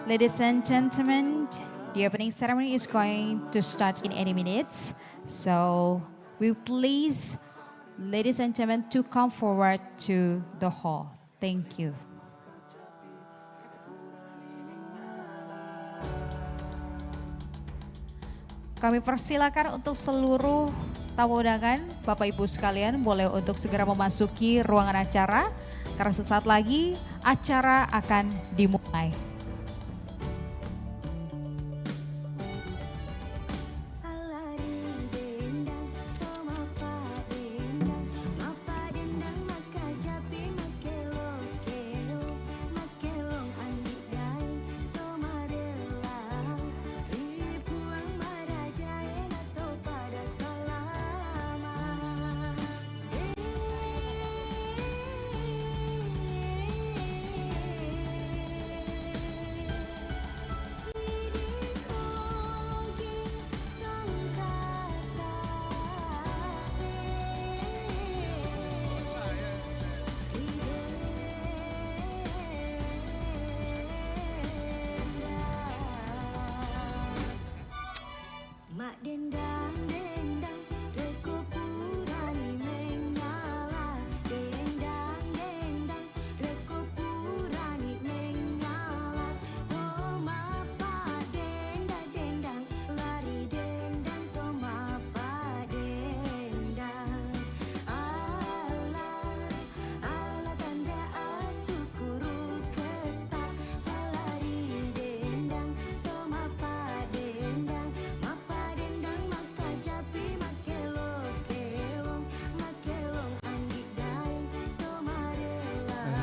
Ladies and gentlemen, the opening ceremony is going to start in any minutes. So we please, ladies and gentlemen, to come forward to the hall. Thank you. Kami persilakan untuk seluruh tamu undangan, Bapak Ibu sekalian boleh untuk segera memasuki ruangan acara karena sesaat lagi acara akan dimulai.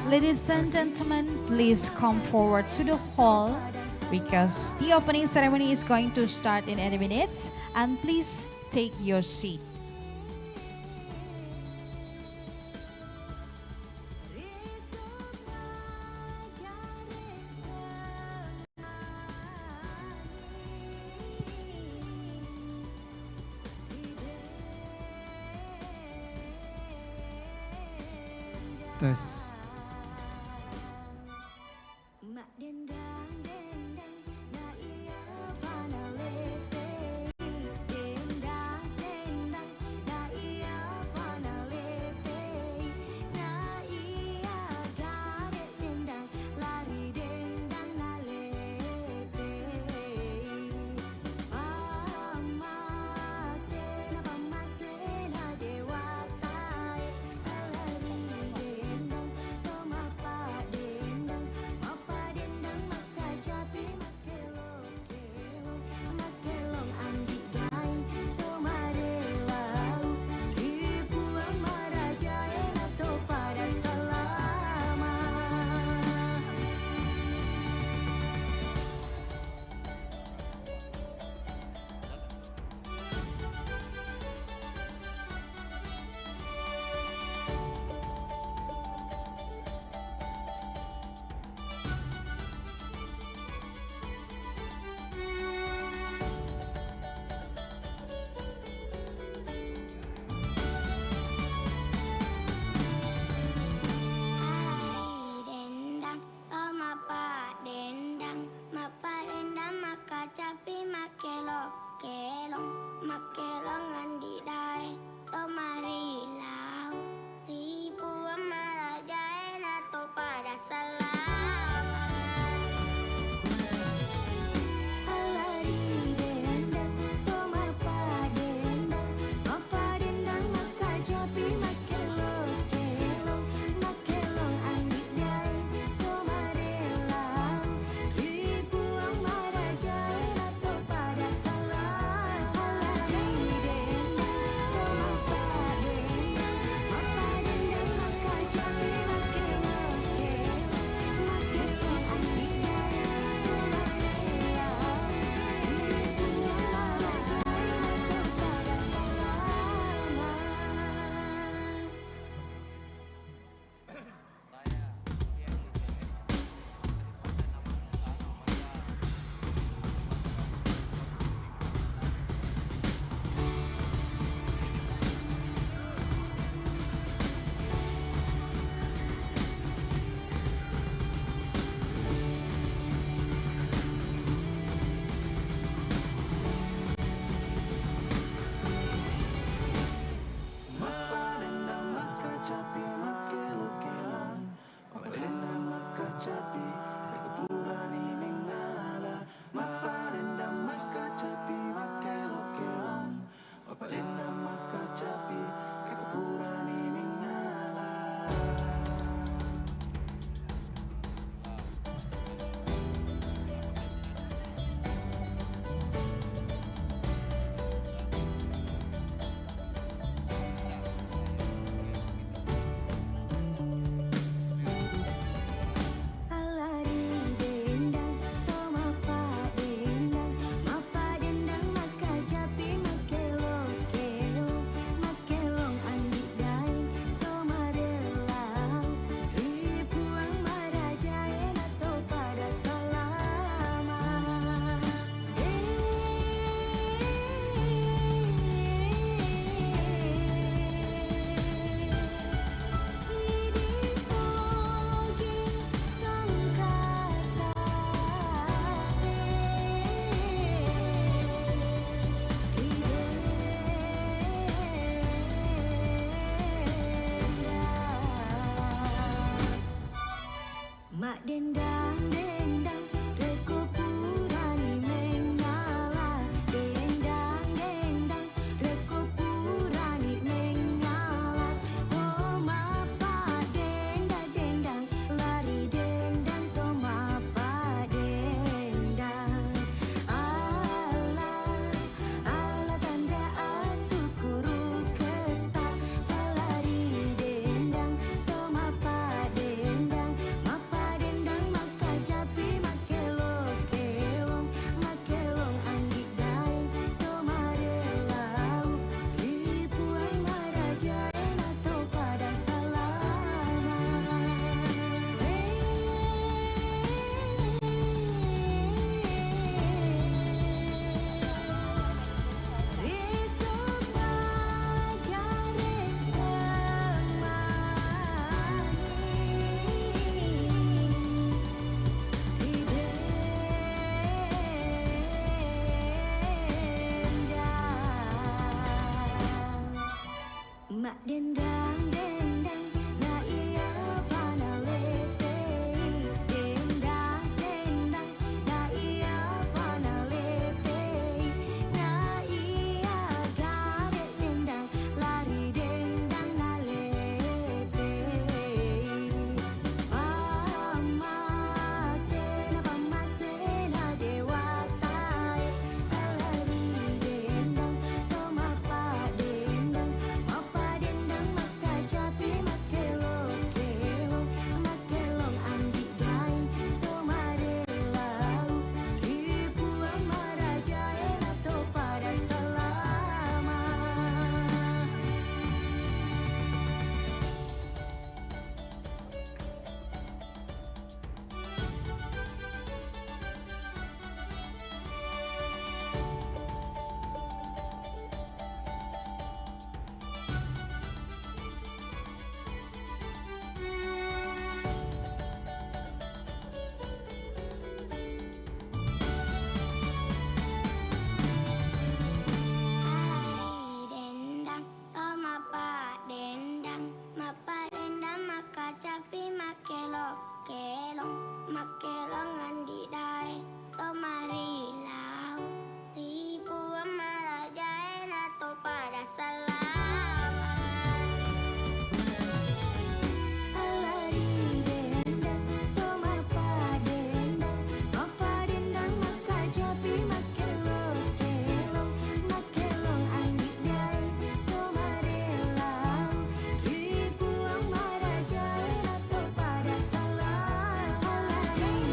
Ladies and gentlemen, please come forward to the hall because the opening ceremony is going to start in any minutes, and please take your seat. Tes. dendang dendang na iya panalete dendang dendang na iya panalete na iya garet dendang lari dendang nalete pamasena dewatai alari dendang tomapa dendang mapa dendang maka japi makelong kelong makelong andi dain tomarelau ribuan maraja enato pada selama. Dendang, oh mapa dendang maka capi makelong kelong makelong andi dae tomari lau ribuan maraja enato pada selama. Alari dendang, tomapa dendang maka japi makelong kelong makelong andi dae tomarelau ribuan maraja enato pada selama. Alari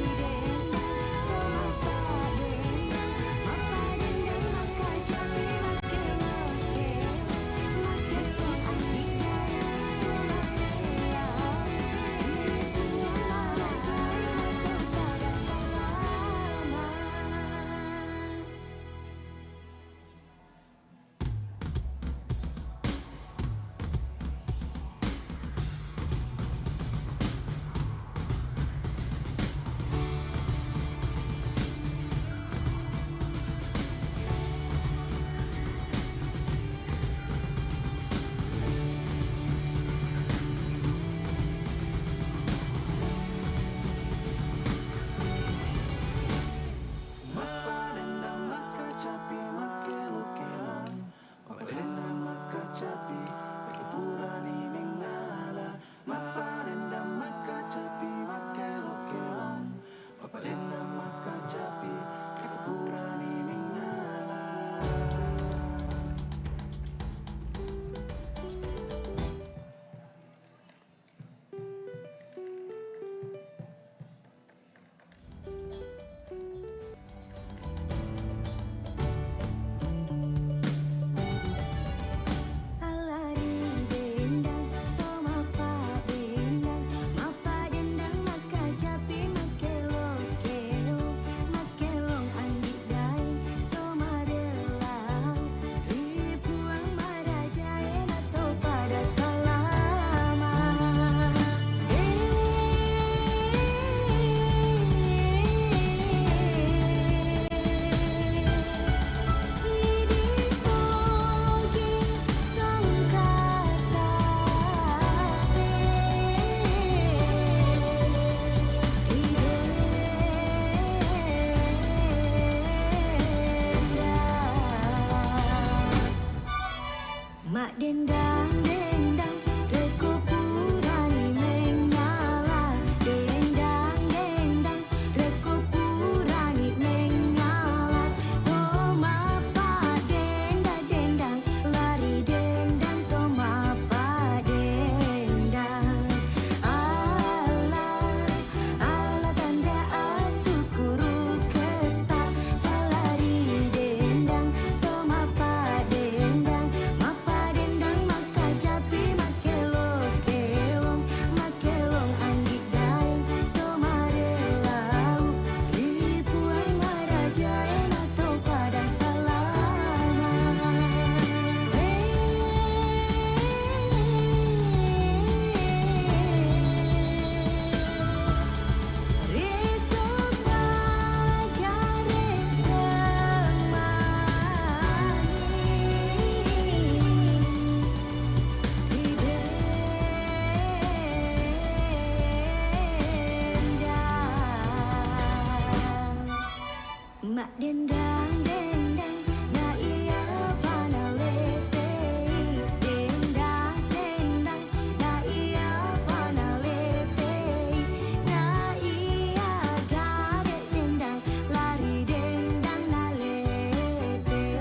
Dendang dendang na iya panalete. Dendang dendang na iya panalete. Na iya gade dendang lari dendang nalete.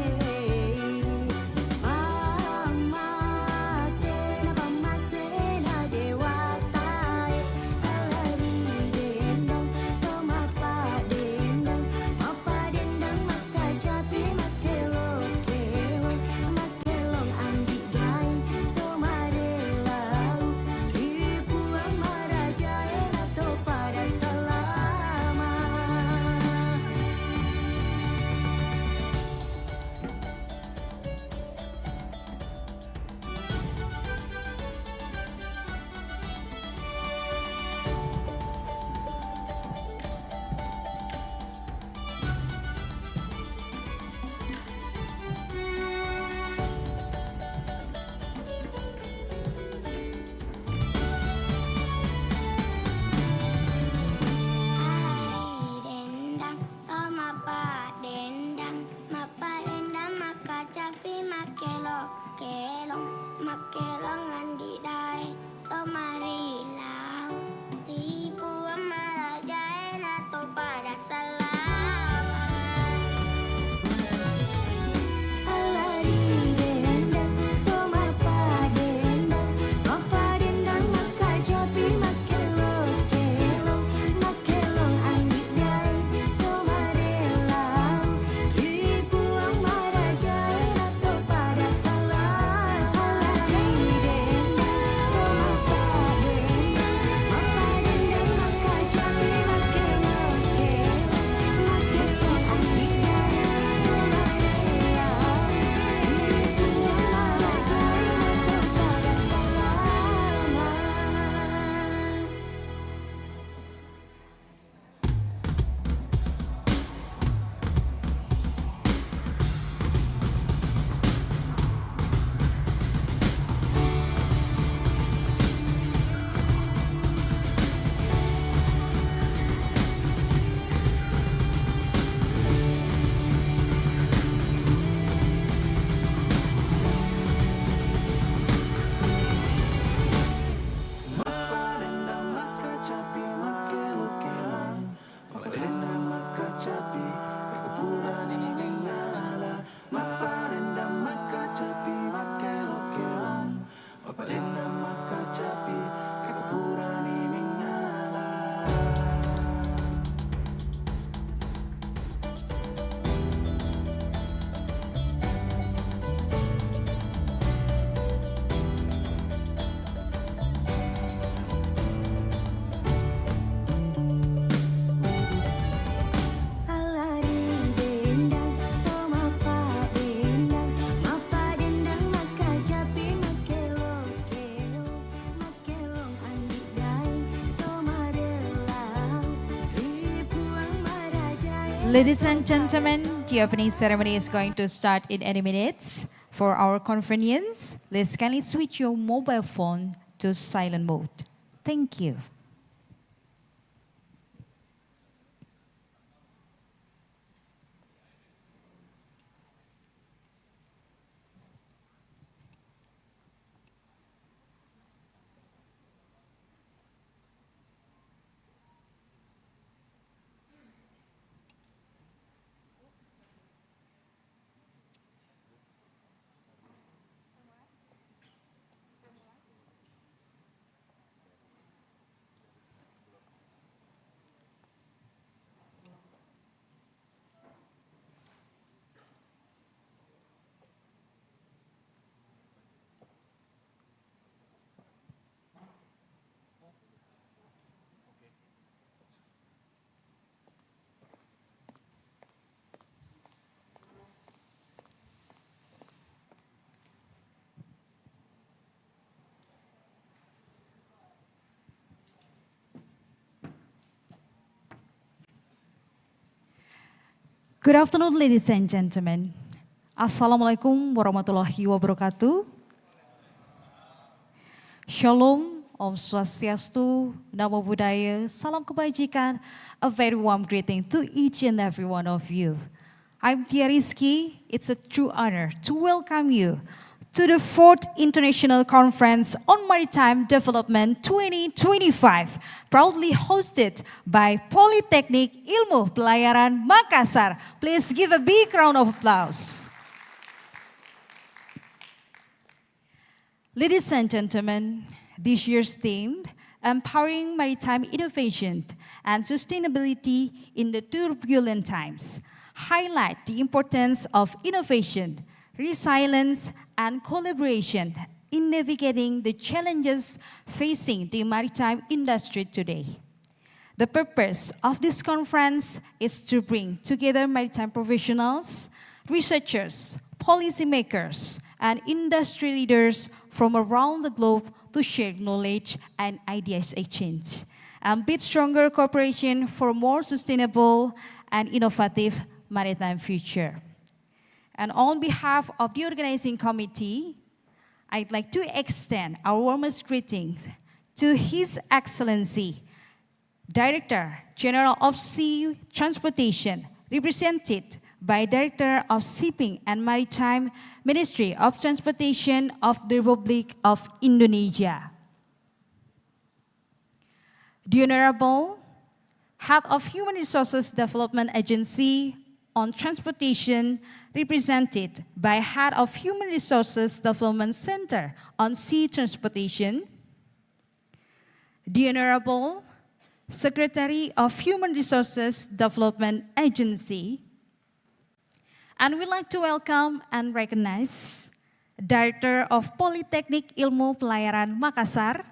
Pamasena dewatai. Alari dendang toma pa dendang. Mapa dendang maka japi makelong kelong. Makelong andi dain tomarelau. Ribuan marajaen atau pada selama. Dendang, oh mapa dendang maka capi makelong, makelong andi dai, to mari lau, ribuan marajaen atau pada selama. Alari dendang, to mapa dendang maka japi makelong kelong, makelong andi dai, to marelau, ribuan marajaen atau pada selama. Alari dendang, to mapa dendang maka japi makelong kelong, makelong andi dai, to marelau, ribuan marajaen atau pada selama. Alari dendang, to mapa dendang maka japi makelong kelong, makelong andi dai, to marelau, ribuan marajaen. Ladies and gentlemen, the opening ceremony is going to start in any minutes. For our convenience, please kindly switch your mobile phone to silent mode. Thank you. Good afternoon, ladies and gentlemen. Assalamualaikum warahmatullahi wabarakatuh. Shalom, Om Swastiastu, Namo Buddhaya, Salam Kebajikan. A very warm greeting to each and every one of you. I'm Tia Rizky. It's a true honor to welcome you to the 4th International Conference on Maritime Development 2025, proudly hosted by Politeknik Ilmu Pelayaran Makassar. Please give a big round of applause. Ladies and gentlemen, this year's theme, Empowering Maritime Innovation and Sustainability in the Turbulent Times, highlight the importance of innovation, resilience, and collaboration in navigating the challenges facing the maritime industry today. The purpose of this conference is to bring together maritime professionals, researchers, policymakers, and industry leaders from around the globe to share knowledge and ideas exchange, and build stronger cooperation for more sustainable and innovative maritime future. And on behalf of the organizing committee, I'd like to extend our warmest greetings to His Excellency, Director General of Sea Transportation, represented by Director of Shipping and Maritime, Ministry of Transportation of the Republic of Indonesia. The Honorable Head of Human Resources Development Agency on Transportation, represented by Head of Human Resources Development Center on Sea Transportation. The Honorable Secretary of Human Resources Development Agency. And we'd like to welcome and recognize Director of Politeknik Ilmu Pelayaran Makassar,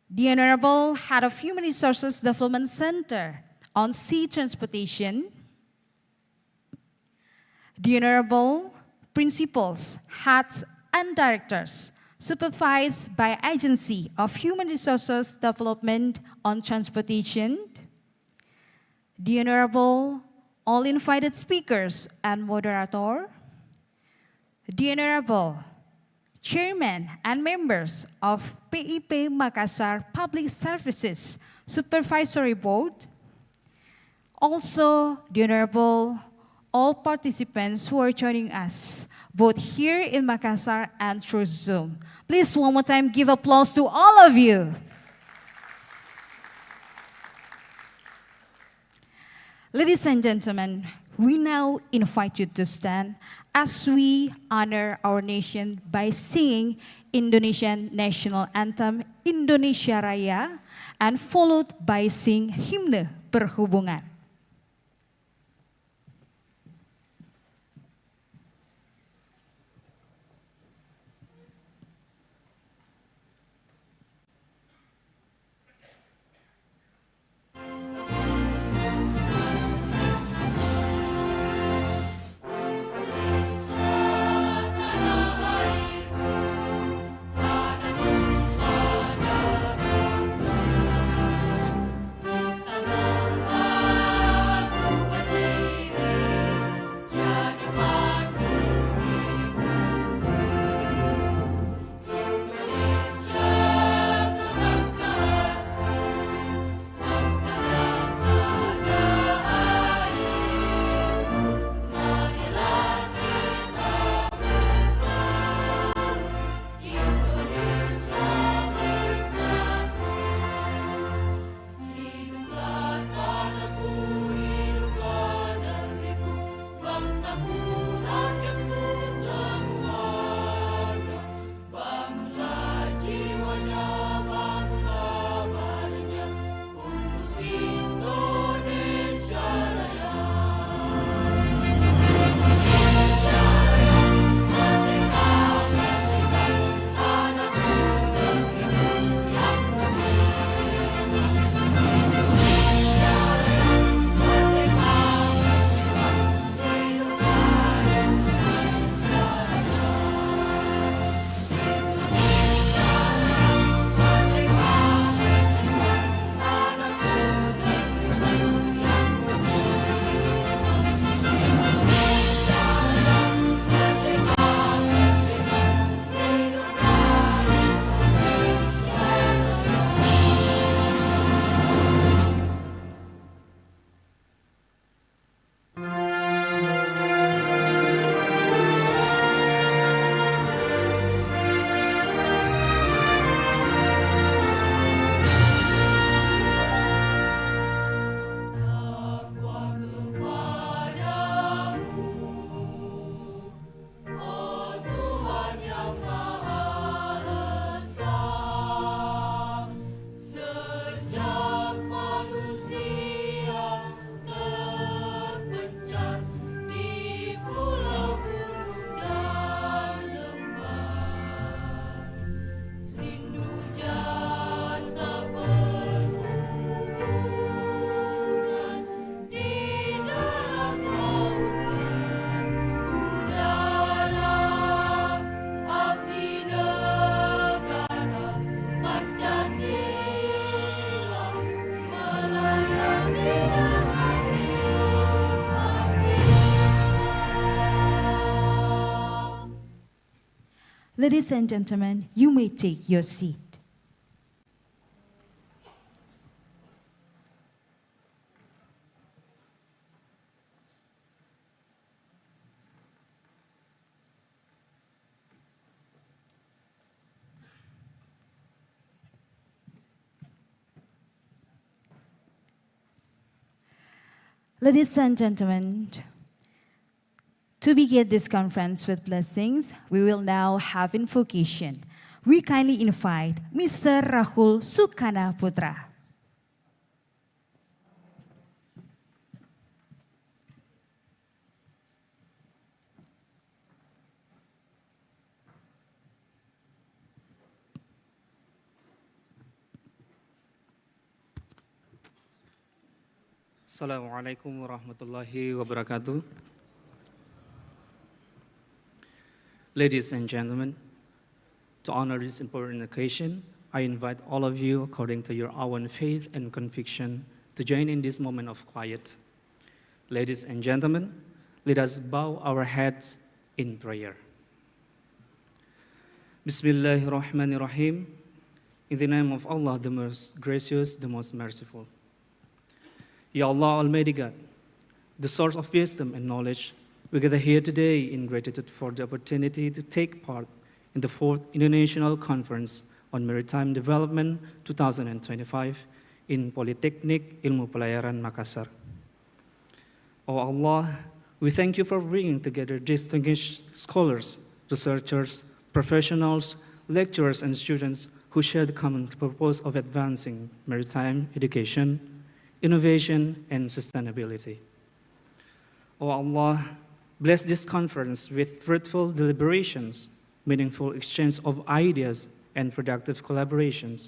the Honorable Head of Human Resources Development Center on Sea Transportation, the Honorable Principals, Heads, and Directors supervised by Agency of Human Resources Development on Transportation, the Honorable all invited speakers and moderator, the Honorable Chairman and members of PIP Makassar Public Services Supervisory Board, also the Honorable all participants who are joining us, both here in Makassar and through Zoom. Please, one more time, give applause to all of you. Ladies and gentlemen, we now invite you to stand as we honor our nation by singing Indonesian National Anthem Indonesia Raya and followed by sing Hymne Perhubungan. Sama Ladies and gentlemen, you may take your seat. Ladies and gentlemen, to begin this conference with blessings, we will now have invocation. We kindly invite Mr. Rahul Sukana Putra. Assalamualaikum warahmatullahi wabarakatuh. Ladies and gentlemen, to honor this important occasion, I invite all of you, according to your own faith and conviction, to join in this moment of quiet. Ladies and gentlemen, let us bow our heads in prayer. Bismillahirrahmanirrahim. In the name of Allah, the most gracious, the most merciful. Ya Allah, Almighty God, the source of wisdom and knowledge, we gather here today in gratitude for the opportunity to take part in the 4th International Conference on Maritime Development 2025 in Politeknik Ilmu Pelayaran Makassar. Oh Allah, we thank you for bringing together distinguished scholars, researchers, professionals, lecturers, and students who share the common purpose of advancing maritime education, innovation, and sustainability. Oh Allah, bless this conference with fruitful deliberations, meaningful exchange of ideas, and productive collaborations.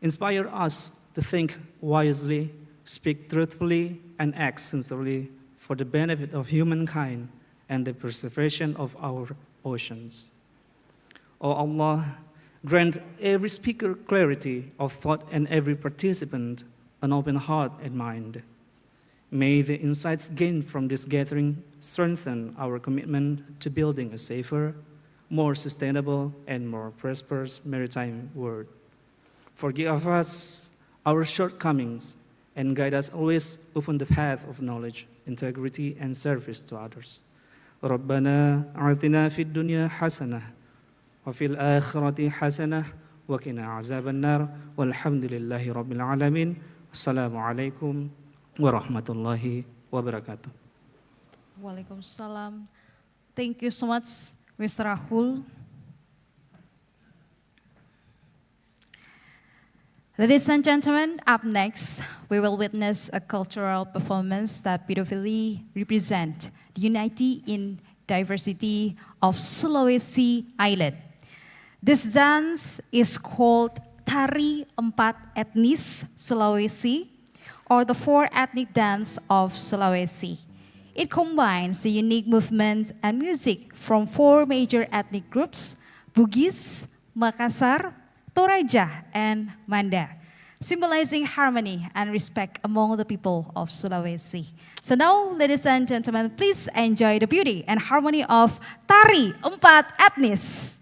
Inspire us to think wisely, speak truthfully, and act sincerely for the benefit of humankind and the preservation of our oceans. Oh Allah, grant every speaker clarity of thought and every participant an open heart and mind. May the insights gained from this gathering strengthen our commitment to building a safer, more sustainable, and more prosperous maritime world. Forgive us our shortcomings and guide us always upon the path of knowledge, integrity, and service to others. ربنا آتنا في الدنيا حسنة وفي الآخرة حسنة وقنا عذاب النار والحمد لله رب العالمين. Assalamualaikum warahmatullahi wabarakatuh. Waalaikumsalam. Thank you so much, Mr. Rahul. Ladies and gentlemen, up next, we will witness a cultural performance that beautifully represents the unity in diversity of Sulawesi Island. This dance is called Tari Empat Etnis Sulawesi, or the 4 ethnic dance of Sulawesi. It combines the unique movement and music from 4 major ethnic groups, Bugis, Makassar, Toraja, and Manda, symbolizing harmony and respect among the people of Sulawesi. So now, ladies and gentlemen, please enjoy the beauty and harmony of Tari Empat Etnis.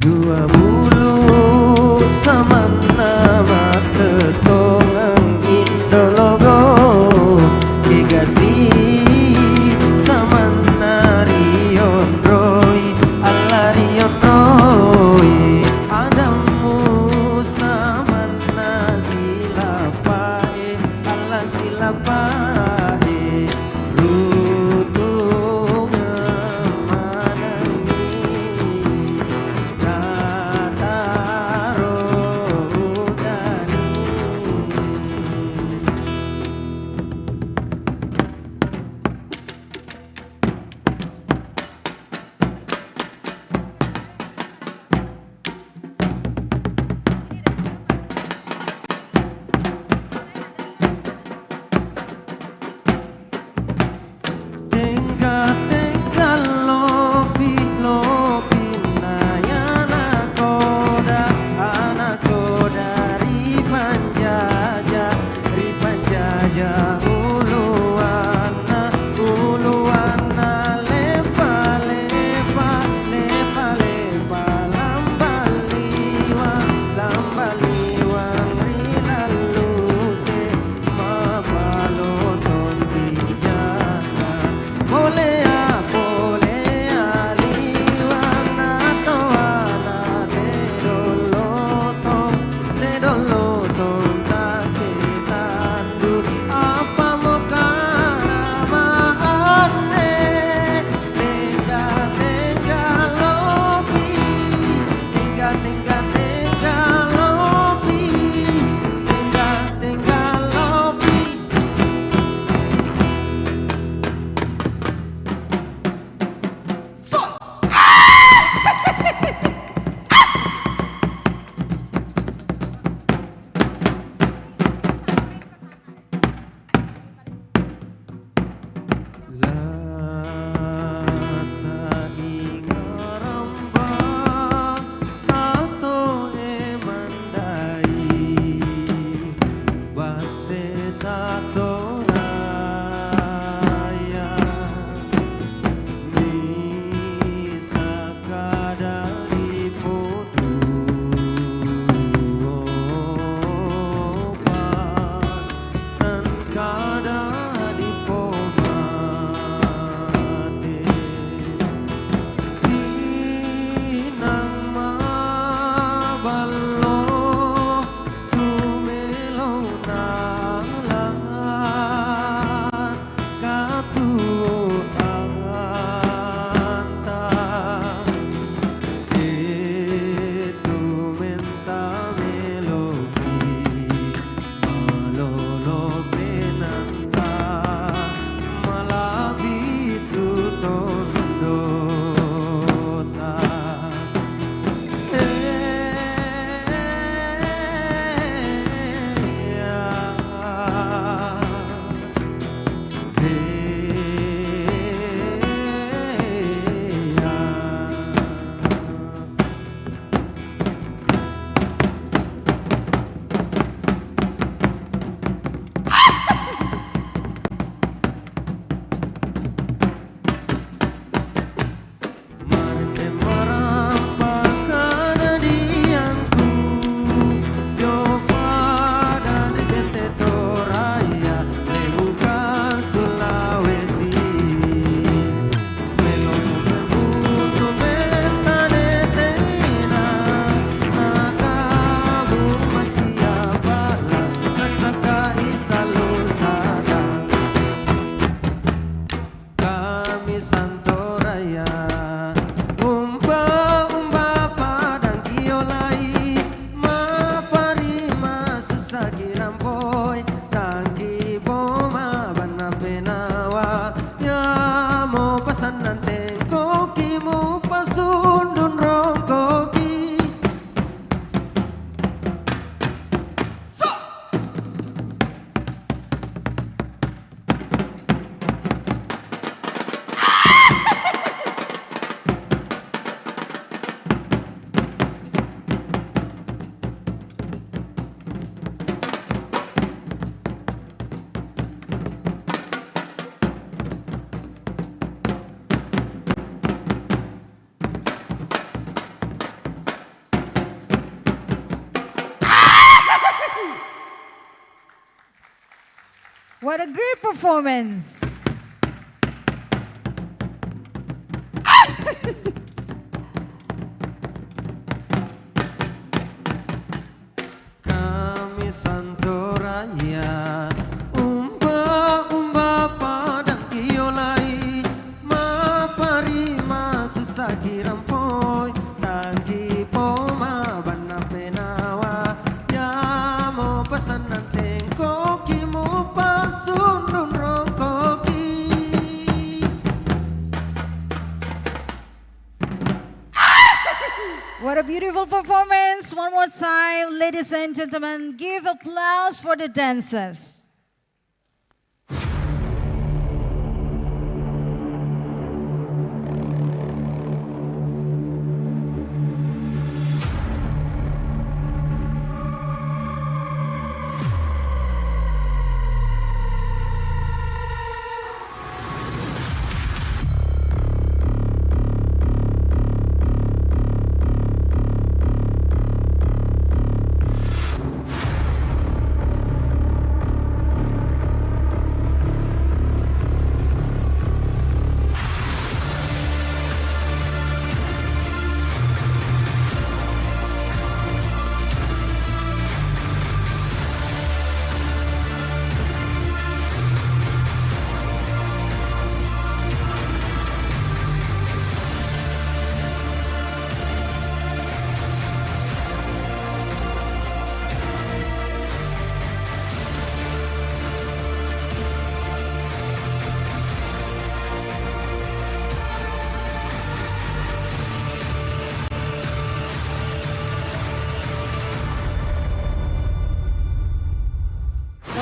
Dua bulu samana mata tongang indologo Gegasi samana rion roi ala rion roi Adamu samana silapae ala silapae Rutu ngemanangi What a great performance. Kami santo rakyat umba padang kiolai mapari masusaki rampoi tagi poma bana penawa ya mo pasanan tengko kimo pasundun rongkoki. What a beautiful performance. One more time, ladies and gentlemen, give applause for the dancers.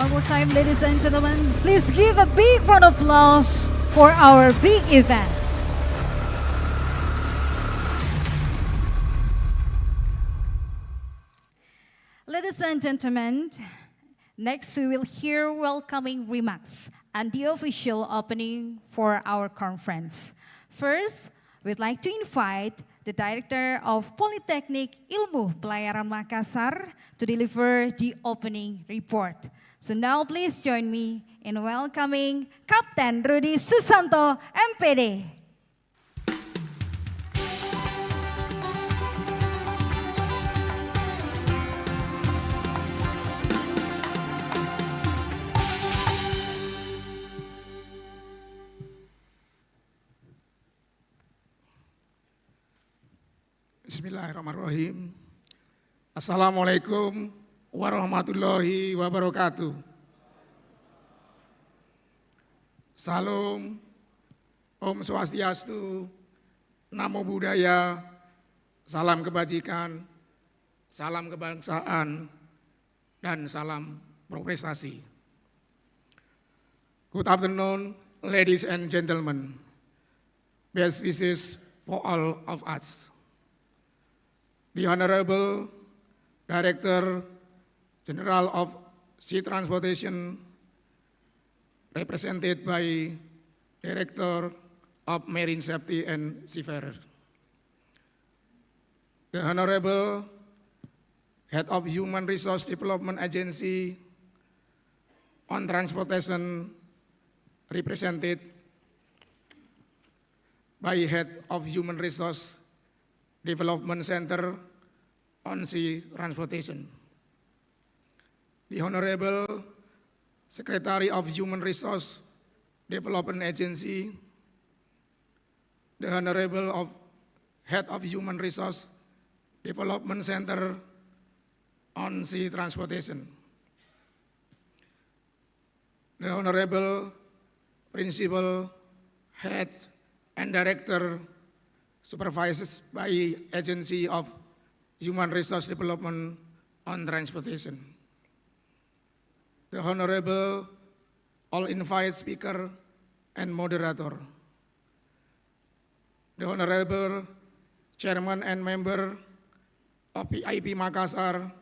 One more time, ladies and gentlemen, please give a big round of applause for our big event. Ladies and gentlemen, next we will hear welcoming remarks and the official opening for our conference. First, we'd like to invite the Director of Polytechnic Ilmu Pelayaran Makassar to deliver the opening report. So now please join me in welcoming Kapten Rudi Susanto, MPD. Bismillahirrahmanirrahim. Assalamualaikum warahmatullahi wabarakatuh. Salam, Om Swastiastu, Namo Buddhaya, salam kebajikan, salam kebangsaan, dan salam berprestasi. Good afternoon, ladies and gentlemen. Best wishes for all of us. The Honorable Director General of Sea Transportation, represented by Director of Marine Safety and Seafarer. The Honorable Head of Human Resource Development Agency on Transportation, represented by Head of Human Resource Development Center on Sea Transportation. The Honorable Secretary of Human Resource Development Agency, the Honorable Head of Human Resource Development Center on Sea Transportation, the Honorable Principal, Head, and Director, supervised by Agency of Human Resource Development on Transportation. The Honorable all-invited speaker and moderator. The Honorable Chairman and Member of PIP Makassar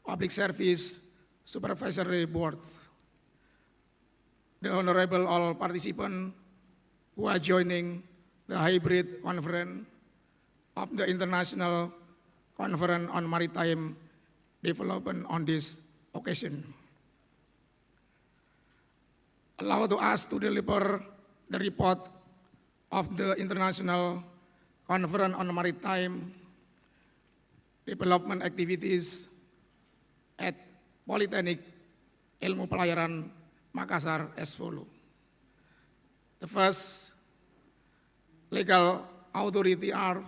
Public Service Supervisory Board. The Honorable all participants who are joining the hybrid conference of the International Conference on Maritime Development on this occasion. allow to us to deliver the report of the International Conference on Maritime Development Activities at Politeknik Ilmu Pelayaran Makassar as follows. The first legal authority are: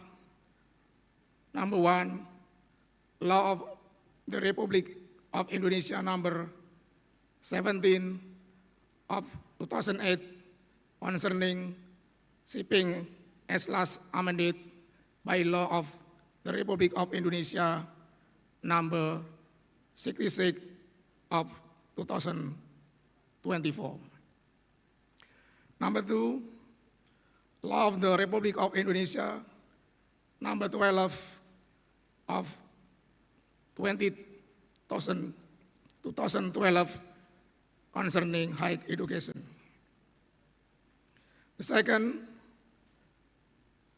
number 1, Law of the Republic of Indonesia number 17 of 2008 concerning shipping as last amended by Law of the Republic of Indonesia number 66 of 2024. Number 2, Law of the Republic of Indonesia number 12 of 2012 concerning higher education. The second,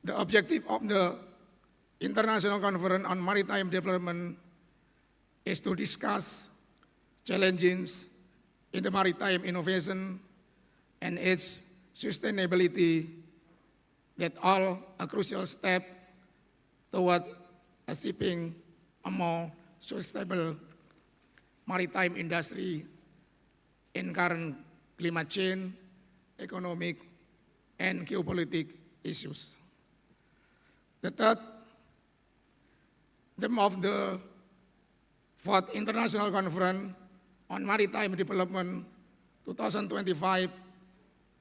the objective of the International Conference on Maritime Development is to discuss challenges in the maritime innovation and its sustainability that all a crucial step toward achieving a more sustainable maritime industry in current climate change, economic, and geopolitical issues. The third, theme of the Fourth International Conference on Maritime Development 2025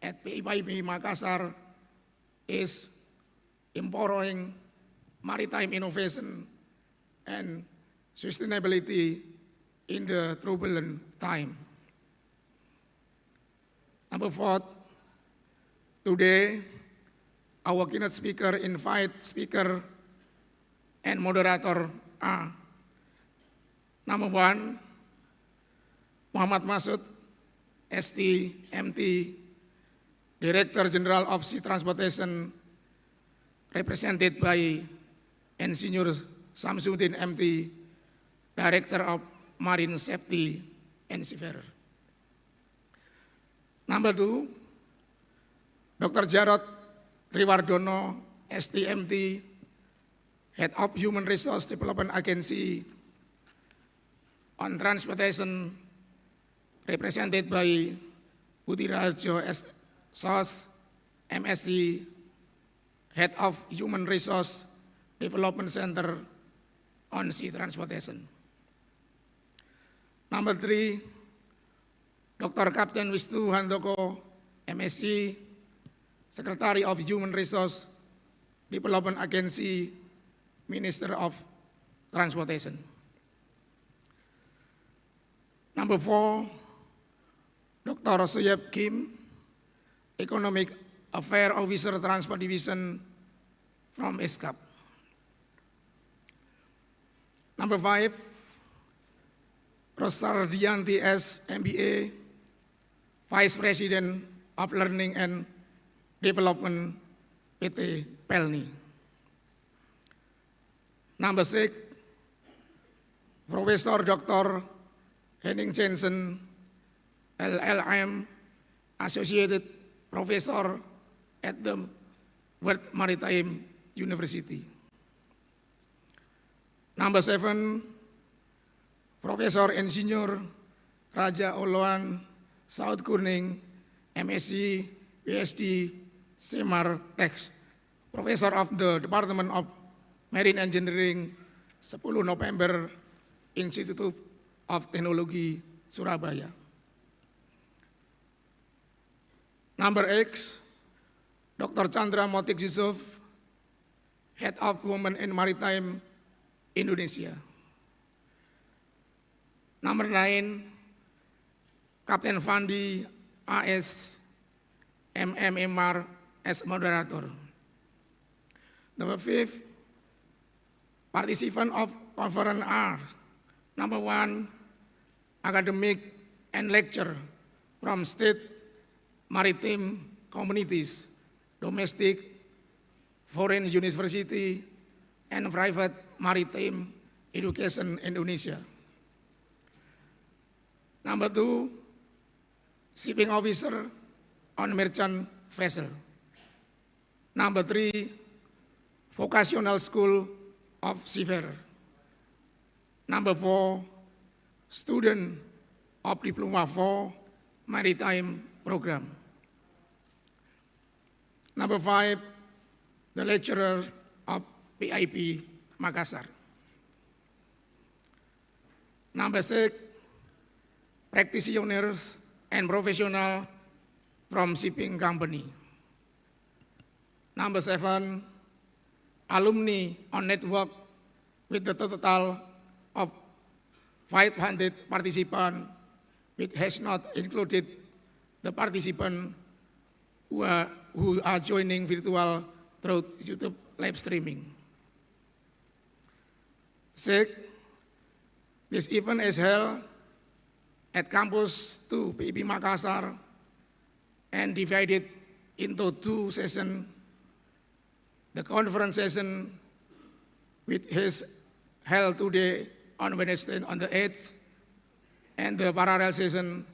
at PIB Makassar is empowering maritime innovation and sustainability in the turbulent time. Number 4, today our keynote speaker invite speaker and moderator are: number 1, Muhammad Masud, ST, MT, Director General of Sea Transportation, represented by Engineer Samsudin, MT, Director of Marine Safety and Seafarer. Number 2, Dr. Jarod Triwardono, STMT, Head of Human Resource Development Agency on Transportation, represented by Budi Raharjo SOS, MSc, Head of Human Resource Development Center on Sea Transportation. Number 3, Dr. Kapten Wisnu Handoko, MSc, Secretary of Human Resource Development Agency, Minister of Transportation. Number 4, Dr. Suyep Kim, Economic Affairs Officer Transport Division from ESCAP. Number 5, Rosardianti S, MBA, Vice President of Learning and Development, PT Pelni. Number 6, Professor Dr. Henning Jensen, LLM, Associated Professor at the World Maritime University. Number 7, Professor Engineer Raja Oloan Saud Kuning, MSc, PhD, Semar Tex, Professor of the Department of Marine Engineering, 10 November, Institute of Technology, Surabaya. Number 8, Dr. Chandra Motik Yusuf, Head of Women in Maritime, Indonesia. Number 9, Kapten Fandi AS, MMMR as moderator. Number 5, participants of conference are: number 1, academic and lecture from state maritime communities, domestic, foreign university, and private maritime education Indonesia. Number 2, shipping officer on merchant vessel. Number 3, vocational school of seafarer. Number 4, student of Diploma 4 Maritime program. Number 5, the lecturer of PIP Makassar. Number 6, practitioners and professional from shipping company. Number 7, alumni on network with the total of 500 participants, which has not included the participants who are joining virtual through YouTube live streaming. 6, this event is held at Campus 2 PIP Makassar and divided into 2 sessions. The conference session, which is held today on Wednesday on the 8th, and the parallel session,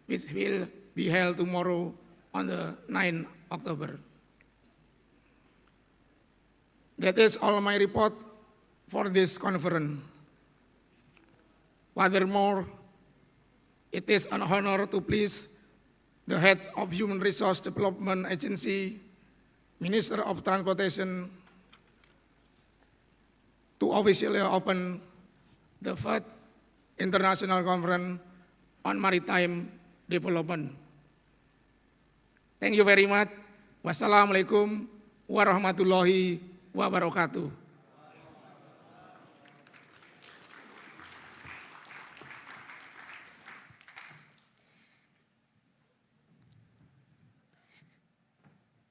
which will be held tomorrow on the 9th October. That is all my report for this conference. Furthermore, it is an honor to please the head of Human Resource Development Agency, Minister of Transportation, to officially open the 3rd International Conference on Maritime Development. Thank you very much. Wassalamualaikum warahmatullahi wabarakatuh.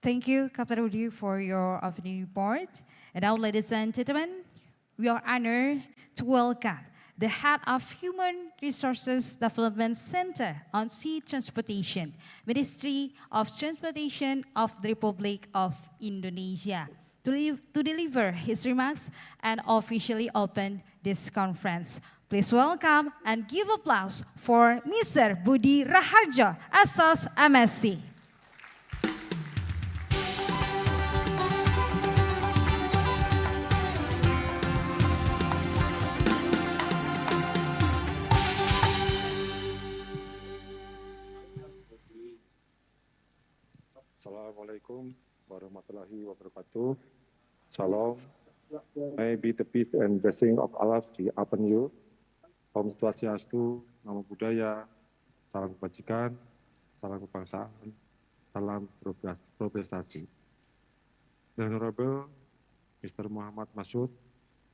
Thank you, Captain Rudi, for your opening report. And now, ladies and gentlemen, we are honored to welcome the head of Human Resources Development Center on Sea Transportation, Ministry of Transportation of the Republic of Indonesia, to deliver his remarks and officially open this conference. Please welcome and give applause for Mr. Budi Raharjo, Assos MSc. Assalamualaikum warahmatullahi wabarakatuh. Shalom. May be the peace and blessing of Allah be upon you. Om Swastiastu, Namo Buddhaya, salam kebajikan, salam kebangsaan, salam berprestasi. The Honorable Mr. Muhammad Masud,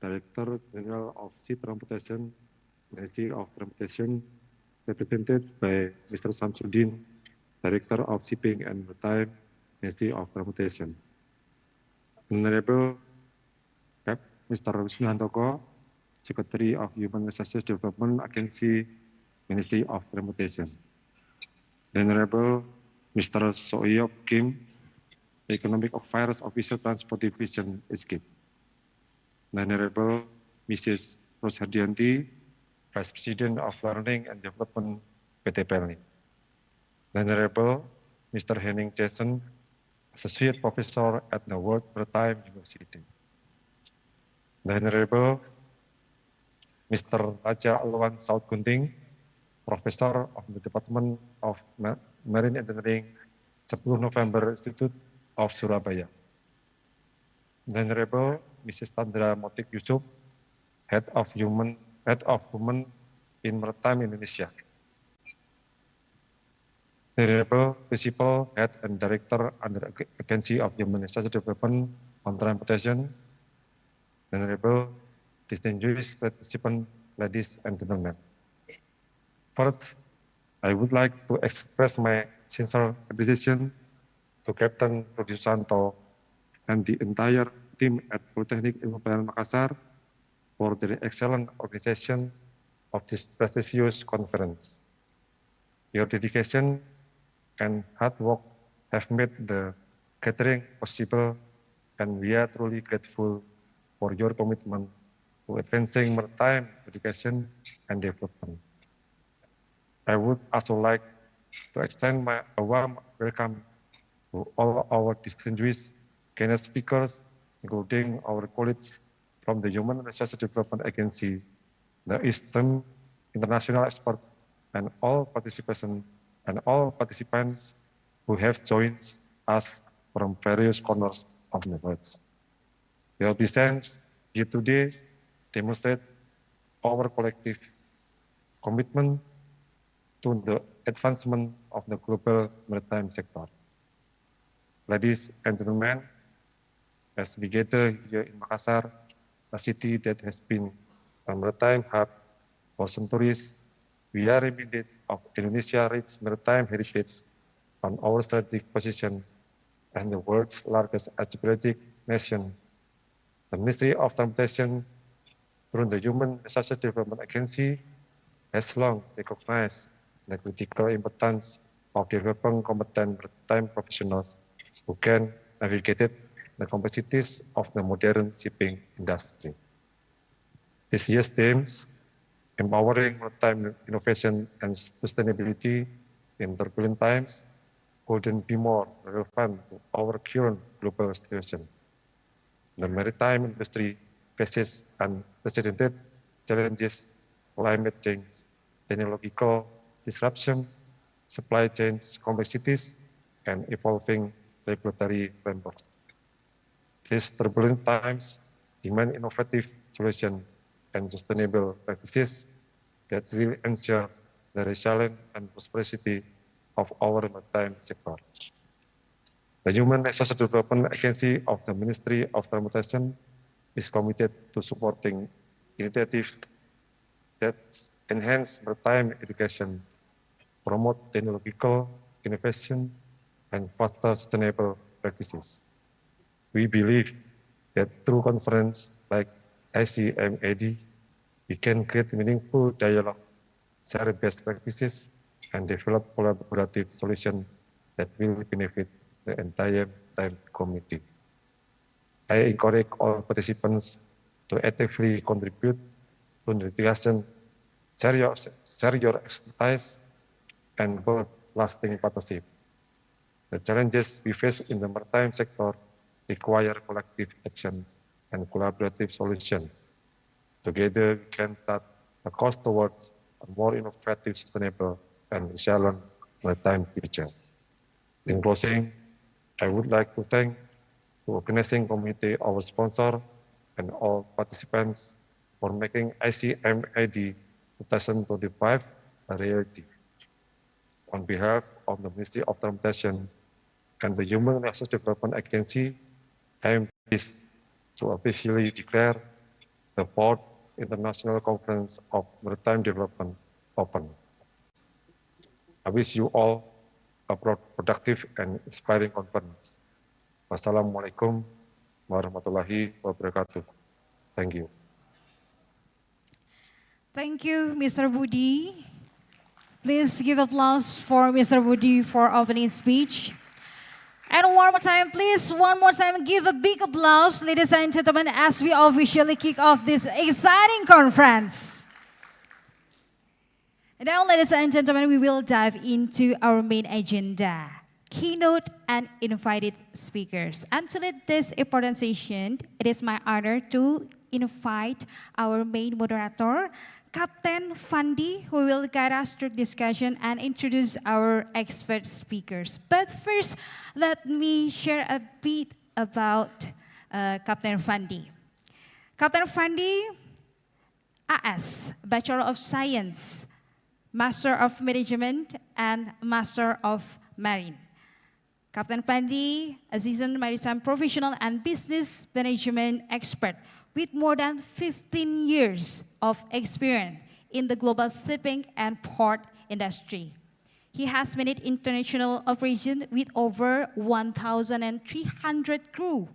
Director General of Sea Transportation, Ministry of Transportation, represented by Mr. Samsudin, Director of Shipping and Maritime, Ministry of Transportation. Honorable Cap Mr. Wisnu Handoko, Secretary of Human Resources Development Agency, Ministry of Transportation. Honorable Mr. Sohyok Kim, Economic Affairs Officer Transport Division, ICMaD. Honorable Mrs. Rose Hardianti, Vice President of Learning and Development, PT Pelni. Honorable Mr. Henning Jason, Associate Professor at the World Maritime University. Honorable Mr. Raja Alwan Saud Gunting, Professor of the Department of Marine Engineering, 10 November Institute of Surabaya. Honorable Mrs. Tandra Motik Yusuf, Head of Women in Maritime Indonesia. Honorable Principal, Head and Director under Agency of Human Resources Development on Transportation. Honorable distinguished participants, ladies and gentlemen. First, I would like to express my sincere appreciation to Captain Rudi Susanto and the entire team at Polytechnic Ilmu Pelayaran Makassar for their excellent organization of this prestigious conference. Your dedication and hard work have made the gathering possible, and we are truly grateful for your commitment to advancing maritime education and development. I would also like to extend a warm welcome to all our distinguished keynote speakers, including our colleagues from the Human Resource Development Agency, the Eastern International Expert, and all participants who have joined us from various corners of the world. Your presence here today demonstrates our collective commitment to the advancement of the global maritime sector. Ladies and gentlemen, as we gather here in Makassar, a city that has been a maritime hub for centuries, we are reminded of Indonesia's rich maritime heritage and our strategic position as the world's largest archipelagic nation. The Ministry of Transportation, through the Human Resource Development Agency, has long recognized the critical importance of developing competent maritime professionals who can navigate the complexities of the modern shipping industry. This year's themes, empowering maritime innovation and sustainability in turbulent times, couldn't be more relevant to our current global situation. The maritime industry faces unprecedented challenges: climate change, technological disruption, supply chain complexities, and evolving regulatory frameworks. These turbulent times demand innovative solutions and sustainable practices that will ensure the resilience and prosperity of our maritime sector. The Human Resource Development Agency of the Ministry of Transportation is committed to supporting initiatives that enhance maritime education, promote technological innovation, and foster sustainable practices. We believe that through conferences like ICMAD, we can create meaningful dialogue, share best practices, and develop collaborative solutions that will benefit the entire maritime community. I encourage all participants to actively contribute to the discussion, share your expertise, and build lasting partnership. The challenges we face in the maritime sector require collective action and collaborative solutions. Together, we can chart a course towards a more innovative, sustainable, and resilient maritime future. In closing, I would like to thank the organizing committee, our sponsor, and all participants for making ICMAD 2025 a reality. On behalf of the Ministry of Transportation and the Human Resource Development Agency, I am pleased to officially declare the 4th International Conference of Maritime Development open. I wish you all a productive and inspiring conference. Wassalamualaikum warahmatullahi wabarakatuh. Thank you. Thank you, Mr. Budi. Please give applause for Mr. Budi for opening speech. And one more time, please, give a big applause, ladies and gentlemen, as we officially kick off this exciting conference. And now, ladies and gentlemen, we will dive into our main agenda, keynote and invited speakers. And to lead this important session, it is my honor to invite our main moderator, Captain Fandi, who will guide us through discussion and introduce our expert speakers. But first, let me share a bit about Captain Fandi. Captain Fandi, AS, Bachelor of Science, Master of Management, and Master of Marine. Captain Fandi, a seasoned maritime professional and business management expert with more than 15 years of experience in the global shipping and port industry. He has managed international operations with over 1,300 crew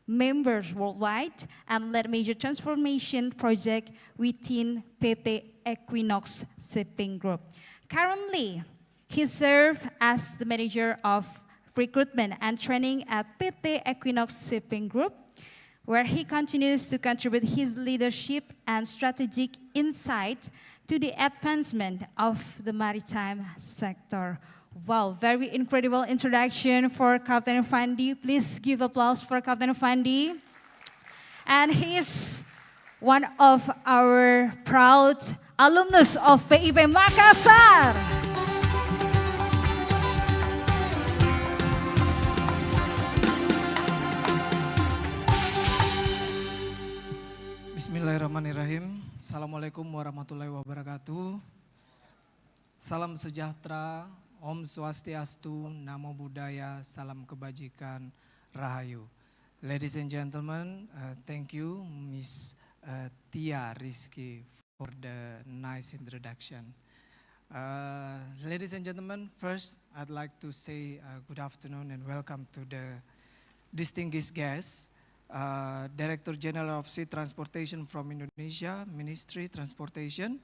members worldwide and led major transformation projects within PT Equinox Shipping Group. Currently, he serves as the manager of recruitment and training at PT Equinox Shipping Group, where he continues to contribute his leadership and strategic insight to the advancement of the maritime sector. Wow, very incredible introduction for Captain Fandi. Please give applause for Captain Fandi. And he is one of our proud alumnus of PIP Makassar. Bismillahirrahmanirrahim. Assalamualaikum warahmatullahi wabarakatuh. Salam sejahtera, Om Swastiastu, Namo Buddhaya, Salam Kebajikan, Rahayu. Ladies and gentlemen, thank you, Miss Tia Rizky, for the nice introduction. Ladies and gentlemen, first I'd like to say good afternoon and welcome to the distinguished guests. Director General of Sea Transportation from Indonesia, Ministry Transportation,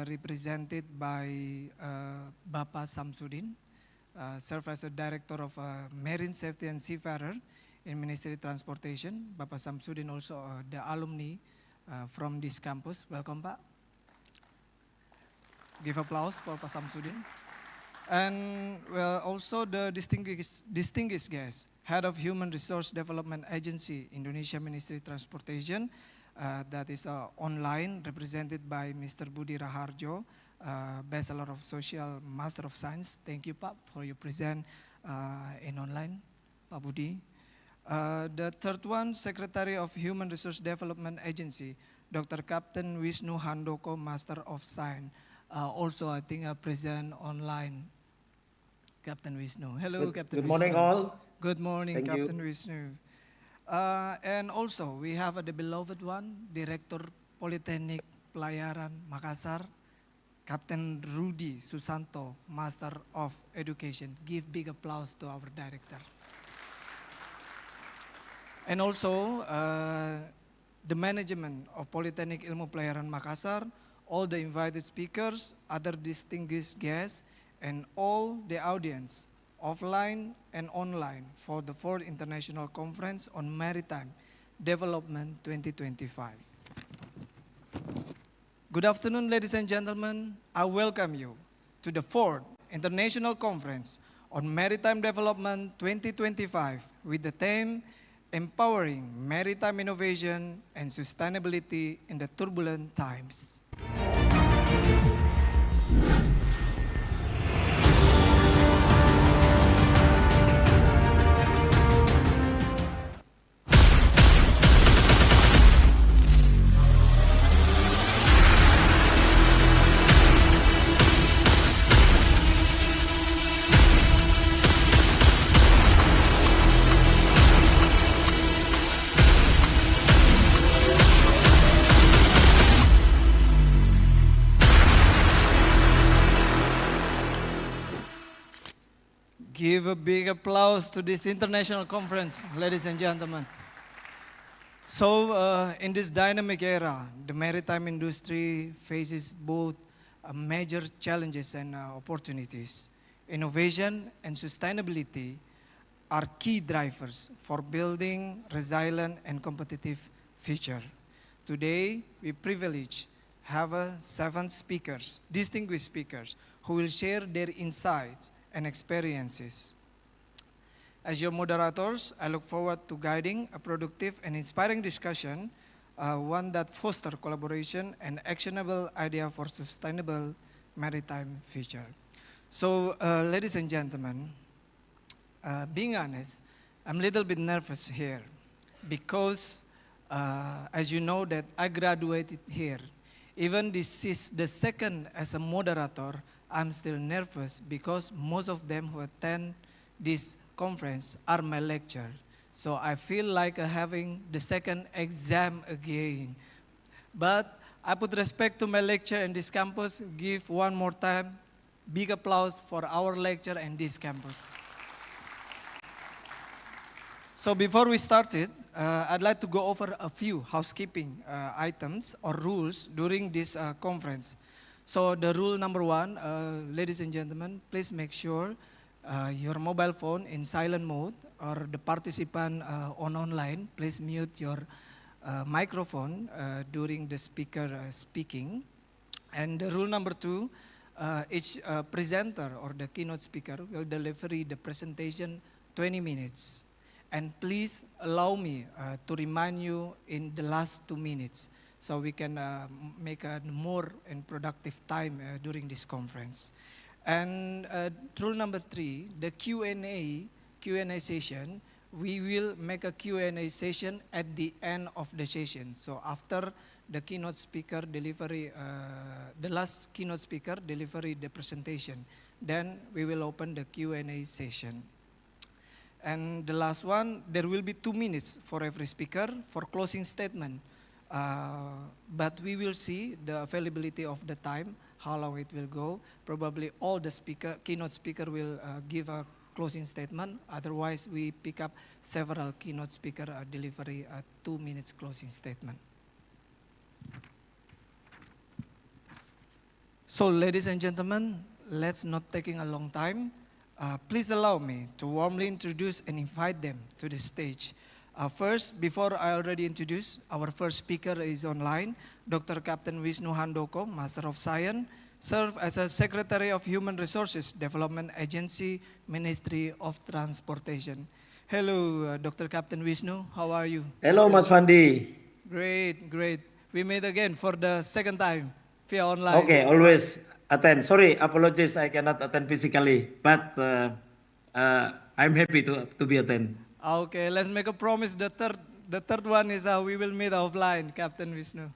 represented by Bapak Samsudin, served as a Director of Marine Safety and Seafarer in Ministry Transportation. Bapak Samsudin also the alumni from this campus. Welcome, Pak. Give applause for Pak Samsudin. And well, also the distinguished guest, Head of Human Resource Development Agency, Indonesia Ministry Transportation, that is online, represented by Mr. Budi Raharjo, Bachelor of Social, Master of Science. Thank you, Pak, for your present in online, Pak Budi. The third one, Secretary of Human Resource Development Agency, Dr. Captain Wisnu Handoko, Master of Science. Also, I think present online, Captain Wisnu. Hello, Captain Wisnu. Good morning, all. Good morning, Thank Captain you. Wisnu. And also, we have the beloved one, Director Politeknik Pelayaran Makassar, Captain Rudy Susanto, Master of Education. Give big applause to our director. And also, the management of Politeknik Ilmu Pelayaran Makassar, all the invited speakers, other distinguished guests, and all the audience, offline and online, for the 4th International Conference on Maritime Development 2025. Good afternoon, ladies and gentlemen. I welcome you to the 4th International Conference on Maritime Development 2025 with the theme Empowering Maritime Innovation and Sustainability in the Turbulent Times. Give a big applause to this international conference, ladies and gentlemen. So, in this dynamic era, the maritime industry faces both major challenges and opportunities. Innovation and sustainability are key drivers for building resilient and competitive future. Today, we privilege have 7 speakers, distinguished speakers, who will share their insights and experiences. As your moderators, I look forward to guiding a productive and inspiring discussion, one that fosters collaboration and actionable idea for sustainable maritime future. So, ladies and gentlemen, being honest, I'm a little bit nervous here because, as you know, that I graduated here. Even this is the second as a moderator, I'm still nervous because most of them who attend this conference are my lecturer. So I feel like having the second exam again. But I put respect to my lecturer and this campus. Give one more time, big applause for our lecturer and this campus. So before we started, I'd like to go over a few housekeeping items or rules during this conference. So the rule number 1, ladies and gentlemen, please make sure your mobile phone in silent mode, or the participant on online, please mute your microphone during the speaker speaking. And the rule number 2, each presenter or the keynote speaker will deliver the presentation 20 minutes. And please allow me to remind you in the last 2 minutes so we can make a more and productive time during this conference. And rule number 3, the Q&A session, we will make a Q&A session at the end of the session. So after the keynote speaker delivery, the last keynote speaker delivery the presentation, then we will open the Q&A session. And the last one, there will be 2 minutes for every speaker for closing statement. But we will see the availability of the time, how long it will go. Probably all the keynote speaker will give a closing statement. Otherwise, we pick up several keynote speaker delivery 2 minutes closing statement. So, ladies and gentlemen, let's not taking a long time. Please allow me to warmly introduce and invite them to the stage. First, before I already introduce, our first speaker is online, Dr. Captain Wisnu Handoko, Master of Science, served as a Secretary of Human Resources Development Agency, Ministry of Transportation. Hello, Dr. Captain Wisnu, how are you? Hello, Mas Fandi. Great, great. We meet again for the second time via online. Okay, always attend. Sorry, apologies, I cannot attend physically, but I'm happy to be attend. Okay, let's make a promise. The third one is we will meet offline, Captain Wisnu.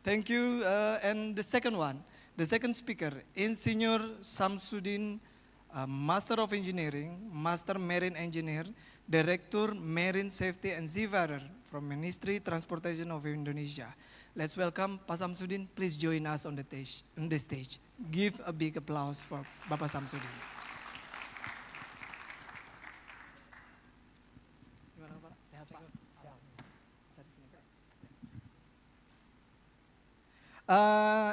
Thank you. And the second one, the second speaker, Engineer Samsudin, Master of Engineering, Master Marine Engineer, Director Marine Safety and Seafarer from Ministry Transportation of Indonesia. Let's welcome Pak Samsudin. Please join us on the stage. Give a big applause for Bapak Samsudin.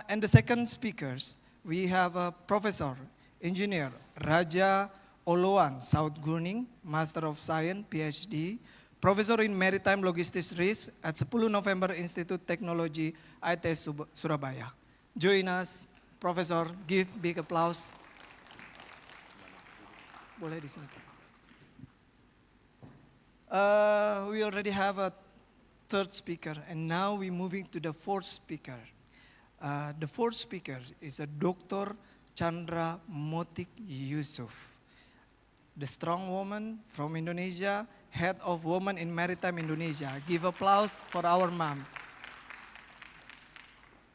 And the second speakers, we have a Professor, Engineer Raja Oloan South Gunung, Master of Science, PhD, Professor in Maritime Logistics Risk at 10 November Institute Technology, ITS Surabaya. Join us, Professor, give big applause. Boleh di sini. We already have a third speaker, and now we're moving to the fourth speaker. The fourth speaker is a Dr. Chandra Motik Yusuf, the strong woman from Indonesia, head of Women in Maritime Indonesia. Give applause for our mom.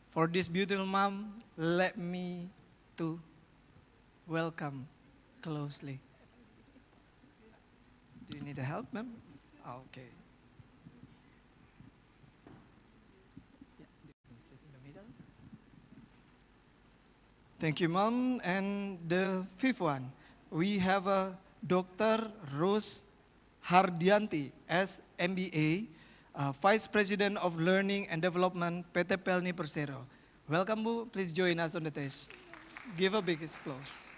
For this beautiful mom, let me to welcome closely. Do you need help, ma'am? Okay. Thank you, Mom. And the fifth one, we have a Dr. Rose Hardianti, as MBA, Vice President of Learning and Development, PT Pelni Persero. Welcome, Bu. Please join us on the stage. Give a big applause.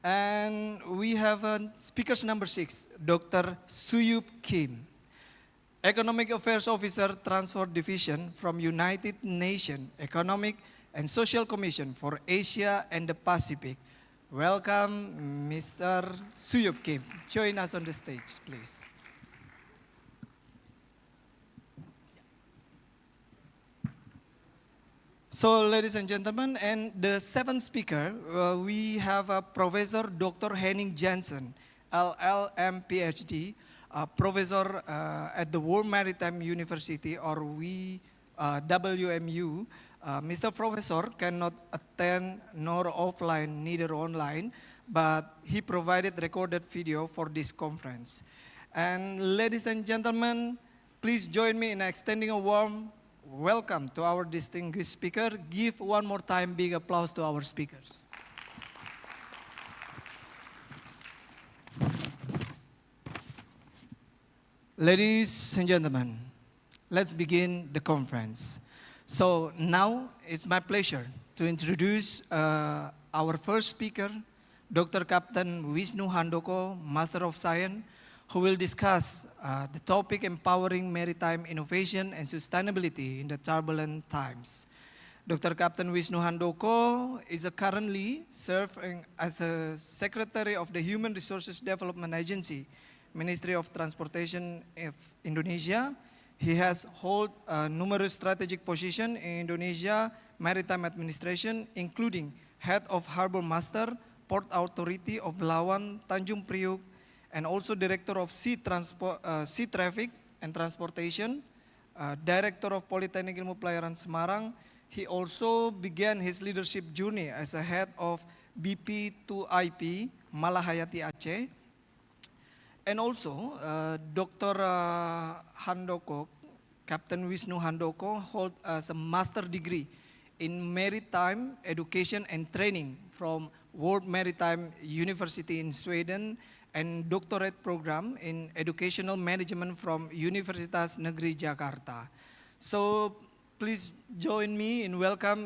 And we have speakers number 6, Dr. Suyup Kim, Economic Affairs Officer, Transport Division from United Nations Economic and Social Commission for Asia and the Pacific. Welcome, Mr. Suyup Kim. Join us on the stage, please. So, ladies and gentlemen, and the seventh speaker, we have Professor Dr. Henning Jansen, LLM PhD, professor at the World Maritime University, or WMU. Mr. Professor cannot attend nor offline, neither online, but he provided recorded video for this conference. And ladies and gentlemen, please join me in extending a warm welcome to our distinguished speaker. Give one more time big applause to our speakers. Ladies and gentlemen, let's begin the conference. So now it's my pleasure to introduce our first speaker, Dr. Captain Wisnu Handoko, Master of Science, who will discuss the topic empowering maritime innovation and sustainability in the turbulent times. Dr. Captain Wisnu Handoko is currently serving as a Secretary of the Human Resources Development Agency, Ministry of Transportation of Indonesia. He has held numerous strategic positions in Indonesia Maritime Administration, including Head of Harbor Master, Port Authority of Belawan, Tanjung Priok, and also Director of Sea Traffic and Transportation, Director of Politeknik Ilmu Pelayaran Semarang. He also began his leadership journey as a head of BP2IP Malahayati Aceh. And also, Dr. Handoko, Captain Wisnu Handoko, holds a master degree in maritime education and training from World Maritime University in Sweden and doctorate program in educational management from Universitas Negeri Jakarta. So please join me in welcome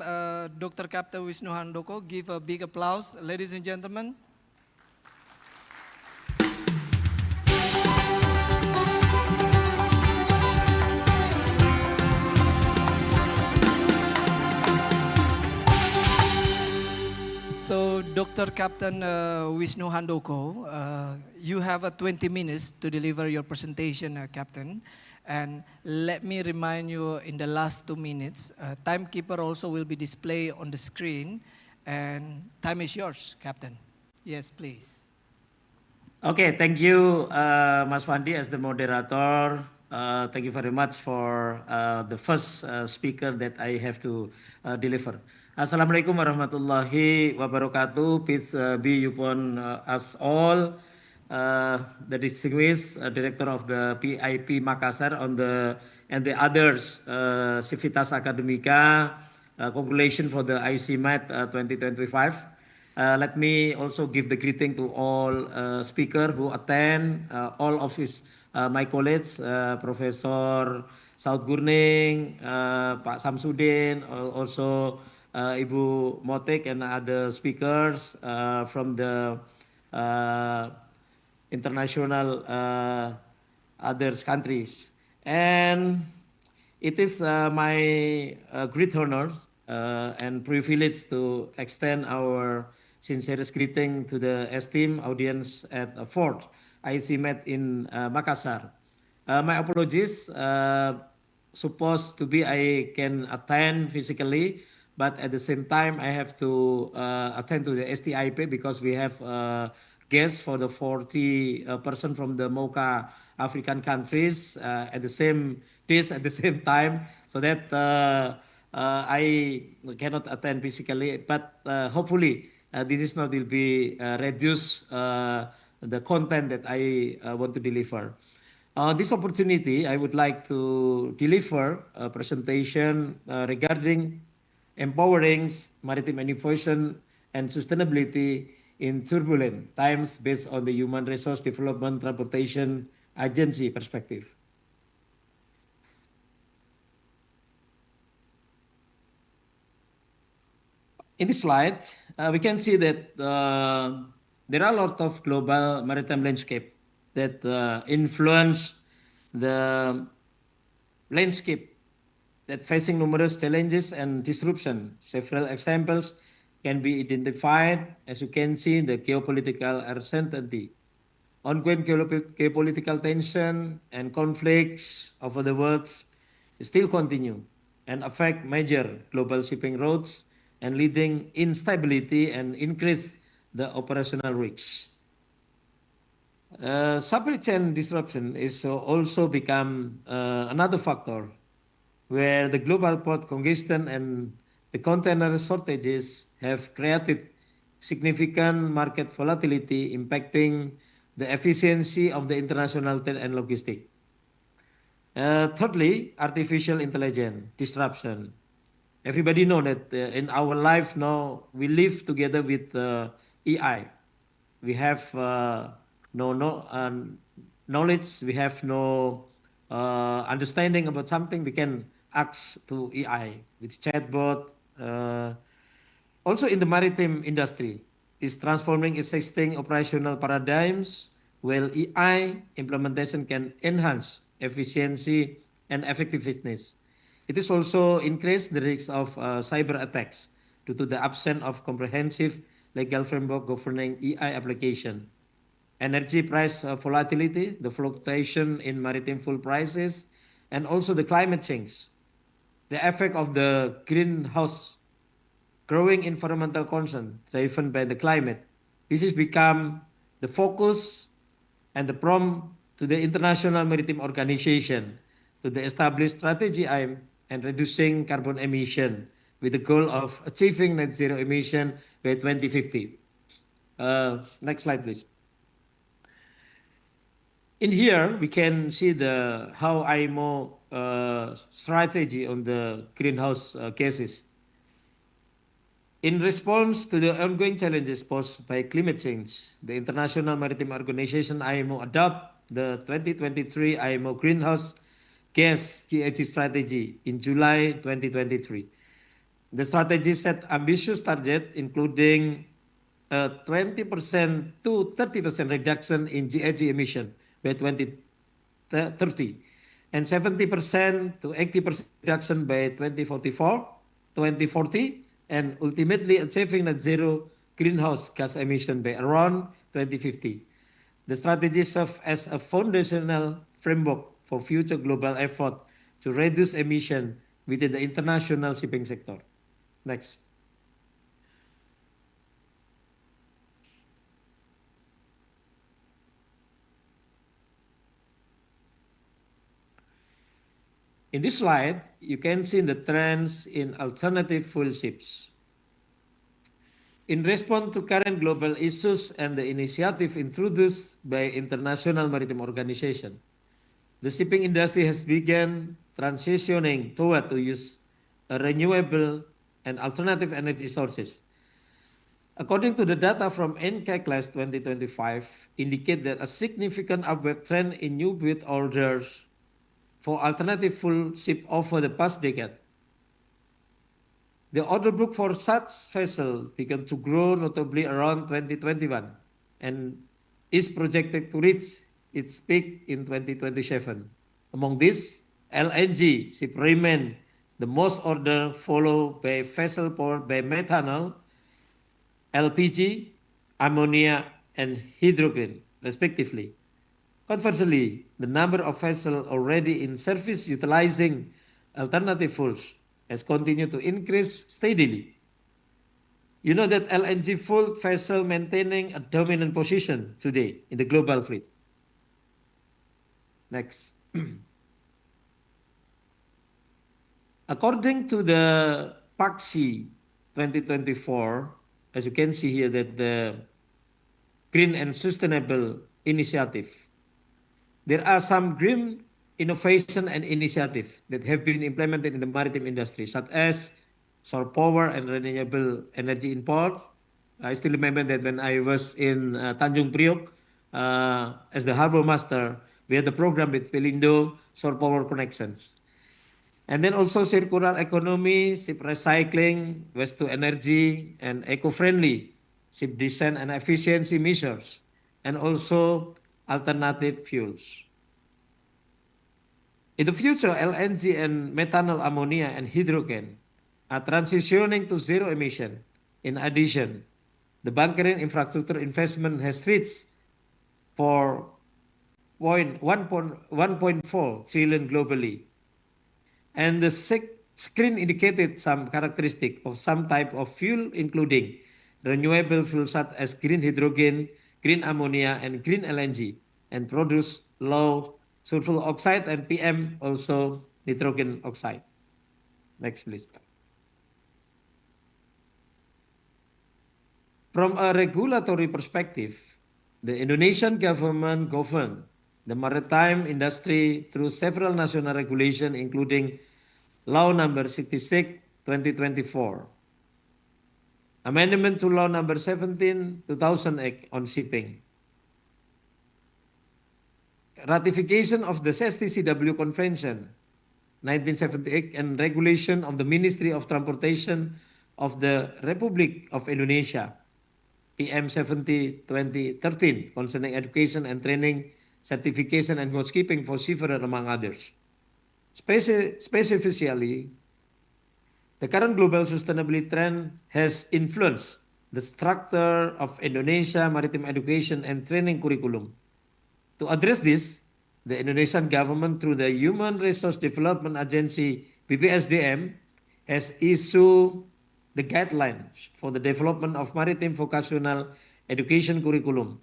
Dr. Captain Wisnu Handoko. Give a big applause, ladies and gentlemen. So, Dr. Captain Wisnu Handoko, you have 20 minutes to deliver your presentation, Captain. And let me remind you, in the last 2 minutes, timekeeper also will be displayed on the screen. And time is yours, Captain. Yes, please. Okay, thank you, Mas Wandi, as the moderator. Thank you very much for the first speaker that I have to deliver. Assalamualaikum warahmatullahi wabarakatuh. Peace be upon us all. The distinguished director of the PIP Makassar and the others, Civitas Academica. Congratulations for the ICMaD 2025. Let me also give the greeting to all speakers who attend, all of my colleagues, Professor Saud Gurning, Pak Samsudin, also Ibu Motek and other speakers from the international other countries. And it is my great honor and privilege to extend our sincerest greeting to the esteemed audience at Fort ICMaD in Makassar. My apologies, supposed to be I can attend physically, but at the same time I have to attend to the STIP because we have guests for the 40 person from the MOCA African countries at the same days at the same time, so that I cannot attend physically, but hopefully this is not will be reduce the content that I want to deliver. This opportunity, I would like to deliver a presentation regarding empowering maritime innovation and sustainability in turbulent times based on the Human Resource Development Transportation Agency perspective. In this slide, we can see that there are a lot of global maritime landscape that influence the landscape that facing numerous challenges and disruption. Several examples can be identified. As you can see, the geopolitical uncertainty, ongoing geopolitical tension and conflicts over the world still continue and affect major global shipping routes and leading instability and increase the operational risks. Supply chain disruption is also become another factor where the global port congestion and the container shortages have created significant market volatility impacting the efficiency of the international trade and logistics. Thirdly, artificial intelligence disruption. Everybody know that in our life now we live together with AI. We have knowledge, we have no understanding about something, we can ask to AI with chatbot. Also in the maritime industry is transforming existing operational paradigms while AI implementation can enhance efficiency and effectiveness. It is also increased the risk of cyber attacks due to the absence of comprehensive legal framework governing AI application. Energy price volatility, the fluctuation in maritime fuel prices, and also the climate change, the effect of the greenhouse, growing environmental concern driven by the climate. This has become the focus and the prompt to the International Maritime Organization to the established strategy aim and reducing carbon emission with the goal of achieving net zero emission by 2050. Next slide, please. In here, we can see the how IMO strategy on the greenhouse gases. In response to the ongoing challenges posed by climate change, the International Maritime Organization IMO adopted the 2023 IMO Greenhouse Gas GHG strategy in July 2023. The strategy set ambitious targets, including a 20% to 30% reduction in GHG emission by 2030 and 70% to 80% reduction by 2040, and ultimately achieving net zero greenhouse gas emission by around 2050. The strategy serves as a foundational framework for future global effort to reduce emission within the international shipping sector. Next. In this slide, you can see the trends in alternative fuel ships. In response to current global issues and the initiative introduced by International Maritime Organization, the shipping industry has begun transitioning toward to use renewable and alternative energy sources. According to the data from NCAC 2025, indicate that a significant upward trend in new build orders for alternative fuel ship over the past decade. The order book for such vessel began to grow notably around 2021 and is projected to reach its peak in 2027. Among these, LNG ship remain the most ordered, followed by vessel powered by methanol, LPG, ammonia, and hydrogen, respectively. Conversely, the number of vessels already in service utilizing alternative fuels has continued to increase steadily. You know that LNG fuel vessel maintaining a dominant position today in the global fleet. Next. According to the PAXI 2024, as you can see here, that the Green and Sustainable Initiative, there are some green innovation and initiative that have been implemented in the maritime industry, such as solar power and renewable energy import. I still remember that when I was in Tanjung Priok as the harbor master, we had the program with Pelindo, solar power connections. And then also circular economy, ship recycling, waste to energy, and eco-friendly ship design and efficiency measures, and also alternative fuels. In the future, LNG and methanol, ammonia, and hydrogen are transitioning to zero emission. In addition, the bunkering infrastructure investment has reached for 1.4 trillion globally. And the screen indicated some characteristic of some type of fuel, including renewable fuels such as green hydrogen, green ammonia, and green LNG, and produce low sulfur oxide and PM, also nitrogen oxide. Next, please. From a regulatory perspective, the Indonesian government governed the maritime industry through several national regulations, including Law Number 66, 2024, Amendment to Law Number 17, 2000 Act on Shipping, ratification of the STCW Convention, 1978, and regulation of the Ministry of Transportation of the Republic of Indonesia, PM 70/2013 concerning education and training, certification and housekeeping for seafarers, among others. Specifically, the current global sustainability trend has influenced the structure of Indonesia maritime education and training curriculum. To address this, the Indonesian government through the Human Resource Development Agency BPSDM has issued the guidelines for the development of maritime vocational education curriculum.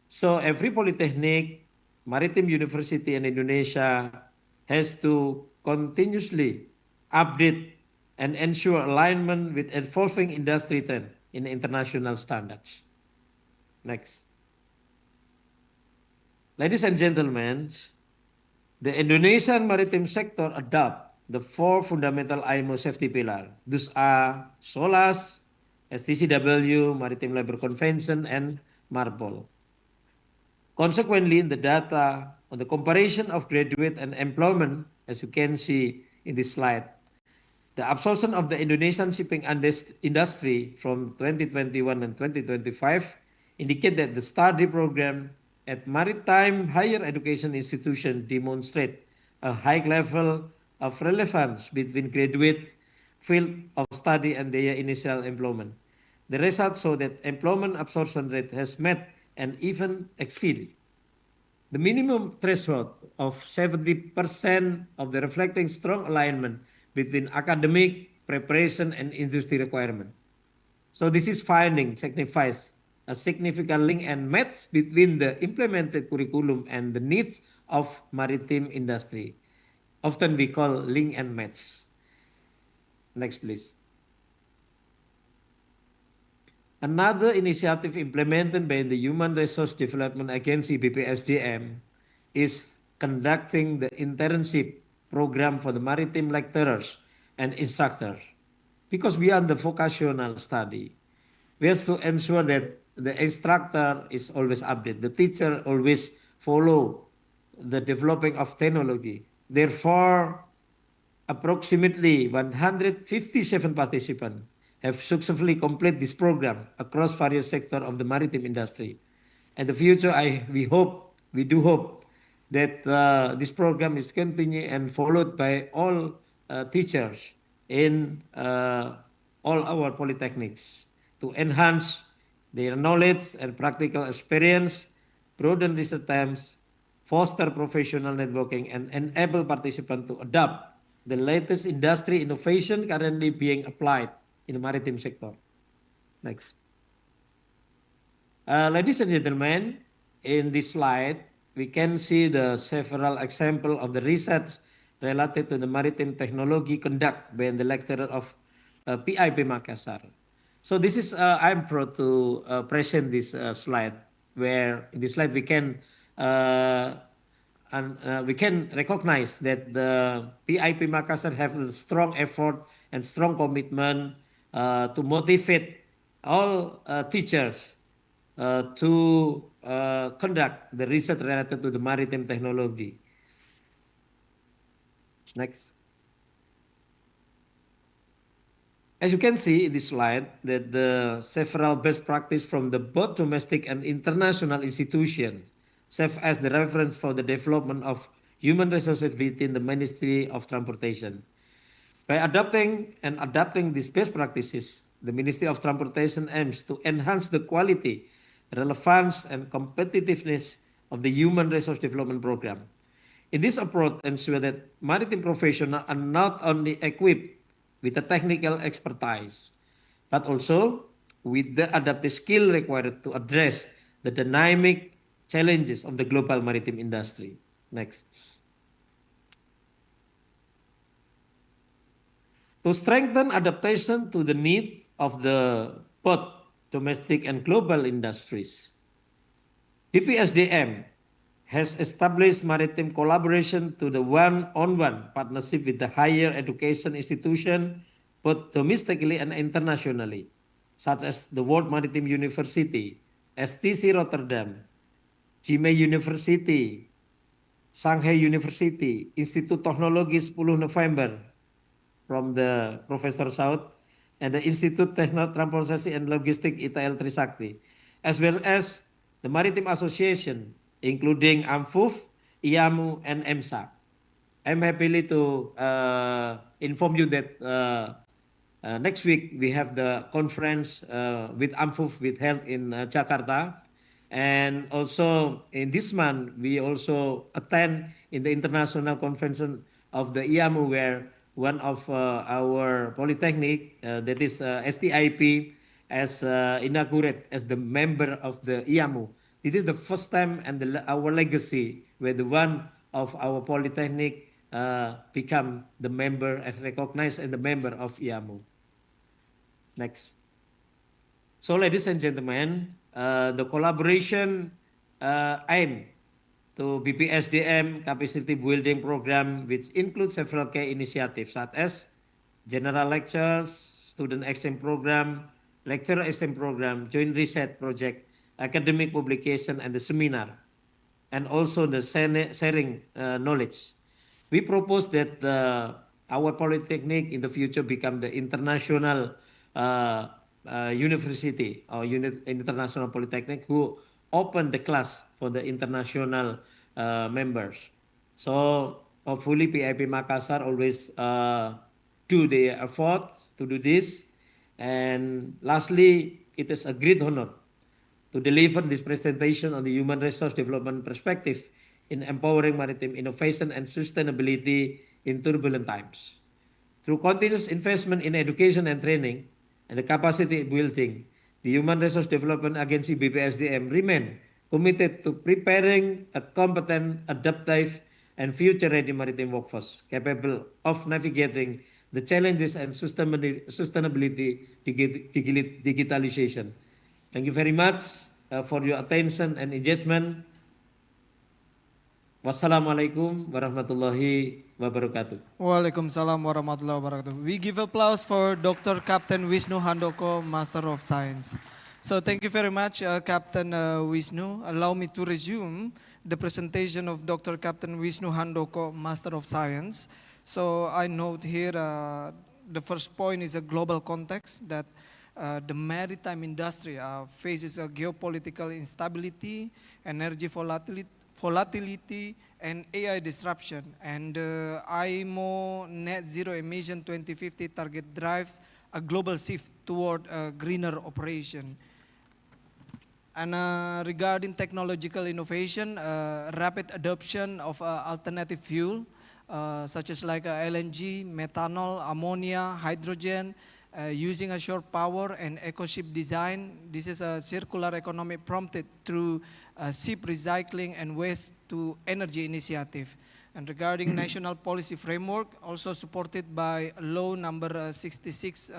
So every polytechnic, maritime university in Indonesia has to continuously update and ensure alignment with evolving industry trend in international standards. Next. Ladies and gentlemen, the Indonesian maritime sector adopt the 4 fundamental IMO safety pillars. Those are SOLAS, STCW, Maritime Labor Convention, and MARPOL. Consequently, in the data on the comparison of graduate and employment, as you can see in this slide, the absorption of the Indonesian shipping industry from 2021 and 2025 indicate that the study program at maritime higher education institution demonstrate a high level of relevance between graduate field of study and their initial employment. The results show that employment absorption rate has met and even exceeded the minimum threshold of 70% of the reflecting strong alignment between academic preparation and industry requirement. So this is finding signifies a significant link and match between the implemented curriculum and the needs of maritime industry. Often we call link and match. Next, please. Another initiative implemented by the Human Resource Development Agency BPSDM is conducting the internship program for the maritime lecturers and instructors. Because we are the vocational study, we have to ensure that the instructor is always updated, the teacher always follow the developing of technology. Therefore, approximately 157 participants have successfully completed this program across various sectors of the maritime industry. In the future, we do hope that this program is continued and followed by all teachers in all our polytechnics to enhance their knowledge and practical experience, broaden research times, foster professional networking, and enable participants to adopt the latest industry innovation currently being applied in the maritime sector. Next. Ladies and gentlemen, in this slide, we can see the several examples of the research related to the maritime technology conducted by the lecturer of PIP Makassar. So this is, I'm proud to present this slide, where in this slide we can recognize that the PIP Makassar have a strong effort and strong commitment to motivate all teachers to conduct the research related to the maritime technology. Next. As you can see in this slide, that the several best practice from the both domestic and international institutions serve as the reference for the development of human resources within the Ministry of Transportation. By adapting these best practices, the Ministry of Transportation aims to enhance the quality, relevance, and competitiveness of the Human Resource Development Program. In this approach, ensure that maritime professionals are not only equipped with the technical expertise, but also with the adaptive skill required to address the dynamic challenges of the global maritime industry. Next. To strengthen adaptation to the needs of the both domestic and global industries, BPSDM has established maritime collaboration to the one-on-one partnership with the higher education institution, both domestically and internationally, such as the World Maritime University, STC Rotterdam, ICMaD University, Shanghai University, Institut Teknologi 10 November from the Professor Saud, and the Institute Teknik Transportasi and Logistik ITL Trisakti, as well as the Maritime Association, including AMFUF, IAMU, and EMSA. I'm happy to inform you that next week we have the conference with AMFUF with held in Jakarta, and also in this month we also attend in the international convention of the IAMU, where one of our polytechnic, that is STIP, as inaugurated as the member of the IAMU. It is the first time and our legacy where the one of our polytechnic become the member and recognized as the member of IAMU. Next. So, ladies and gentlemen, the collaboration aim to BPSDM capacity building program, which includes several key initiatives such as general lectures, student exchange program, lecturer exchange program, joint research project, academic publication, and the seminar, and also the sharing knowledge. We propose that our polytechnic in the future become the international university or international polytechnic who open the class for the international members. So hopefully PIP Makassar always do the effort to do this. And lastly, it is a great honor to deliver this presentation on the human resource development perspective in empowering maritime innovation and sustainability in turbulent times. Through continuous investment in education and training and the capacity building, the Human Resource Development Agency BPSDM remain committed to preparing a competent, adaptive, and future-ready maritime workforce capable of navigating the challenges and sustainability digitalization. Thank you very much for your attention and engagement. Wassalamualaikum warahmatullahi wabarakatuh. Waalaikumsalam warahmatullahi wabarakatuh. We give applause for Dr. Captain Wisnu Handoko, Master of Science. So thank you very much, Captain Wisnu. Allow me to resume the presentation of Dr. Captain Wisnu Handoko, Master of Science. So I note here the first point is a global context that the maritime industry faces a geopolitical instability, energy volatility, and AI disruption. And IMO net zero emission 2050 target drives a global shift toward a greener operation. And regarding technological innovation, rapid adoption of alternative fuel, such as like LNG, methanol, ammonia, hydrogen, using a shore power and eco-ship design. This is a circular economy prompted through ship recycling and waste to energy initiative. And regarding national policy framework, also supported by law number 66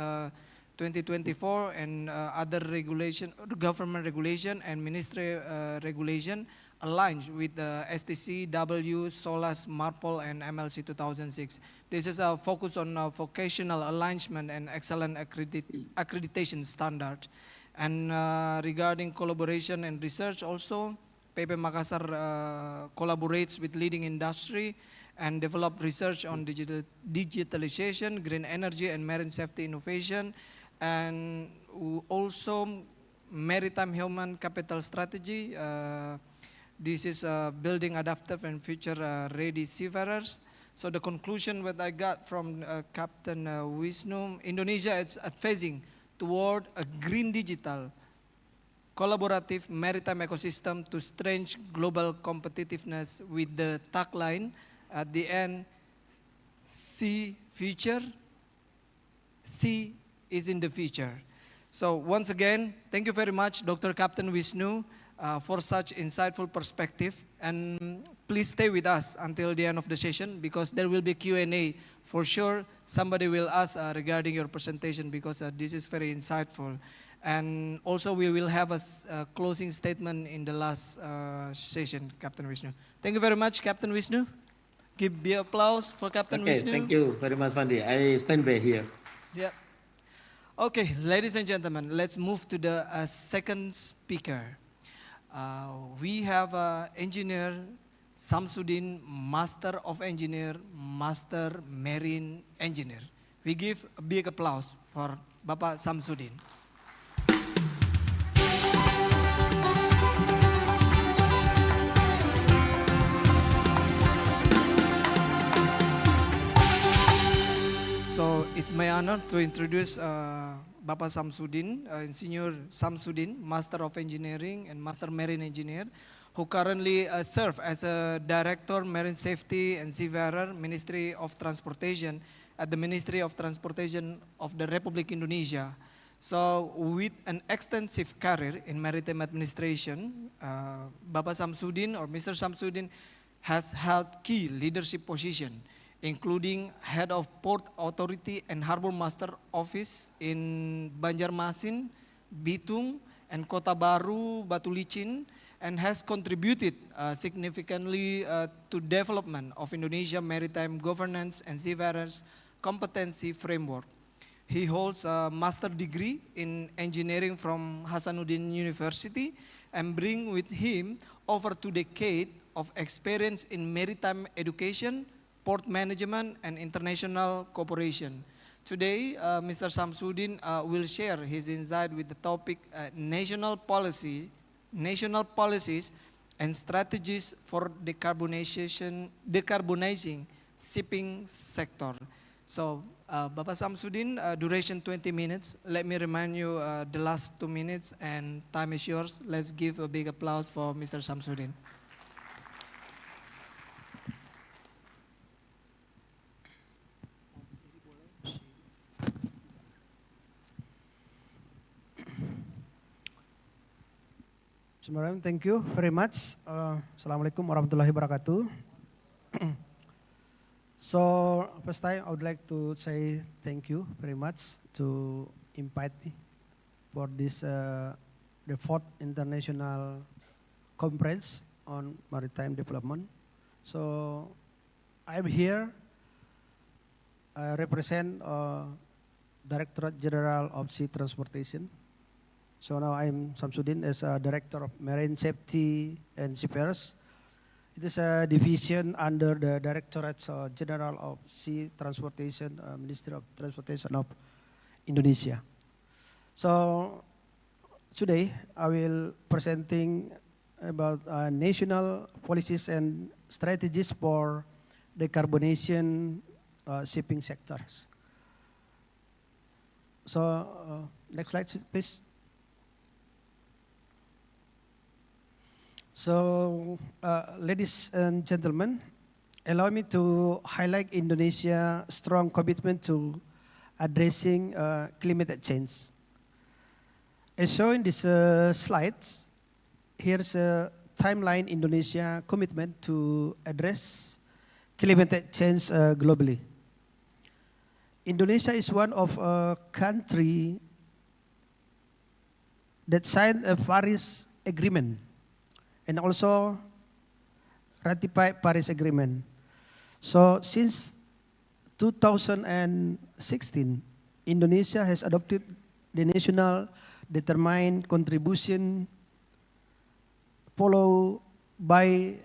2024 and other regulation, government regulation and ministry regulation aligns with the STCW, SOLAS, MARPOL, and MLC 2006. This is a focus on vocational alignment and excellent accreditation standard. And regarding collaboration and research also, PP Makassar collaborates with leading industry and develop research on digitalization, green energy, and marine safety innovation, and also maritime human capital strategy. This is building adaptive and future-ready seafarers. So the conclusion that I got from Captain Wisnu, Indonesia is advancing toward a green digital, collaborative maritime ecosystem to strengthen global competitiveness with the tagline at the end, sea future, sea is in the future. So once again, thank you very much, Dr. Captain Wisnu, for such insightful perspective. And please stay with us until the end of the session because there will be Q&A. For sure, somebody will ask regarding your presentation because this is very insightful. And also we will have a closing statement in the last session, Captain Wisnu. Thank you very much, Captain Wisnu. Give me applause for Captain Wisnu. Thank you very much, Fandi. I stand by here. Yeah. Okay, ladies and gentlemen, let's move to the second speaker. We have engineer Samsudin, Master of Engineer, Master Marine Engineer. We give a big applause for Bapak Samsudin. So it's my honor to introduce Bapak Samsudin, Senior Samsudin, Master of Engineering and Master Marine Engineer, who currently serve as a Director Marine Safety and Seafarer, Ministry of Transportation at the Ministry of Transportation of the Republic Indonesia. So with an extensive career in maritime administration, Bapak Samsudin or Mr. Samsudin has held key leadership position, including Head of Port Authority and Harbor Master Office in Banjarmasin, Bitung, and Kota Baru, Batu Licin, and has contributed significantly to development of Indonesia maritime governance and seafarers competency framework. He holds a master degree in engineering from Hasanuddin University and brings with him over 2 decades of experience in maritime education, port management, and international cooperation. Today, Mr. Samsudin will share his insight with the topic national policies and strategies for decarbonizing shipping sector. So, Bapak Samsudin, duration 20 minutes. Let me remind you the last 2 minutes and time is yours. Let's give a big applause for Mr. Samsudin. Bismillahirrahmanirrahim. Thank you very much. Assalamualaikum warahmatullahi wabarakatuh. So first time I would like to say thank you very much to invite me for this the 4th International Conference on Maritime Development. So I'm here. I represent Directorate General of Sea Transportation. So now I'm Samsudin as a Director of Marine Safety and Seafarers. It is a division under the Directorate General of Sea Transportation, Ministry of Transportation of Indonesia. So today I will presenting about national policies and strategies for decarbonization shipping sectors. So next slide please. So, ladies and gentlemen, allow me to highlight Indonesia's strong commitment to addressing climate change. As shown in these slides, here's a timeline Indonesia commitment to address climate change globally. Indonesia is one of a country that signed a Paris Agreement and also ratified Paris Agreement. So since 2016, Indonesia has adopted the national determined contribution followed by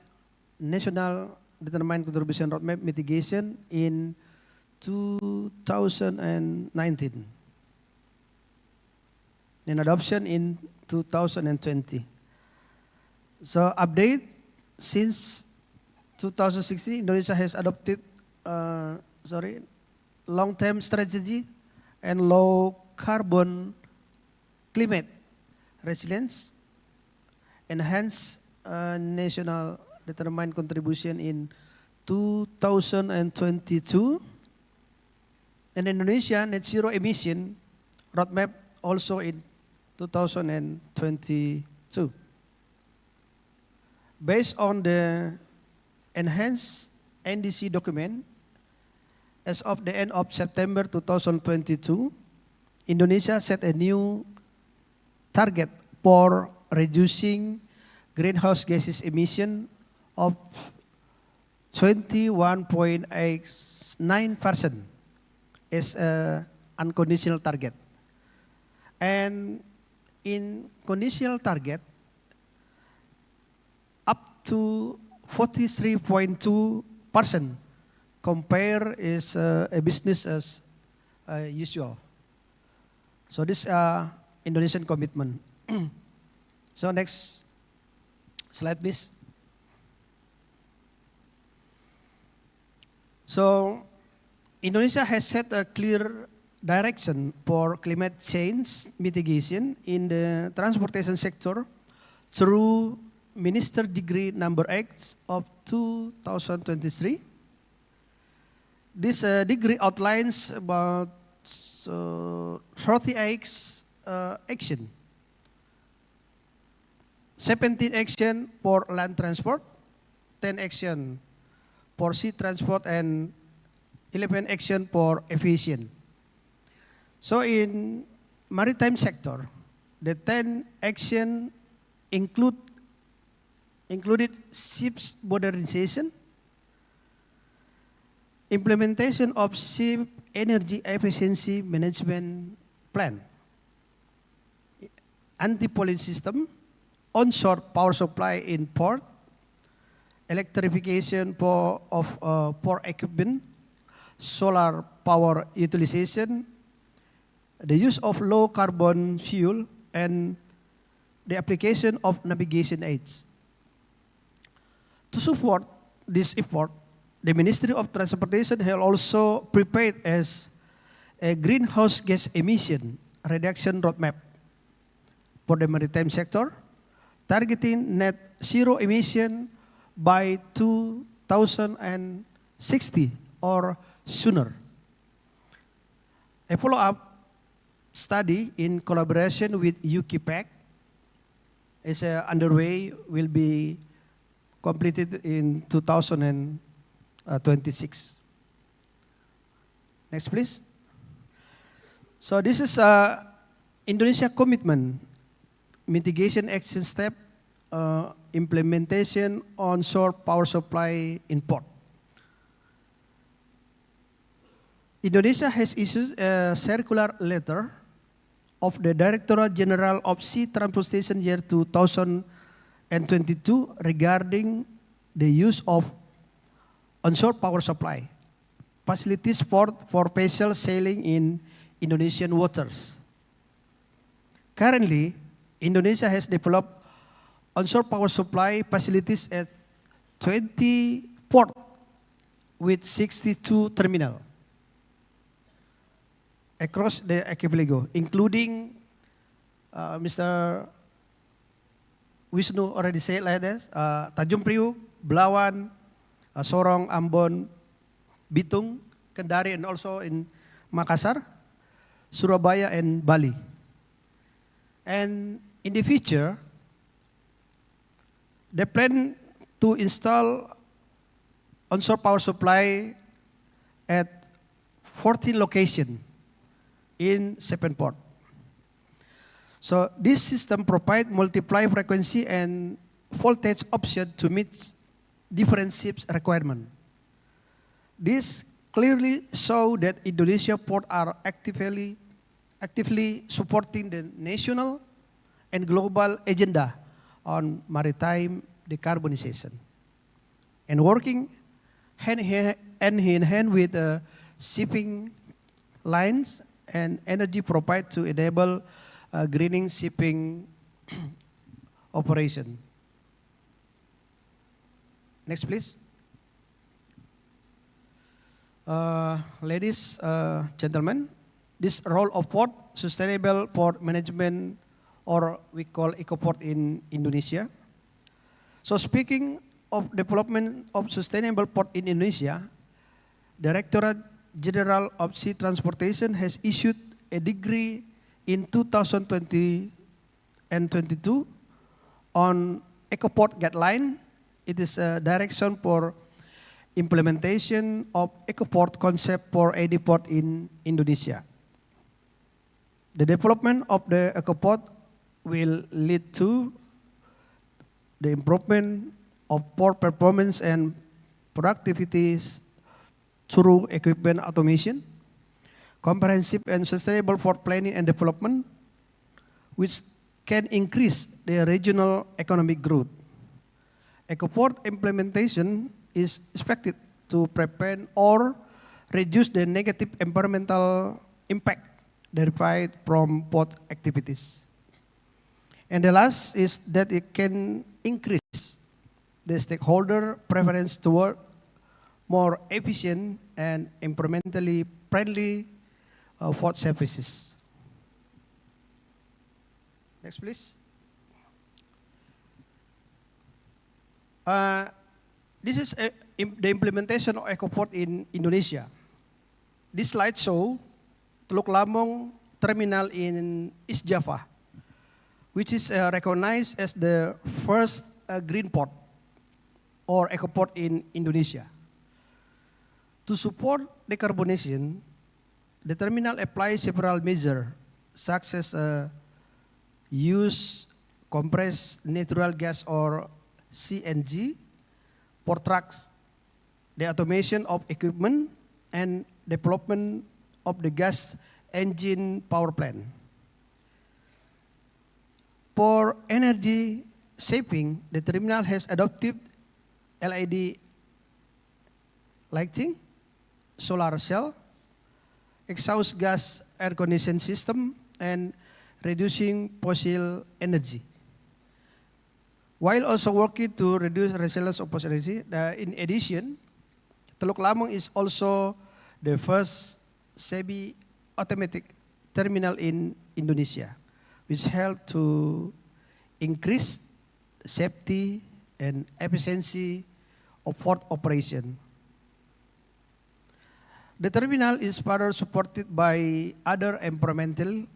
national determined contribution roadmap mitigation in 2019 and adoption in 2020. So update, since 2016, Indonesia has adopted long-term strategy and low carbon climate resilience, enhanced national determined contribution in 2022, and Indonesia net zero emission roadmap also in 2022. Based on the enhanced NDC document, as of the end of September 2022, Indonesia set a new target for reducing greenhouse gases emission of 21.89% as an unconditional target. And in conditional target, up to 43.2% compare is a business as usual. So this Indonesian commitment. So next slide, please. So Indonesia has set a clear direction for climate change mitigation in the transportation sector through Minister Decree number 8 of 2023. This decree outlines about 38 action. 17 action for land transport, 10 action for sea transport, and 11 action for aviation. So in maritime sector, the 10 action included ships modernization, implementation of ship energy efficiency management plan, anti-pollution system, onshore power supply in port, electrification of port equipment, solar power utilization, the use of low carbon fuel, and the application of navigation aids. To support this effort, the Ministry of Transportation has also prepared as a greenhouse gas emission reduction roadmap for the maritime sector, targeting net zero emission by 2060 or sooner. A follow-up study in collaboration with ICMaD is underway, will be completed in 2026. Next, please. So this is Indonesia commitment, mitigation action step, implementation onshore power supply in port. Indonesia has issued a circular letter of the Directorate General of Sea Transportation year 2022 regarding the use of onshore power supply facilities for vessel sailing in Indonesian waters. Currently, Indonesia has developed onshore power supply facilities at 20 ports with 62 terminals across the archipelago, including Mr. Wisnu already said like this, Tanjung Priok, Belawan, Sorong, Ambon, Bitung, Kendari, and also in Makassar, Surabaya, and Bali. And in the future, they plan to install onshore power supply at 14 locations in 7 ports. So this system provides multiply frequency and voltage option to meet different ships' requirements. This clearly shows that Indonesia ports are actively supporting the national and global agenda on maritime decarbonization and working hand in hand with shipping lines and energy provided to enable greening shipping operation. Next, please. Ladies, gentlemen, this role of port, sustainable port management, or we call EcoPort in Indonesia. So speaking of development of sustainable port in Indonesia, Directorate General of Sea Transportation has issued a decree in 2020 and 22 on EcoPort guideline. It is a direction for implementation of EcoPort concept for AD port in Indonesia. The development of the EcoPort will lead to the improvement of port performance and productivities through equipment automation, comprehensive and sustainable port planning and development, which can increase the regional economic growth. EcoPort implementation is expected to prevent or reduce the negative environmental impact derived from port activities. And the last is that it can increase the stakeholder preference toward more efficient and environmentally friendly port services. Next, please. This is the implementation of EcoPort in Indonesia. This slide shows Teluk Lamong terminal in East Java, which is recognized as the first green port or EcoPort in Indonesia. To support decarbonization, the terminal applies several measures, such as use compressed natural gas or CNG for trucks, the automation of equipment, and development of the gas engine power plant. For energy saving, the terminal has adopted LED lighting, solar cell, exhaust gas air conditioning system, and reducing fossil energy. While also working to reduce resilience of fossil energy, in addition, Teluk Lamong is also the first semi-automatic terminal in Indonesia, which helped to increase safety and efficiency of port operation. The terminal is further supported by other environmentally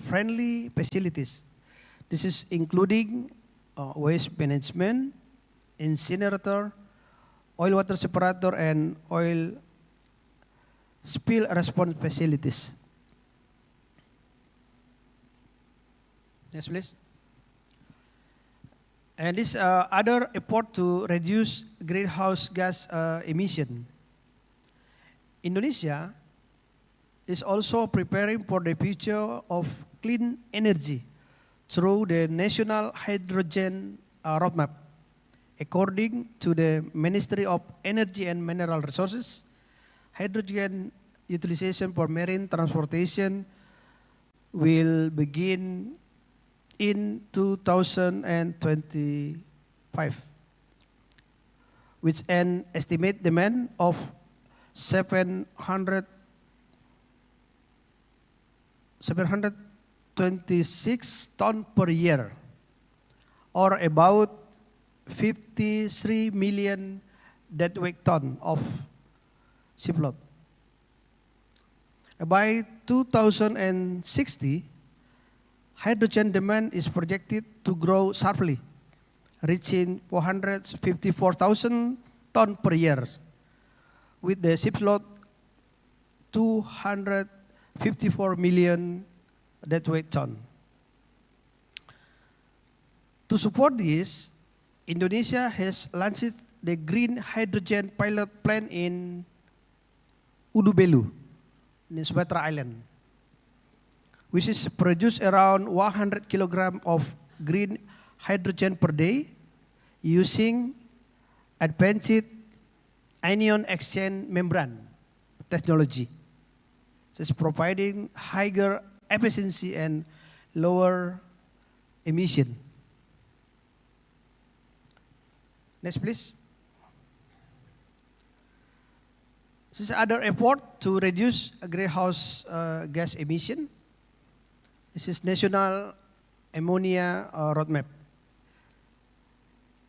friendly facilities. This is including waste management, incinerator, oil water separator, and oil spill response facilities. Next, please. And this other effort to reduce greenhouse gas emission. Indonesia is also preparing for the future of clean energy through the National Hydrogen Roadmap. According to the Ministry of Energy and Mineral Resources, hydrogen utilization for marine transportation will begin in 2025, with an estimated demand of 726 tons per year, or about 53 million deadweight ton of shipload. By 2060, hydrogen demand is projected to grow sharply, reaching 454,000 tons per year, with the shipload 254 million deadweight ton. To support this, Indonesia has launched the green hydrogen pilot plant in Udubelu, in Sumatra Island, which is produce around 100 kilograms of green hydrogen per day using advanced anion exchange membrane technology. It's providing higher efficiency and lower emission. Next, please. This is other effort to reduce greenhouse gas emission. This is National Ammonia Roadmap.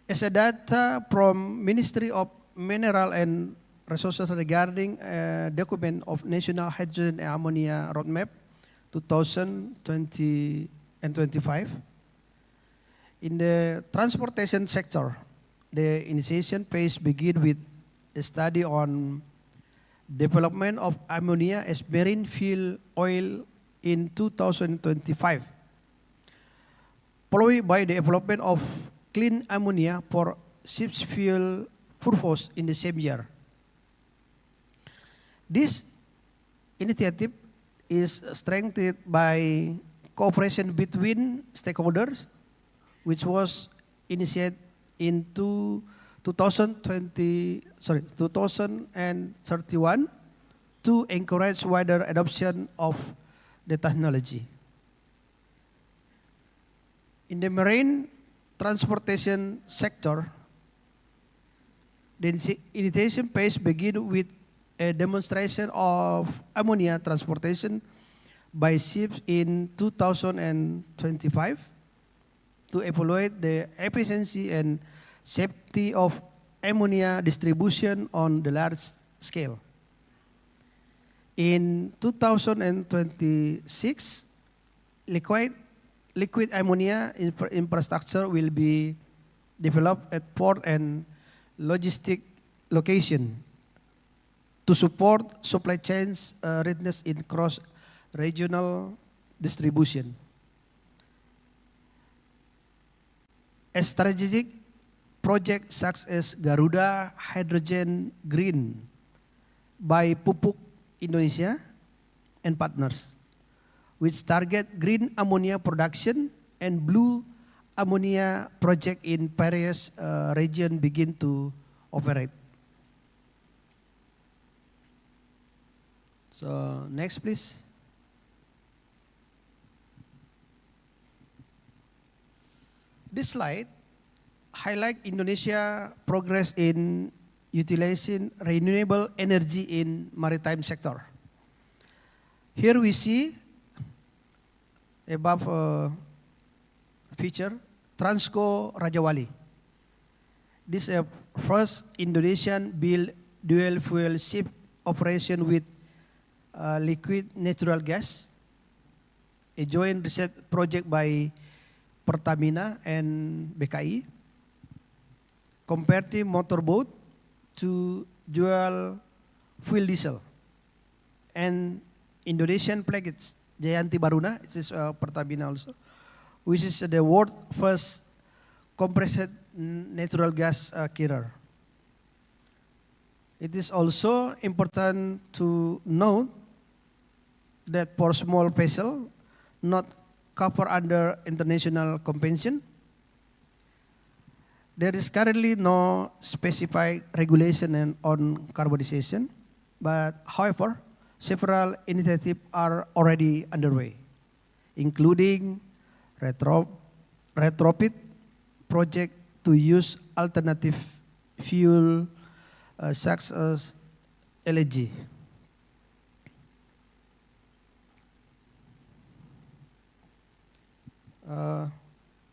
As a data from Ministry of Mineral and Resources regarding a document of National Hydrogen and Ammonia Roadmap 2020 and 25. In the transportation sector, the initiation phase begins with a study on development of ammonia as marine fuel oil in 2025, followed by the development of clean ammonia for ship's fuel purpose in the same year. This initiative is strengthened by cooperation between stakeholders, which was initiated in 2031 to encourage wider adoption of the technology. In the marine transportation sector, the initiation phase begins with a demonstration of ammonia transportation by ships in 2025 to evaluate the efficiency and safety of ammonia distribution on the large scale. In 2026, liquid ammonia infrastructure will be developed at port and logistic location to support supply chains readiness in cross-regional distribution. A strategic project such as Garuda Hydrogen Green by Pupuk Indonesia and partners, which target green ammonia production and blue ammonia project in various regions begin to operate. So next please. This slide highlights Indonesia progress in utilizing renewable energy in maritime sector. Here we see above feature Transco Rajawali. This is a first Indonesian built dual fuel ship operation with liquid natural gas, a joint research project by Pertamina and BKI, comparative motorboat to dual fuel diesel, and Indonesian package Jayanti Baruna, it is Pertamina also, which is the world's first compressed natural gas carrier. It is also important to note that for small vessel not covered under international convention, there is currently no specified regulation on carbonization, but however, several initiatives are already underway, including retrofit project to use alternative fuel such as LNG.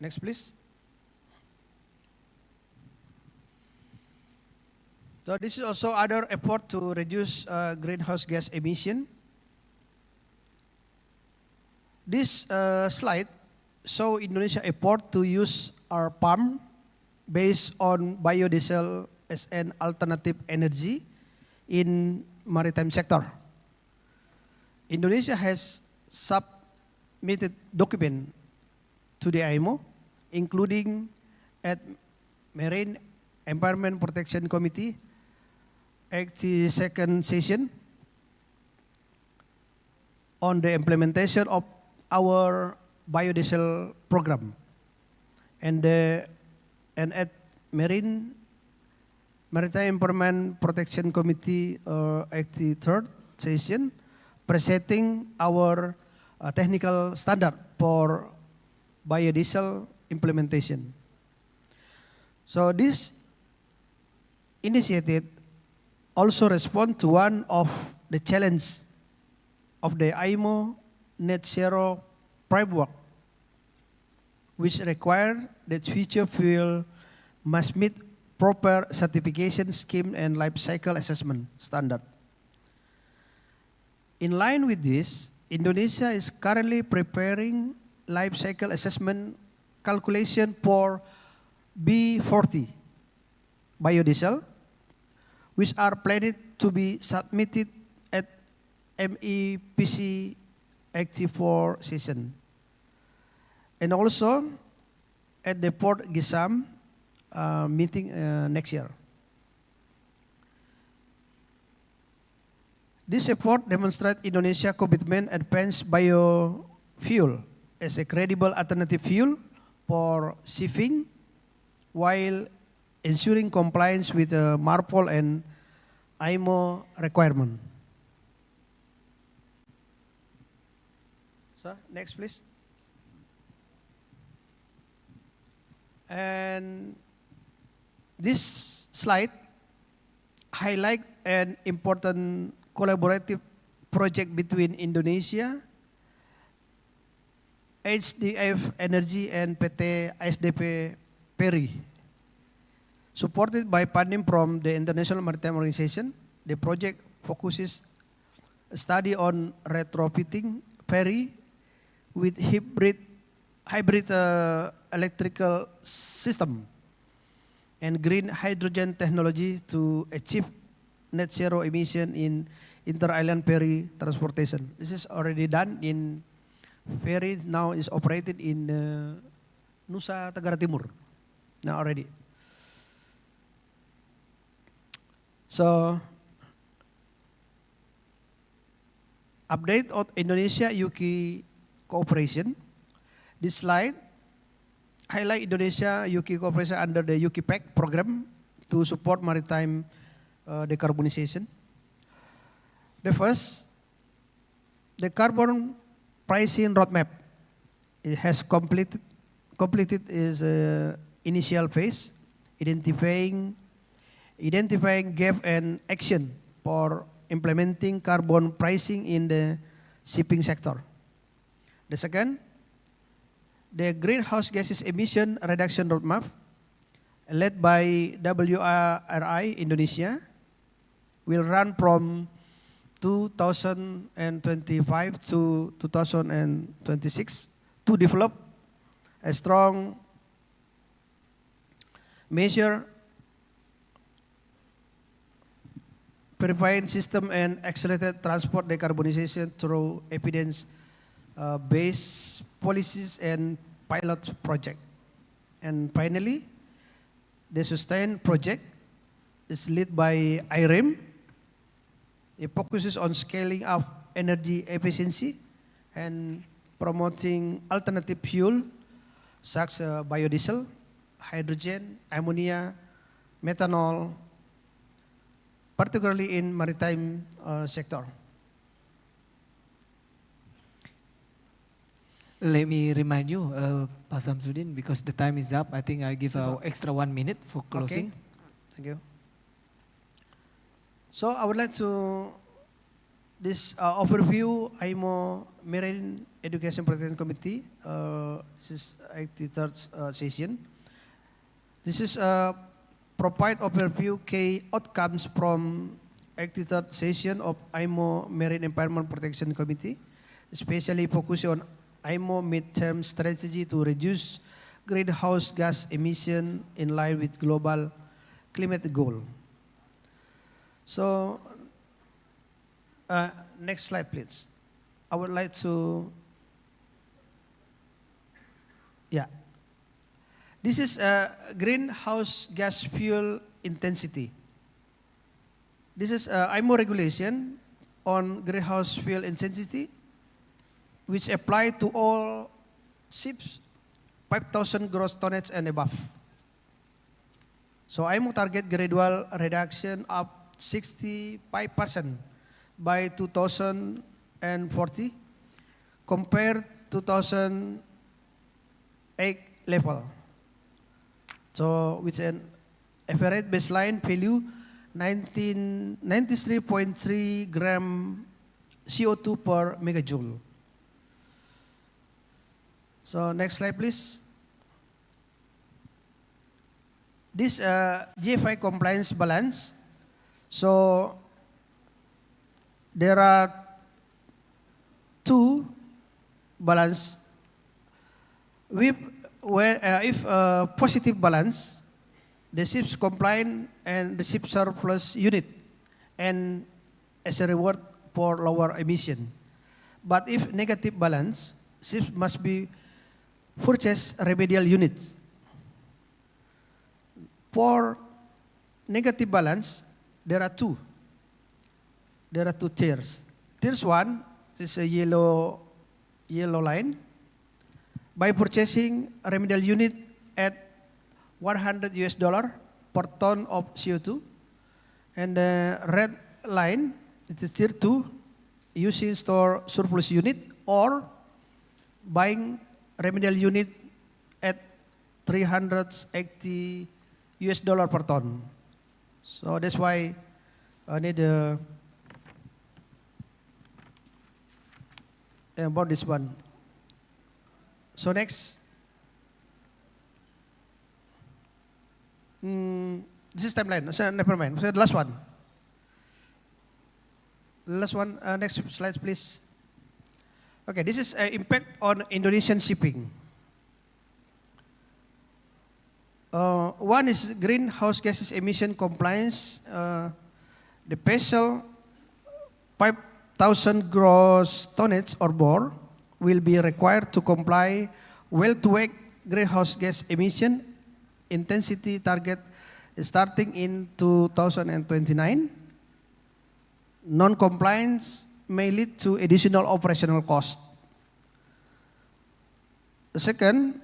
Next, please. So this is also other effort to reduce greenhouse gas emission. This slide shows Indonesia effort to use our palm based on biodiesel as an alternative energy in maritime sector. Indonesia has submitted document to the IMO, including at Marine Environment Protection Committee, 82nd session, on the implementation of our biodiesel program, and at Maritime Environment Protection Committee 83rd session, presenting our technical standard for biodiesel implementation. So this initiative also respond to one of the challenges of the IMO net zero framework, which require that future fuel must meet proper certification scheme and life cycle assessment standard. In line with this, Indonesia is currently preparing life cycle assessment calculation for B40 biodiesel, which are planned to be submitted at MEPC 84 session, and also at the Port Gisam meeting next year. This effort demonstrates Indonesia's commitment to advance biofuel as a credible alternative fuel for shipping, while ensuring compliance with MARPOL and IMO requirement. So next, please. And this slide highlight an important collaborative project between Indonesia, HDF Energy and PT SDP Peri. Supported by funding from the International Maritime Organization, the project focuses a study on retrofitting ferry with hybrid electrical system and green hydrogen technology to achieve net zero emission in inter-island ferry transportation. This is already done in ferry, now is operated in Nusa Tenggara Timur, now already. So, update on Indonesia-UK cooperation. This slide highlight Indonesia-UK cooperation under the UK-PAC program to support maritime decarbonization. The first, the carbon pricing roadmap. It has completed its initial phase, identifying gap and action for implementing carbon pricing in the shipping sector. The second, the greenhouse gases emission reduction roadmap led by WRI Indonesia will run from 2025 to 2026 to develop a strong measure purifying system and accelerated transport decarbonization through evidence-based policies and pilot project. And finally, the SUSTAIN project is led by IREM. It focuses on scaling up energy efficiency and promoting alternative fuel such as biodiesel, hydrogen, ammonia, methanol, particularly in maritime sector. Let me remind you, Pak Samsudin, because the time is up, I think I give extra 1 minute for closing. Okay. Thank you. So I would like to, this overview, IMO Marine Education Protection Committee, this is 83rd session. This is provide overview key outcomes from 83rd session of IMO Marine Environment Protection Committee, especially focusing on IMO midterm strategy to reduce greenhouse gas emission in line with global climate goal. So, next slide, please. I would like to, this is greenhouse gas fuel intensity. This is IMO regulation on greenhouse fuel intensity, which apply to all ships 5,000 gross tonnage and above. So IMO target gradual reduction of 65% by 2040 compared to 2008 level. So with an average baseline value 93.3 gram CO2 per megajoule. So next slide, please. This GFI compliance balance. So there are two balance. If positive balance, the ship's compliant and the ship surplus unit, and as a reward for lower emission. But if negative balance, ships must be purchase remedial units. For negative balance, there are two. There are two tiers. Tiers one is a yellow line. By purchasing a remedial unit at $100 per ton of CO2, and the red line, it is tier two, using store surplus unit or buying remedial unit at 380 US dollar per ton. So that's why I need about this one. So next, this is timeline. So never mind. So the last one. Last one. Next slide, please. Okay, this is impact on Indonesian shipping. One is greenhouse gases emission compliance. The vessel 5,000 gross tonnage or more will be required to comply well-to-wake greenhouse gas emission intensity target starting in 2029. Non-compliance may lead to additional operational cost. The second,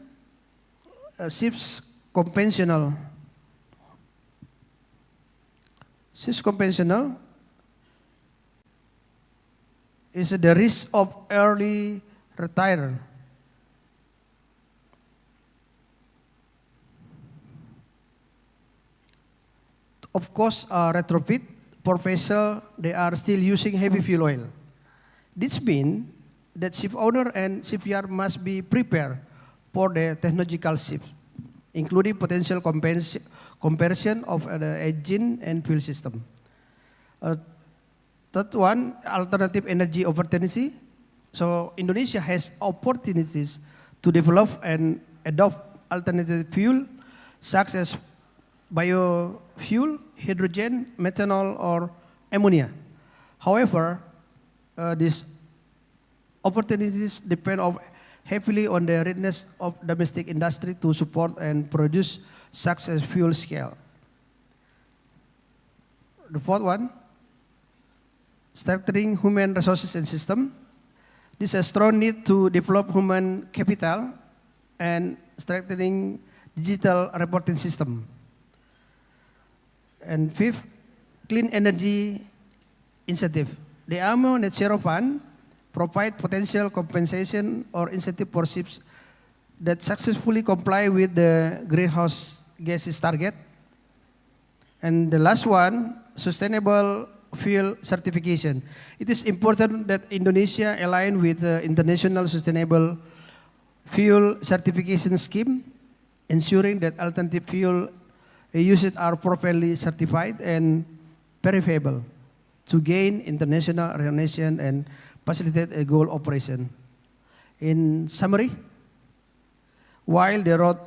ships conventional. Ships conventional is the risk of early retire. Of course, retrofit for vessel, they are still using heavy fuel oil. This means that ship owner and shipyard must be prepared for the technological shift, including potential conversion of the engine and fuel system. Third one, alternative energy opportunity. So Indonesia has opportunities to develop and adopt alternative fuel, such as biofuel, hydrogen, methanol, or ammonia. However, these opportunities depend heavily on the readiness of domestic industry to support and produce such as fuel scale. The fourth one, strengthening human resources and system. This is a strong need to develop human capital and strengthening digital reporting system. And fifth, clean energy incentive. The AMO Net Zero Fund provide potential compensation or incentive for ships that successfully comply with the greenhouse gases target. And the last one, sustainable fuel certification. It is important that Indonesia align with the International Sustainable Fuel Certification Scheme, ensuring that alternative fuel used are properly certified and verifiable to gain international recognition and facilitate a goal operation. In summary, while the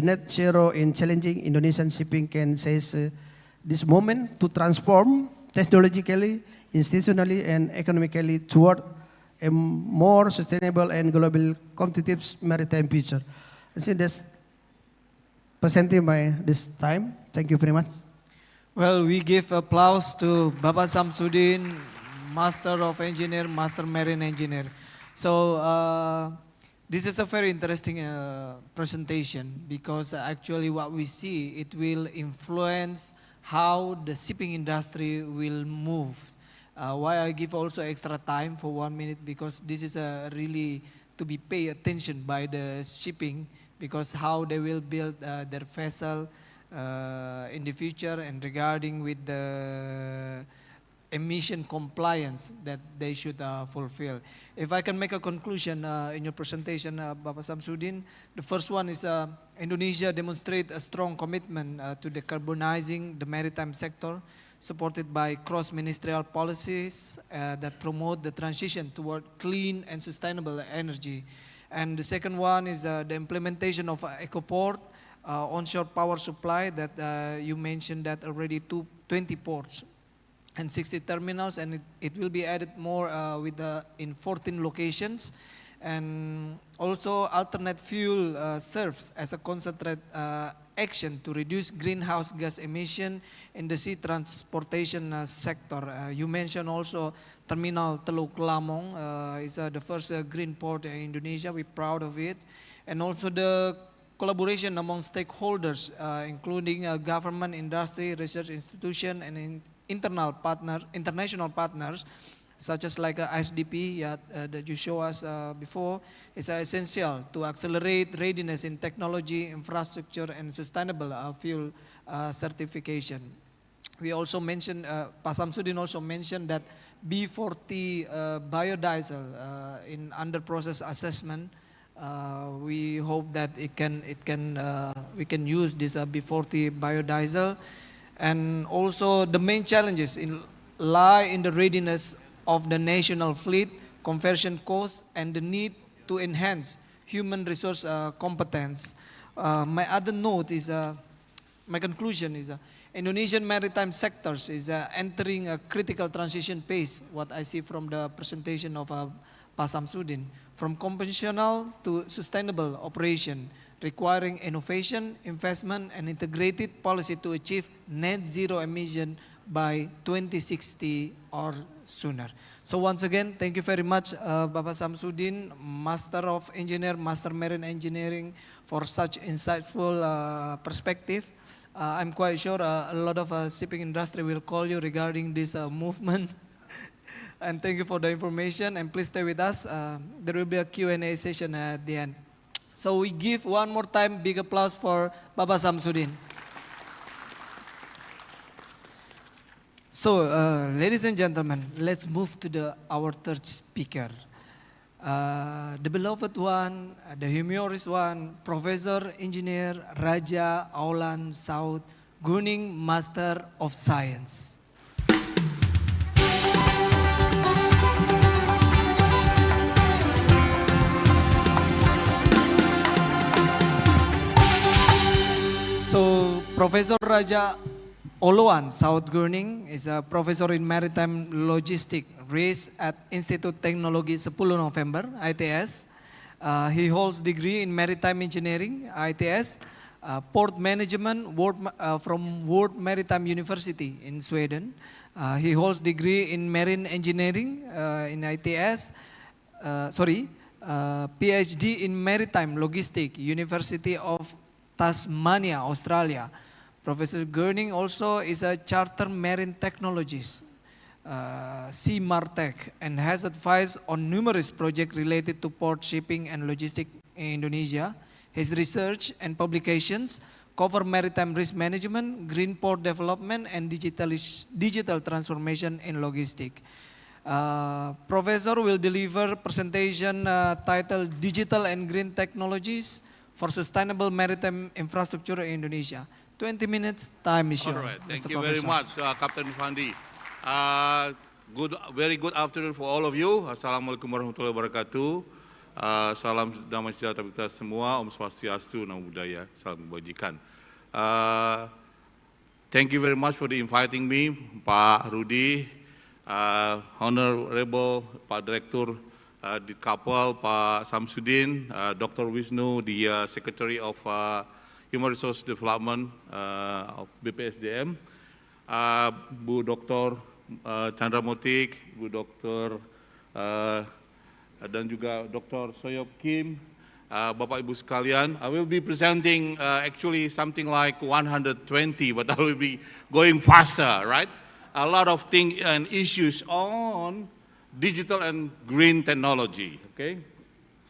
net zero in challenging Indonesian shipping can seize this moment to transform technologically, institutionally, and economically toward a more sustainable and global competitive maritime future. I think that's presenting my this time. Thank you very much. Well, we give applause to Bapak Samsudin, Master of Engineer, Master Marine Engineer. So this is a very interesting presentation because actually what we see, it will influence how the shipping industry will move. Why I give also extra time for 1 minute, because this is really to be paid attention by the shipping, because how they will build their vessel in the future, and regarding with the emission compliance that they should fulfill. If I can make a conclusion in your presentation, Bapak Samsudin, the first one is Indonesia demonstrate a strong commitment to decarbonizing the maritime sector, supported by cross-ministerial policies that promote the transition toward clean and sustainable energy. And the second one is the implementation of EcoPort, onshore power supply that you mentioned that already 20 ports and 60 terminals, and it will be added more in 14 locations. And also alternate fuel serves as a concentrate action to reduce greenhouse gas emission in the sea transportation sector. You mentioned also Terminal Teluk Lamong is the first green port in Indonesia. We're proud of it. And also the collaboration among stakeholders, including government, industry, research institution, and international partners, such as like a SDP that you show us before, is essential to accelerate readiness in technology, infrastructure, and sustainable fuel certification. We also mentioned, Pak Samsudin also mentioned that B40 biodiesel in under process assessment. We hope that we can use this B40 biodiesel, and also the main challenges lie in the readiness of the national fleet, conversion costs, and the need to enhance human resource competence. My other note is, my conclusion is, Indonesian maritime sectors is entering a critical transition phase, what I see from the presentation of Pak Samsudin, from conventional to sustainable operation, requiring innovation, investment, and integrated policy to achieve net zero emission by 2060 or sooner. So once again, thank you very much, Bapak Samsudin, Master of Engineer, Master Marine Engineering, for such insightful perspective. I'm quite sure a lot of shipping industry will call you regarding this movement. And thank you for the information, and please stay with us. There will be a Q&A session at the end. So we give one more time big applause for Bapak Samsudin. So, ladies and gentlemen, let's move to our third speaker. The beloved one, the humorous one, Professor Engineer Raja Aulan Saud Gunning, Master of Science. So, Professor Raja Oluan Saud Gunning is a professor in maritime logistics raised at Institut Teknologi 10 November, ITS. He holds degree in maritime engineering, ITS, port management from World Maritime University in Sweden. He holds degree in marine engineering in ITS, PhD in maritime logistics, University of Tasmania, Australia. Professor Gunning also is a charter marine technologist, CMARTech, and has advised on numerous projects related to port shipping and logistics in Indonesia. His research and publications cover maritime risk management, green port development, and digital transformation in logistics. Professor will deliver presentation titled Digital and Green Technologies for Sustainable Maritime Infrastructure in Indonesia. 20 minutes, time is yours. All right, thank Mr. you Professor. very much, Captain Fandi. Very good afternoon for all of you. Assalamualaikum warahmatullahi wabarakatuh. Salam damai sejahtera kita semua. Om Swastiastu, Namo Buddhaya, salam kebajikan. Thank you very much for inviting me, Pak Rudi, Honorable Pak Direktur di Kapal, Pak Samsudin, Dr. Wisnu, the Secretary of Human Resource Development of BPSDM, Bu Dr. Chandra Motik, Bu Dr. Dan juga Dr. Soyop Kim, Bapak Ibu sekalian. I will be presenting actually something like 120, but I will be going faster, right? A lot of things and issues on digital and green technology, okay?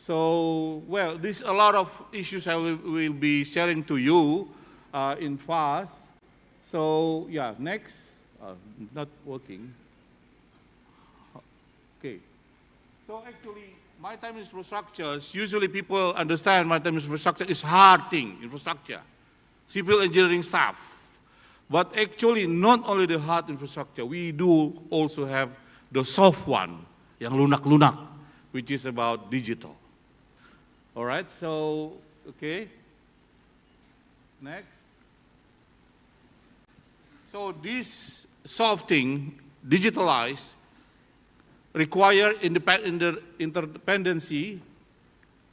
So, well, there's a lot of issues I will be sharing to you in fast. So, yeah, next. Not working. Okay. So, actually, maritime infrastructures, usually people understand maritime infrastructure is hard thing, infrastructure, civil engineering stuff. But actually, not only the hard infrastructure, we do also have the soft one, yang lunak-lunak, which is about digital. All right, so, okay. Next. So this soft thing, digitalized, require interdependency,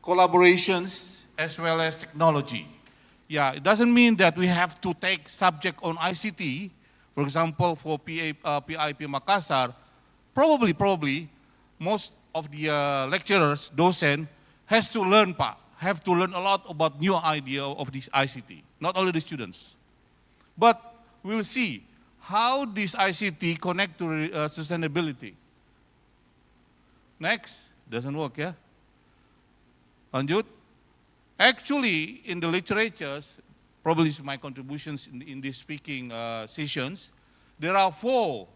collaborations, as well as technology. Yeah, it doesn't mean that we have to take subject on ICT. For example, for PIP Makassar, probably, most of the lecturers, docent, have to learn a lot about new idea of this ICT, not only the students. But we'll see how this ICT connect to sustainability. Next, doesn't work, yeah? Lanjut. Actually, in the literatures, probably my contributions in these speaking sessions, there are 4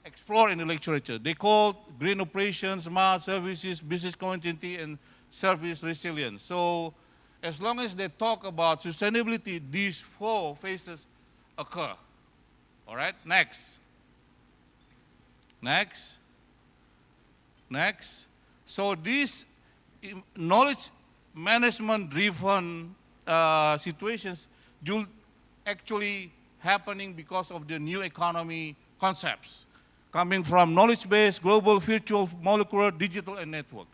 explored in the literature. They call green operations, smart services, business continuity, and service resilience. So as long as they talk about sustainability, these 4 phases occur. All right, next. Next. Next. So these knowledge management-driven situations do actually happening because of the new economy concepts coming from knowledge-based, global, virtual, molecular, digital, and network.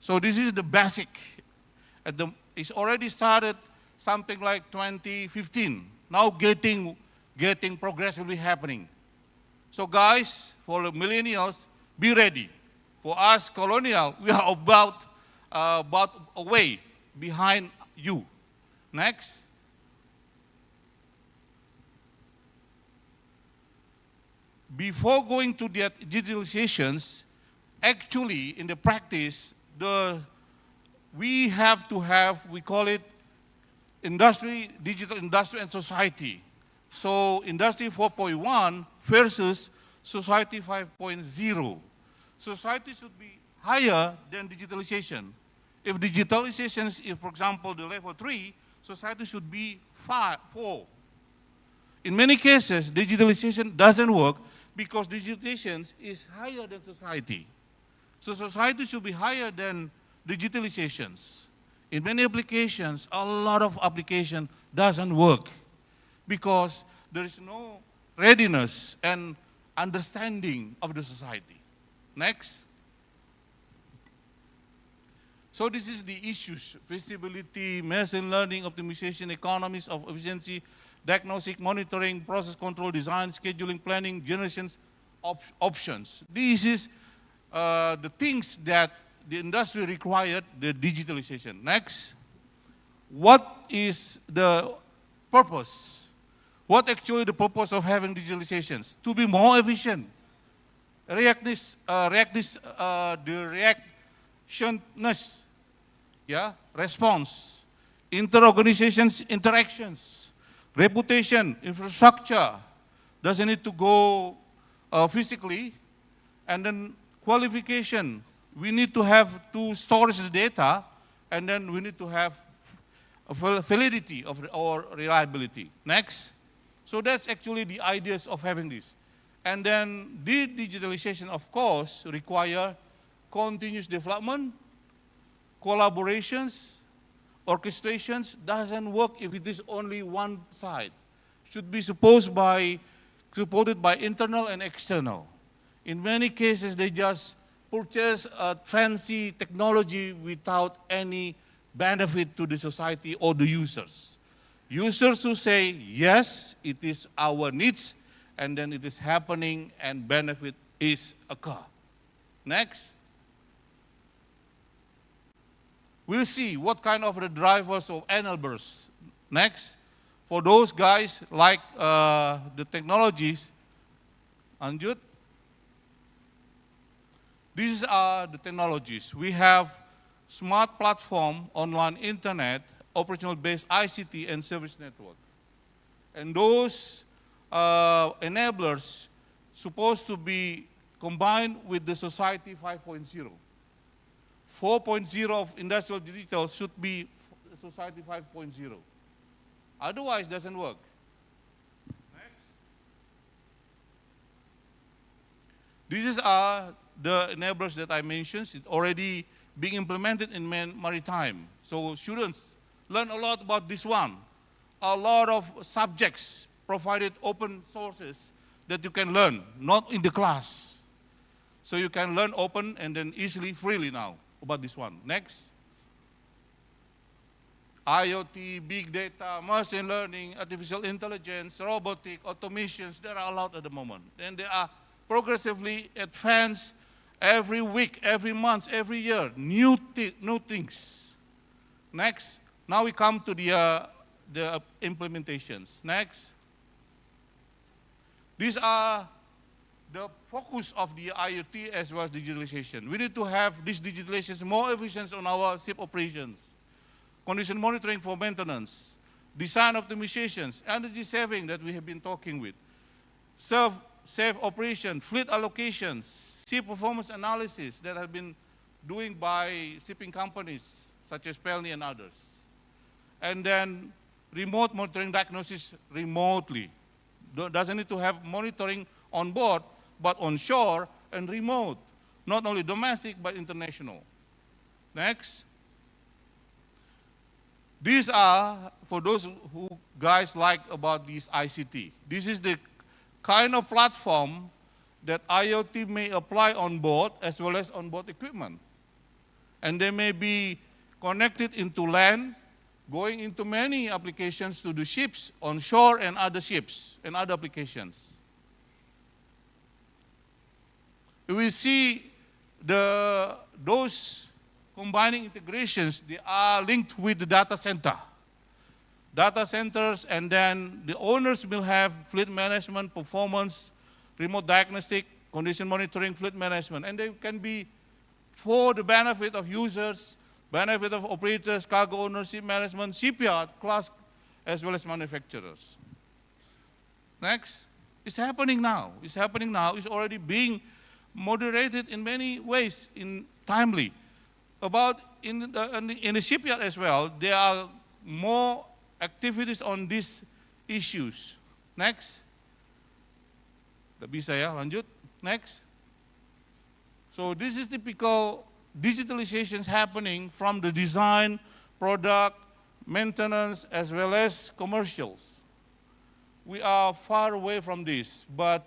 So this is the basic. It's already started something like 2015. Now getting progressively happening. So guys, for the millennials, be ready. For us colonial, we are about a way behind you. Next. Before going to the digitalizations, actually in the practice, we have to have, we call it industry, digital industry and society. So industry 4.1 versus society 5.0. Society should be higher than digitalization. If digitalization is, for example, the level 3, society should be 4. In many cases, digitalization doesn't work because digitalization is higher than society. So society should be higher than digitalizations. In many applications, a lot of application doesn't work because there is no readiness and understanding of the society. Next. So this is the issues: feasibility, machine learning, optimization, economies of efficiency, diagnostic, monitoring, process control, design, scheduling, planning, generations, options. This is the things that the industry required, the digitalization. Next. What is the purpose? What actually the purpose of having digitalizations? To be more efficient. The reactionness, yeah, response, inter-organizations interactions, reputation, infrastructure, doesn't need to go physically, and then qualification, we need to have to store the data, and then we need to have validity of or reliability. Next. So that's actually the ideas of having this. And then the digitalization, of course, require continuous development, collaborations, orchestrations. Doesn't work if it is only one side. Should be supported by internal and external. In many cases, they just purchase a fancy technology without any benefit to the society or the users. Users who say, yes, it is our needs, and then it is happening and benefit is occur. Next. We'll see what kind of the drivers of enablers. Next. For those guys like the technologies, Anjut. These are the technologies. We have smart platform, online internet, operational-based ICT, and service network. And those enablers supposed to be combined with the society 5.0. 4.0 of industrial digital should be society 5.0. Otherwise, it doesn't work. Next. These are the enablers that I mentioned. It's already being implemented in maritime. So students learn a lot about this one. A lot of subjects provided open sources that you can learn, not in the class. So you can learn open and then easily, freely now about this one. Next. IoT, big data, machine learning, artificial intelligence, robotic, automations, there are a lot at the moment. And they are progressively advanced every week, every month, every year, new things. Next. Now we come to the implementations. Next. These are the focus of the IoT as well as digitalization. We need to have this digitalization more efficient on our ship operations, condition monitoring for maintenance, design optimizations, energy saving that we have been talking with, safe operation, fleet allocations, ship performance analysis that have been doing by shipping companies such as Pelni and others. And then remote monitoring diagnosis remotely. Doesn't need to have monitoring on board, but on shore and remote, not only domestic but international. Next. These are, for those who guys like about this ICT, this is the kind of platform that IoT may apply on board as well as on board equipment. And they may be connected into land, going into many applications to the ships, on shore and other ships and other applications. We see those combining integrations, they are linked with the data center. Data centers, and then the owners will have fleet management, performance, remote diagnostic, condition monitoring, fleet management, and they can be for the benefit of users, benefit of operators, cargo ownership management, shipyard, class, as well as manufacturers. Next, it's happening now. It's happening now. It's already being moderated in many ways, in timely. About in the shipyard as well, there are more activities on these issues. Next. Tak bisa ya, lanjut. Next. So this is typical digitalization happening from the design, product, maintenance, as well as commercials. We are far away from this, but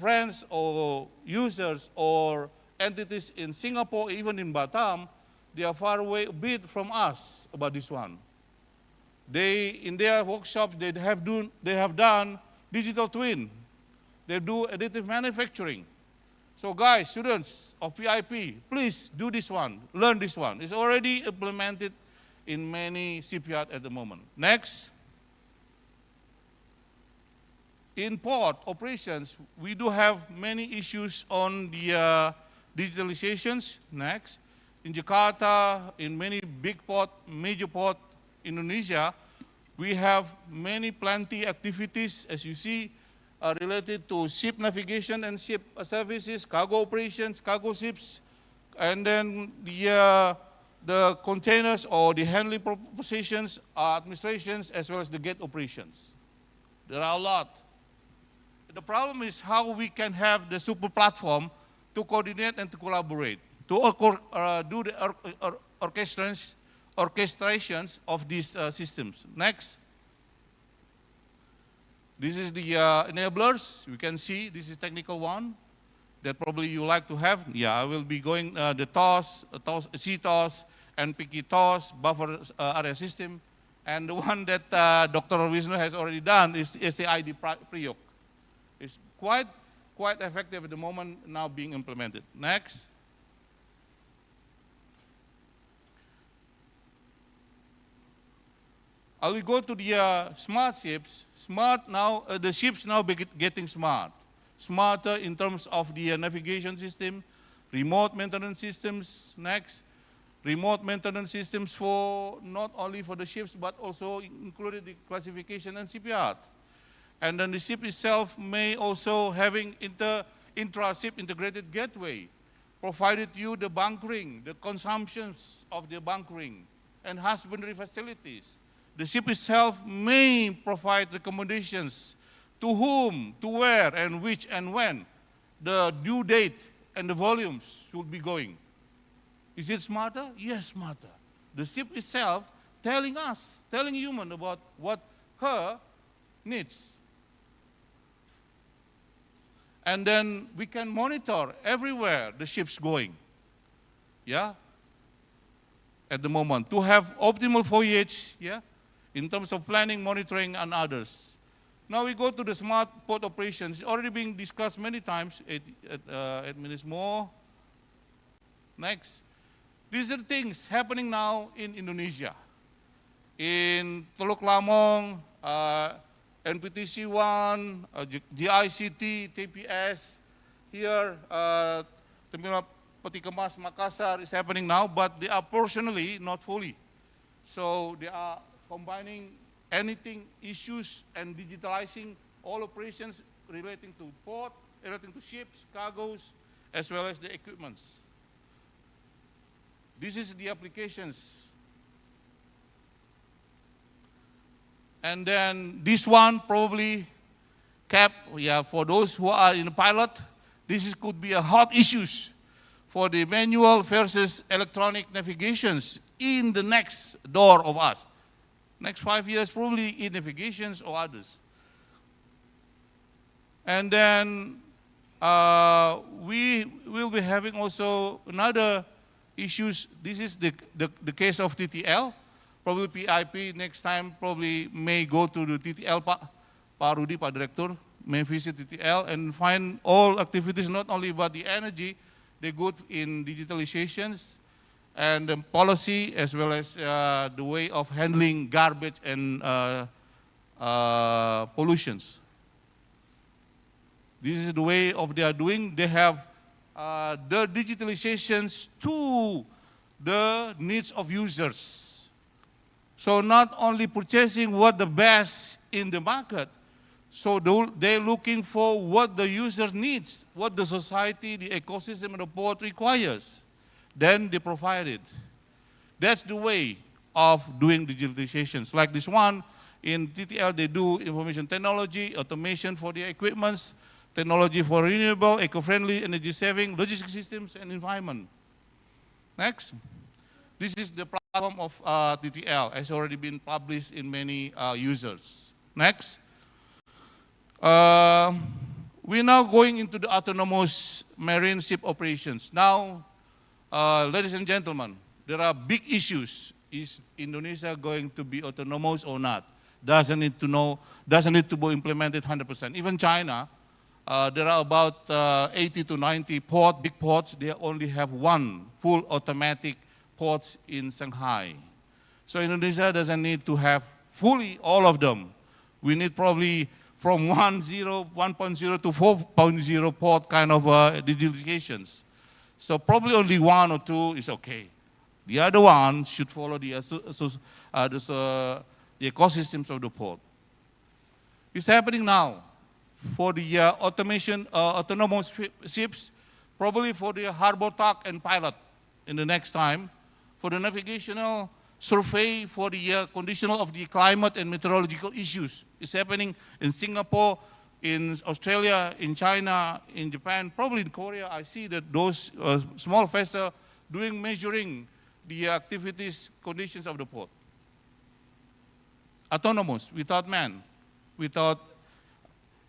friends or users or entities in Singapore, even in Batam, they are far away a bit from us about this one. They, in their workshops, they have done digital twin. They do additive manufacturing. So guys, students of PIP, please do this one, learn this one. It's already implemented in many shipyards at the moment. Next. In port operations, we do have many issues on the digitalizations. Next. In Jakarta, in many big port, major port, Indonesia, we have plenty activities, as you see, related to ship navigation and ship services, cargo operations, cargo ships, and then the containers or the handling positions, administrations, as well as the gate operations. There are a lot. The problem is how we can have the super platform to coordinate and to collaborate, to do the orchestrations of these systems. Next. This is the enablers. You can see this is technical one that probably you like to have. Yeah, I will be going the TOS, CTOS, and PK TOS, buffer area system. And the one that Dr. Wisnu has already done is SAID PRIOC. It's quite effective at the moment, now being implemented. Next. I will go to the smart ships. Smart now, the ships now getting smart. Smarter in terms of the navigation system, remote maintenance systems. Next, remote maintenance systems for not only for the ships, but also included the classification and shipyard. And then the ship itself may also having intra-ship integrated gateway, provided you the bunkering, the consumptions of the bunkering, and husbandry facilities. The ship itself may provide recommendations to whom, to where, and which, and when the due date and the volumes should be going. Is it smarter? Yes, smarter. The ship itself telling us, telling human about what her needs. And then we can monitor everywhere the ship's going. Yeah? At the moment, to have optimal voyage, yeah? In terms of planning, monitoring, and others. Now we go to the smart port operations. It's already being discussed many times. 8 minutes more. Next. These are the things happening now in Indonesia. In Teluk Lamong, NPTC1, GICT, TPS, here, Terminal Peti Kemas Makassar is happening now, but they are portionally, not fully. So they are combining anything, issues, and digitalizing all operations relating to port, relating to ships, cargoes, as well as the equipments. This is the applications. And then this one probably for those who are in the pilot, could be a hot issues for the manual versus electronic navigations in the next door of us. Next 5 years, probably in navigations or others. And then we will be having also another issues. This is the case of TTL. Probably PIP next time probably may go to the TTL, Pak Rudi, Pak Director, may visit TTL and find all activities, not only about the energy, they go in digitalizations and the policy as well as the way of handling garbage and pollutions. This is the way of they are doing. They have the digitalizations to the needs of users. So not only purchasing what the best in the market, so they're looking for what the user needs, what the society, the ecosystem, and the port requires. Then they provide it. That's the way of doing digitalizations. Like this one, in TTL, they do information technology, automation for the equipments, technology for renewable, eco-friendly, energy-saving, logistics systems, and environment. Next. This is the platform of TTL. It's already been published in many users. Next. We're now going into the autonomous marine ship operations. Now, ladies and gentlemen, there are big issues. Is Indonesia going to be autonomous or not? Doesn't need to be implemented 100%. Even China, there are about 80 to 90 big ports. They only have one full automatic ports in Shanghai. So Indonesia doesn't need to have fully all of them. We need probably from 1.0 to 4.0 port kind of digitalizations. So probably only one or two is okay. The other one should follow the ecosystems of the port. It's happening now for the autonomous ships, probably for the harbor tug and pilot in the next time. For the navigational survey for the conditional of the climate and meteorological issues. It's happening in Singapore, in Australia, in China, in Japan, probably in Korea. I see that those small vessels measuring the activities, conditions of the port. Autonomous, without man,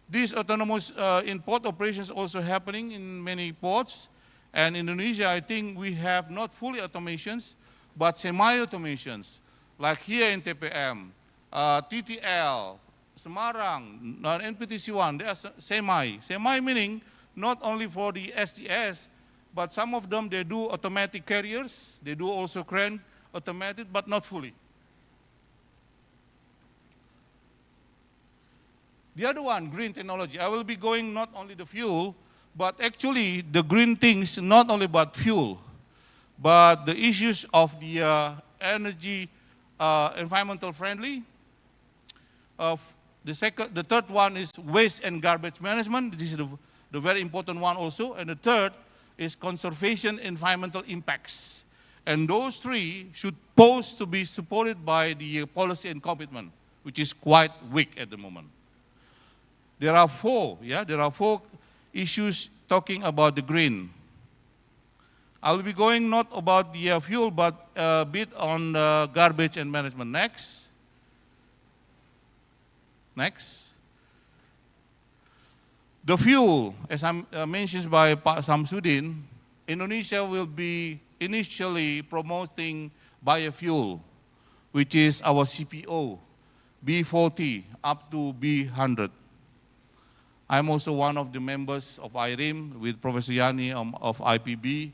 these autonomous in port operations also happening in many ports. And in Indonesia, I think we have not fully automations, but semi-automations, like here in TPM, TTL, Semarang, NPTC1, they are semi. Semi meaning not only for the STS, but some of them, they do automatic carriers, they do also crane automated, but not fully. The other one, green technology. I will be going not only the fuel, but actually the green things, not only about fuel, but the issues of the energy, environmental friendly. The third one is waste and garbage management. This is the very important one also. And the third is conservation environmental impacts. And those three should supposed to be supported by the policy and commitment, which is quite weak at the moment. There are four issues talking about the green. I will be going not about the fuel, but a bit on garbage and management. Next. The fuel, as mentioned by Pak Samsudin, Indonesia will be initially promoting biofuel, which is our CPO, B40 up to B100. I'm also one of the members of IRIM with Professor Yani of IPB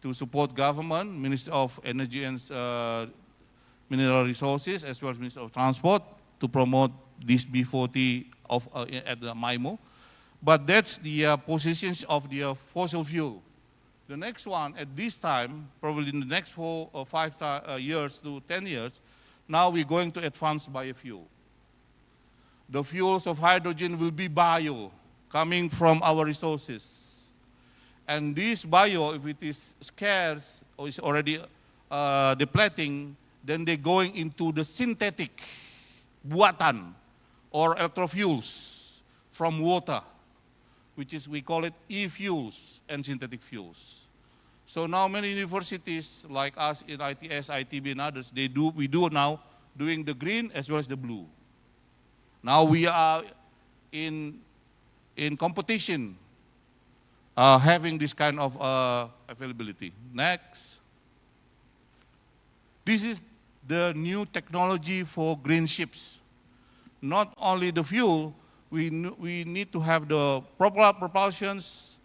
to support government, Ministry of Energy and Mineral Resources, as well as Ministry of Transport to promote this B40 of, at the MIMO. But that's the positions of the fossil fuel. The next one, at this time, probably in the next 4 or 5 years to 10 years, now we're going to advance biofuel. The fuels of hydrogen will be bio, coming from our resources. And this bio, if it is scarce or is already depleting, then they're going into the synthetic buatan or electrofuels from water, which is, we call it e-fuels and synthetic fuels. So now many universities like us in ITS, ITB and others, we do now doing the green as well as the blue. Now we are in competition having this kind of availability. Next. This is the new technology for green ships. Not only the fuel, we need to have the proper propulsions,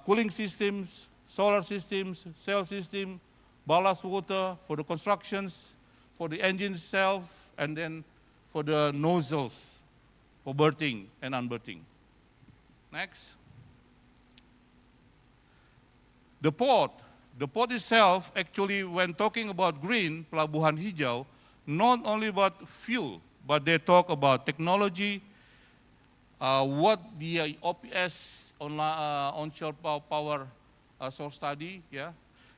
cooling systems, solar systems, cell system, ballast water for the constructions, for the engine itself, and then for the nozzles for berthing and unberthing. Next. The port itself, actually, when talking about green, Pelabuhan Hijau, not only about fuel, but they talk about technology, what the OPS, onshore power source study, yeah,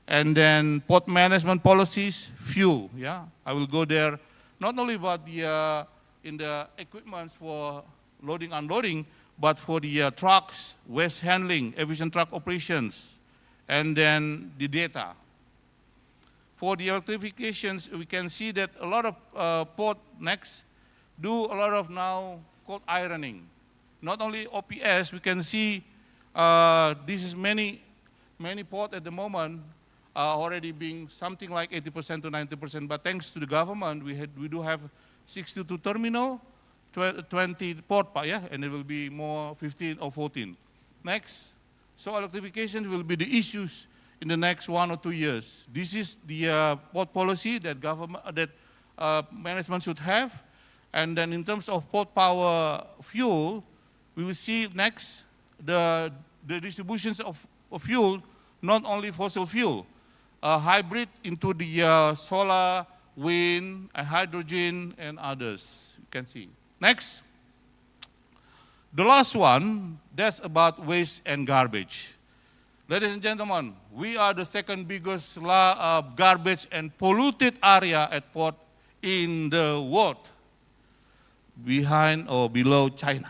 and then port management policies, fuel, yeah. I will go there, not only about the in the equipments for loading, unloading, but for the trucks, waste handling, efficient truck operations, and then the data. For the electrifications, we can see that a lot of port next do a lot of now cold ironing. Not only OPS, we can see this is many ports at the moment already being something like 80% to 90%, but thanks to the government, we do have 62 terminal, 20 port, yeah, and it will be more 15 or 14. Next. So electrification will be the issues in the next 1 or 2 years. This is the port policy that management should have. And then in terms of port power fuel, we will see next the distributions of fuel, not only fossil fuel, hybrid into the solar, wind, and hydrogen, and others. You can see. Next. The last one, that's about waste and garbage. Ladies and gentlemen, we are the second biggest garbage and polluted area at port in the world, behind or below China.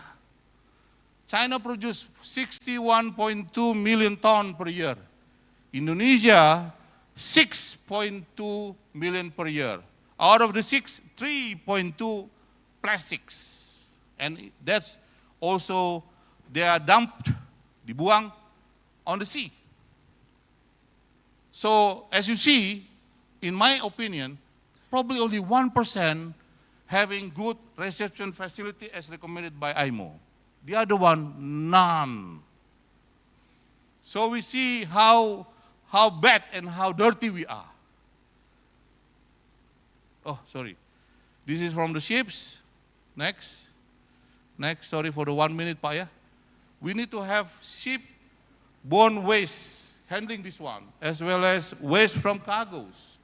China produces 61.2 million tons per year. Indonesia, 6.2 million per year. Out of the 3.2 plastics. And that's also, they are dumped, dibuang, on the sea. So, as you see, in my opinion, probably only 1% having good reception facility as recommended by IMO. The other one, none. So we see how bad and how dirty we are. Oh, sorry. This is from the ships. Next. Next, sorry for the 1 minute, Pak, ya. We need to have ship-borne waste handling this one, as well as waste from cargoes.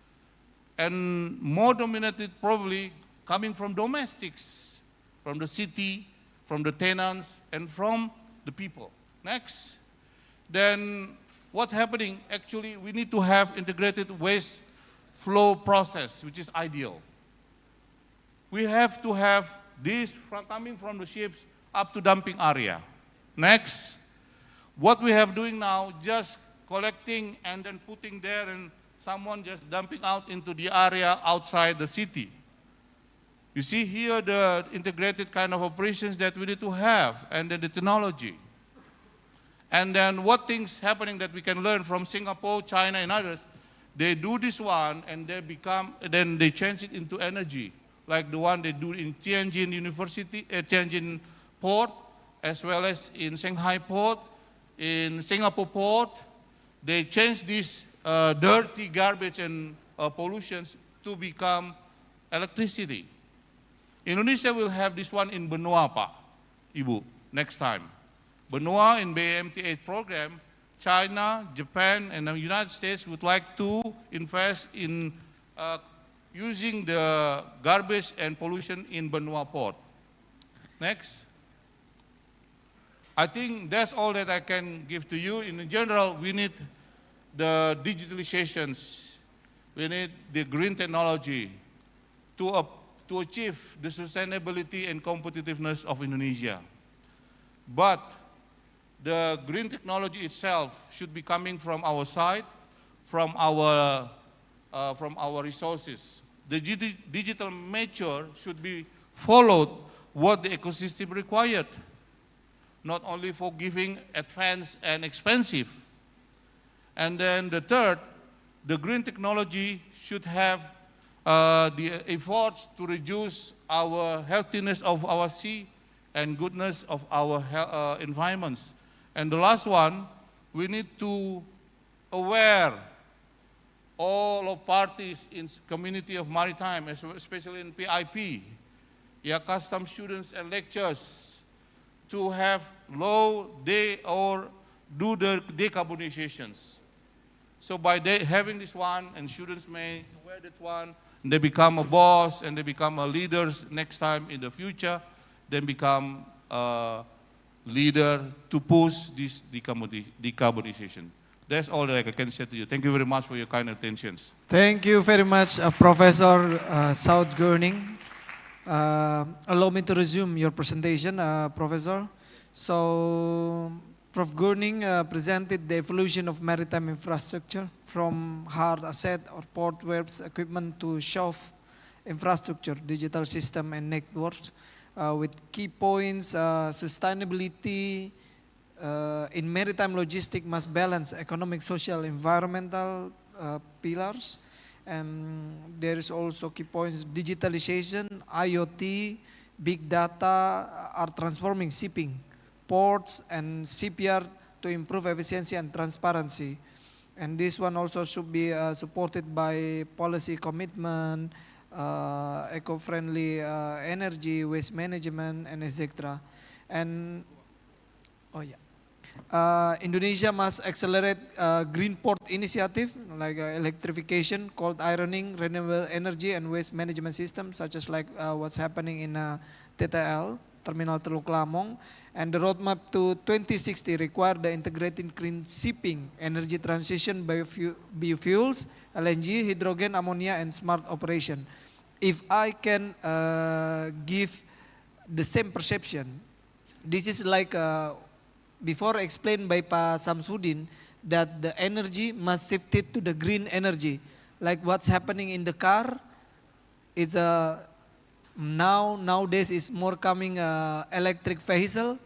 And more dominated probably coming from domestics, from the city, from the tenants, and from the people. Next. Then what's happening? Actually, we need to have integrated waste flow process, which is ideal. We have to have this coming from the ships up to dumping area. Next. What we have doing now, just collecting and then putting there and someone just dumping out into the area outside the city. You see here the integrated kind of operations that we need to have, and then the technology. And then what things happening that we can learn from Singapore, China, and others, they do this one and then they change it into energy, like the one they do in Tianjin University, Tianjin Port, as well as in Shanghai Port, in Singapore Port. They change this dirty garbage and pollutions to become electricity. Indonesia will have this one in Benua, Pak, Ibu, next time. Benua in BMT8 program, China, Japan, and the United States would like to invest in using the garbage and pollution in Benua port. Next. I think that's all that I can give to you. In general, we need the digitalizations. We need the green technology to achieve the sustainability and competitiveness of Indonesia. But the green technology itself should be coming from our side, from our resources. The digital mature should be followed what the ecosystem required, not only for giving advanced and expensive. And then the third, the green technology should have the efforts to reduce our healthiness of our sea and goodness of our environments. And the last one, we need to aware all of parties in community of maritime, especially in PIP, custom students and lecturers, to have low day or do the decarbonizations. So by having this one, and students may wear that one, they become a boss and they become a leaders next time in the future, then become a leader to push this decarbonization. That's all that I can say to you. Thank you very much for your kind attentions. Thank you very much, Professor South Gurning. Allow me to resume your presentation, Professor. So, Prof. Gurning presented the evolution of maritime infrastructure from hard asset or port webs equipment to shelf infrastructure, digital system and networks with key points, sustainability in maritime logistics must balance economic, social, environmental pillars. And there is also key points, digitalization, IoT, big data are transforming shipping, ports and CPR to improve efficiency and transparency. And this one also should be supported by policy commitment, eco-friendly energy, waste management, and etc. And Indonesia must accelerate green port initiative like electrification, cold ironing, renewable energy, and waste management systems, such as like what's happening in TTL, Terminal Teluk Lamong. And the roadmap to 2060 require the integrated clean shipping, energy transition, biofuels, LNG, hydrogen, ammonia, and smart operation. If I can give the same perception, this is like before explained by Pa Samsudin that the energy must shift it to the green energy. Like what's happening in the car, it's nowadays is more coming electric vehicle,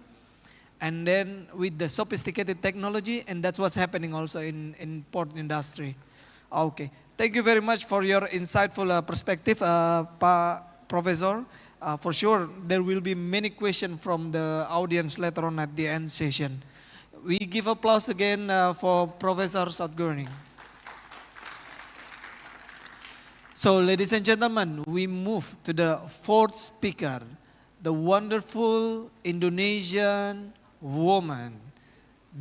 and then with the sophisticated technology, and that's what's happening also in port industry. Okay, thank you very much for your insightful perspective, Professor. For sure, there will be many questions from the audience later on at the end session. We give applause again for Professor Sadgurning. So, ladies and gentlemen, we move to the fourth speaker, the wonderful Indonesian woman,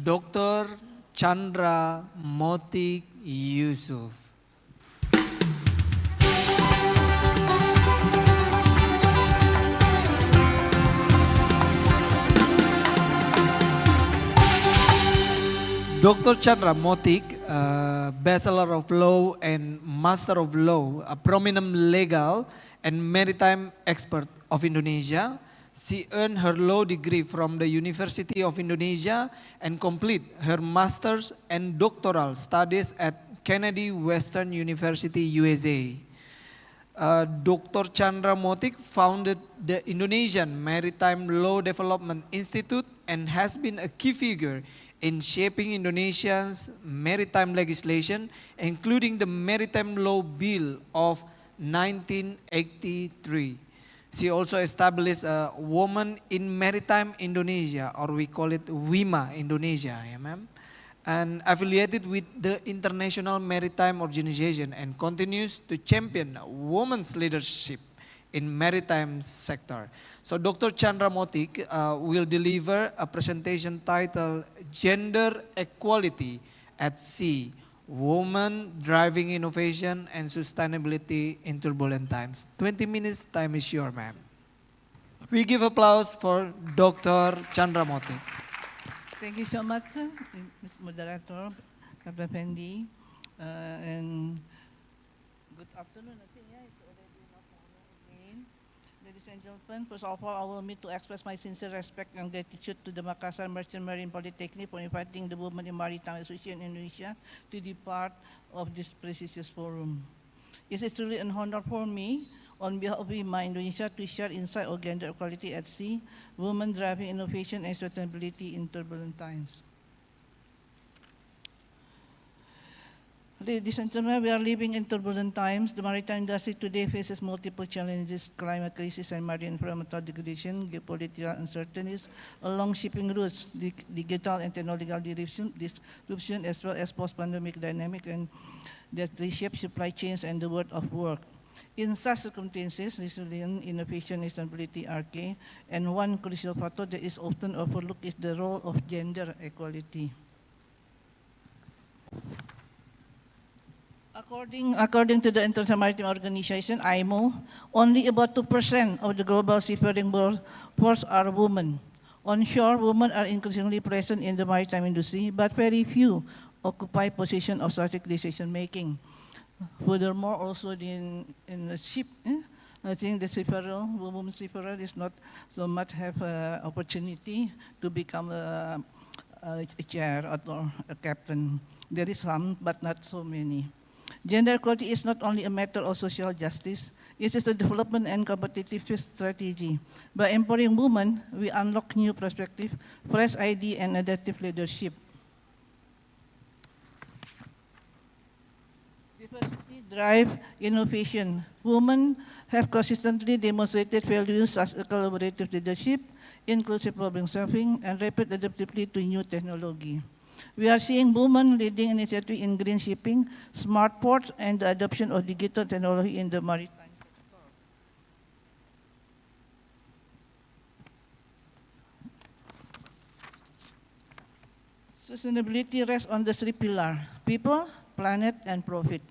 Dr. Chandra Motik Yusuf. Dr. Chandra Motik, Bachelor of Law and Master of Law, a prominent legal and maritime expert of Indonesia. She earned her law degree from the University of Indonesia and complete her master's and doctoral studies at Kennedy Western University, USA. Dr. Chandra Motik founded the Indonesian Maritime Law Development Institute and has been a key figure in shaping Indonesia's maritime legislation, including the Maritime Law Bill of 1983. She also established a Women in Maritime Indonesia, or we call it WIMA Indonesia, and affiliated with the International Maritime Organization, and continues to champion women's leadership in maritime sector. So Dr. Chandra Motik will deliver a presentation titled Gender Equality at Sea, Women Driving Innovation and Sustainability in Turbulent Times. 20 minutes, time is yours, ma'am. We give applause for Dr. Chandra Motik. Thank you so much, Mr. Moderator, Captain Fendi, and good afternoon. I think it's already enough again. Ladies and gentlemen, first of all, allow me to express my sincere respect and gratitude to the Makassar Merchant Marine Polytechnic for inviting the Women in Maritime Association in Indonesia to be part of this prestigious forum. It is truly an honor for me, on behalf of WIMA Indonesia, to share insight on gender equality at sea, women driving innovation and sustainability in turbulent times. Ladies and gentlemen, we are living in turbulent times. The maritime industry today faces multiple challenges: climate crisis and marine environmental degradation, geopolitical uncertainties along shipping routes, digital and technological disruption, as well as post-pandemic dynamic and that reshape supply chains and the world of work. In such circumstances, resilience, innovation, and stability are key, and one crucial factor that is often overlooked is the role of gender equality. According to the International Maritime Organization, IMO, only about 2% of the global seafaring workforce are women. Onshore, women are increasingly present in the maritime industry, but very few occupy positions of strategic decision-making. Furthermore, also in the ship, I think the woman seafarer is not so much have opportunity to become a chair or a captain. There is some, but not so many. Gender equality is not only a matter of social justice, it is a development and competitive strategy. By empowering women, we unlock new perspective, fresh idea, and adaptive leadership. Diversity drive innovation. Women have consistently demonstrated values such as collaborative leadership, inclusive problem-solving, and rapid adaptability to new technology. We are seeing women leading initiatives in green shipping, smart ports, and the adoption of digital technology in the maritime sector. Sustainability rests on the three pillars: people, planet, and profit.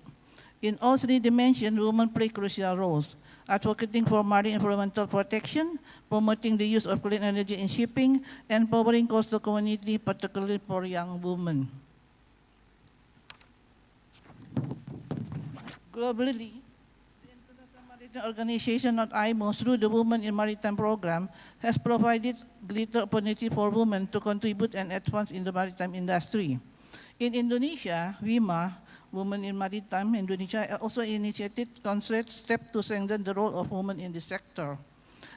In all three dimensions, women play crucial roles: advocating for marine environmental protection, promoting the use of clean energy in shipping, and empowering coastal community, particularly for young women. Globally, the International Maritime Organization, not IMO, through the Women in Maritime program, has provided greater opportunity for women to contribute and advance in the maritime industry. In Indonesia, WIMA, Women in Maritime Indonesia, also initiated concrete steps to strengthen the role of women in the sector.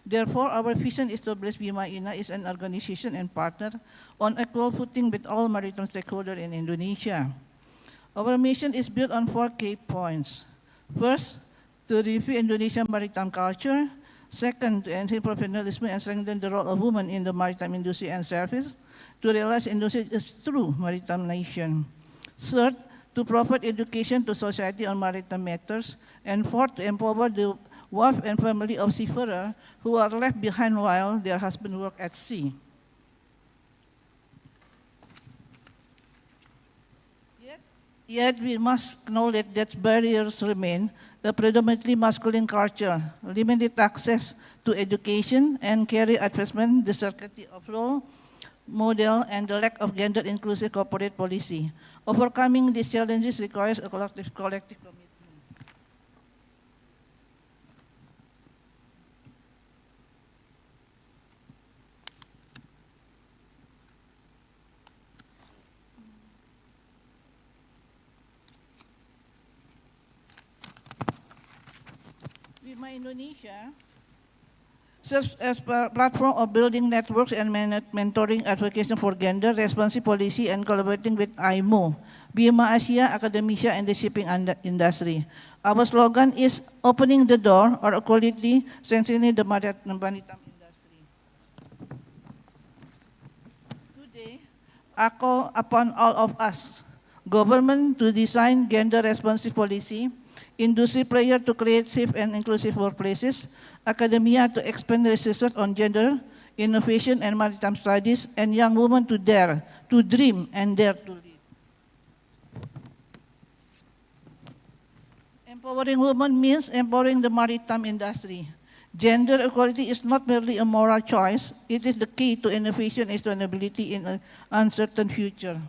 Therefore, our vision is to establish WIMA INA as an organization and partner on equal footing with all maritime stakeholders in Indonesia. Our mission is built on 4 key points. First, to review Indonesian maritime culture. Second, to enhance professionalism and strengthen the role of women in the maritime industry and service. To realize Indonesia is a true maritime nation. Third, to provide education to society on maritime matters. And fourth, to empower the wife and family of seafarers who are left behind while their husbands work at sea. Yet we must acknowledge that barriers remain: a predominantly masculine culture, limited access to education and career advancement, the scarcity of role model, and the lack of gender-inclusive corporate policy. Overcoming these challenges requires a collective commitment. WIMA Indonesia serves as a platform of building networks and mentoring advocacy for gender, responsive policy, and collaborating with IMO, WIMA Asia, academia, and the shipping industry. Our slogan is opening the door or equality, strengthening the maritime industry. Today, I call upon all of us, government, to design gender responsive policy, industry player to create safe and inclusive workplaces, academia to expand research on gender, innovation and maritime studies, and young women to dare, to dream and dare to lead. Empowering women means empowering the maritime industry. Gender equality is not merely a moral choice, it is the key to innovation and sustainability in an uncertain future.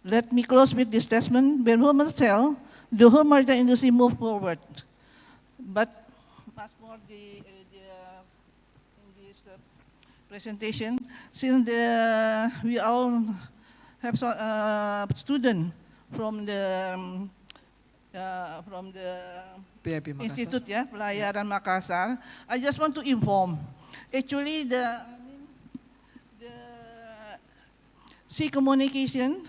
Let me close with this statement. When women sail, the whole maritime industry move forward. But much more in this presentation, since we all have students from the PIP Makassar. Institute, yeah, Pelayaran Makassar. I just want to inform. Actually, the Sea Communication,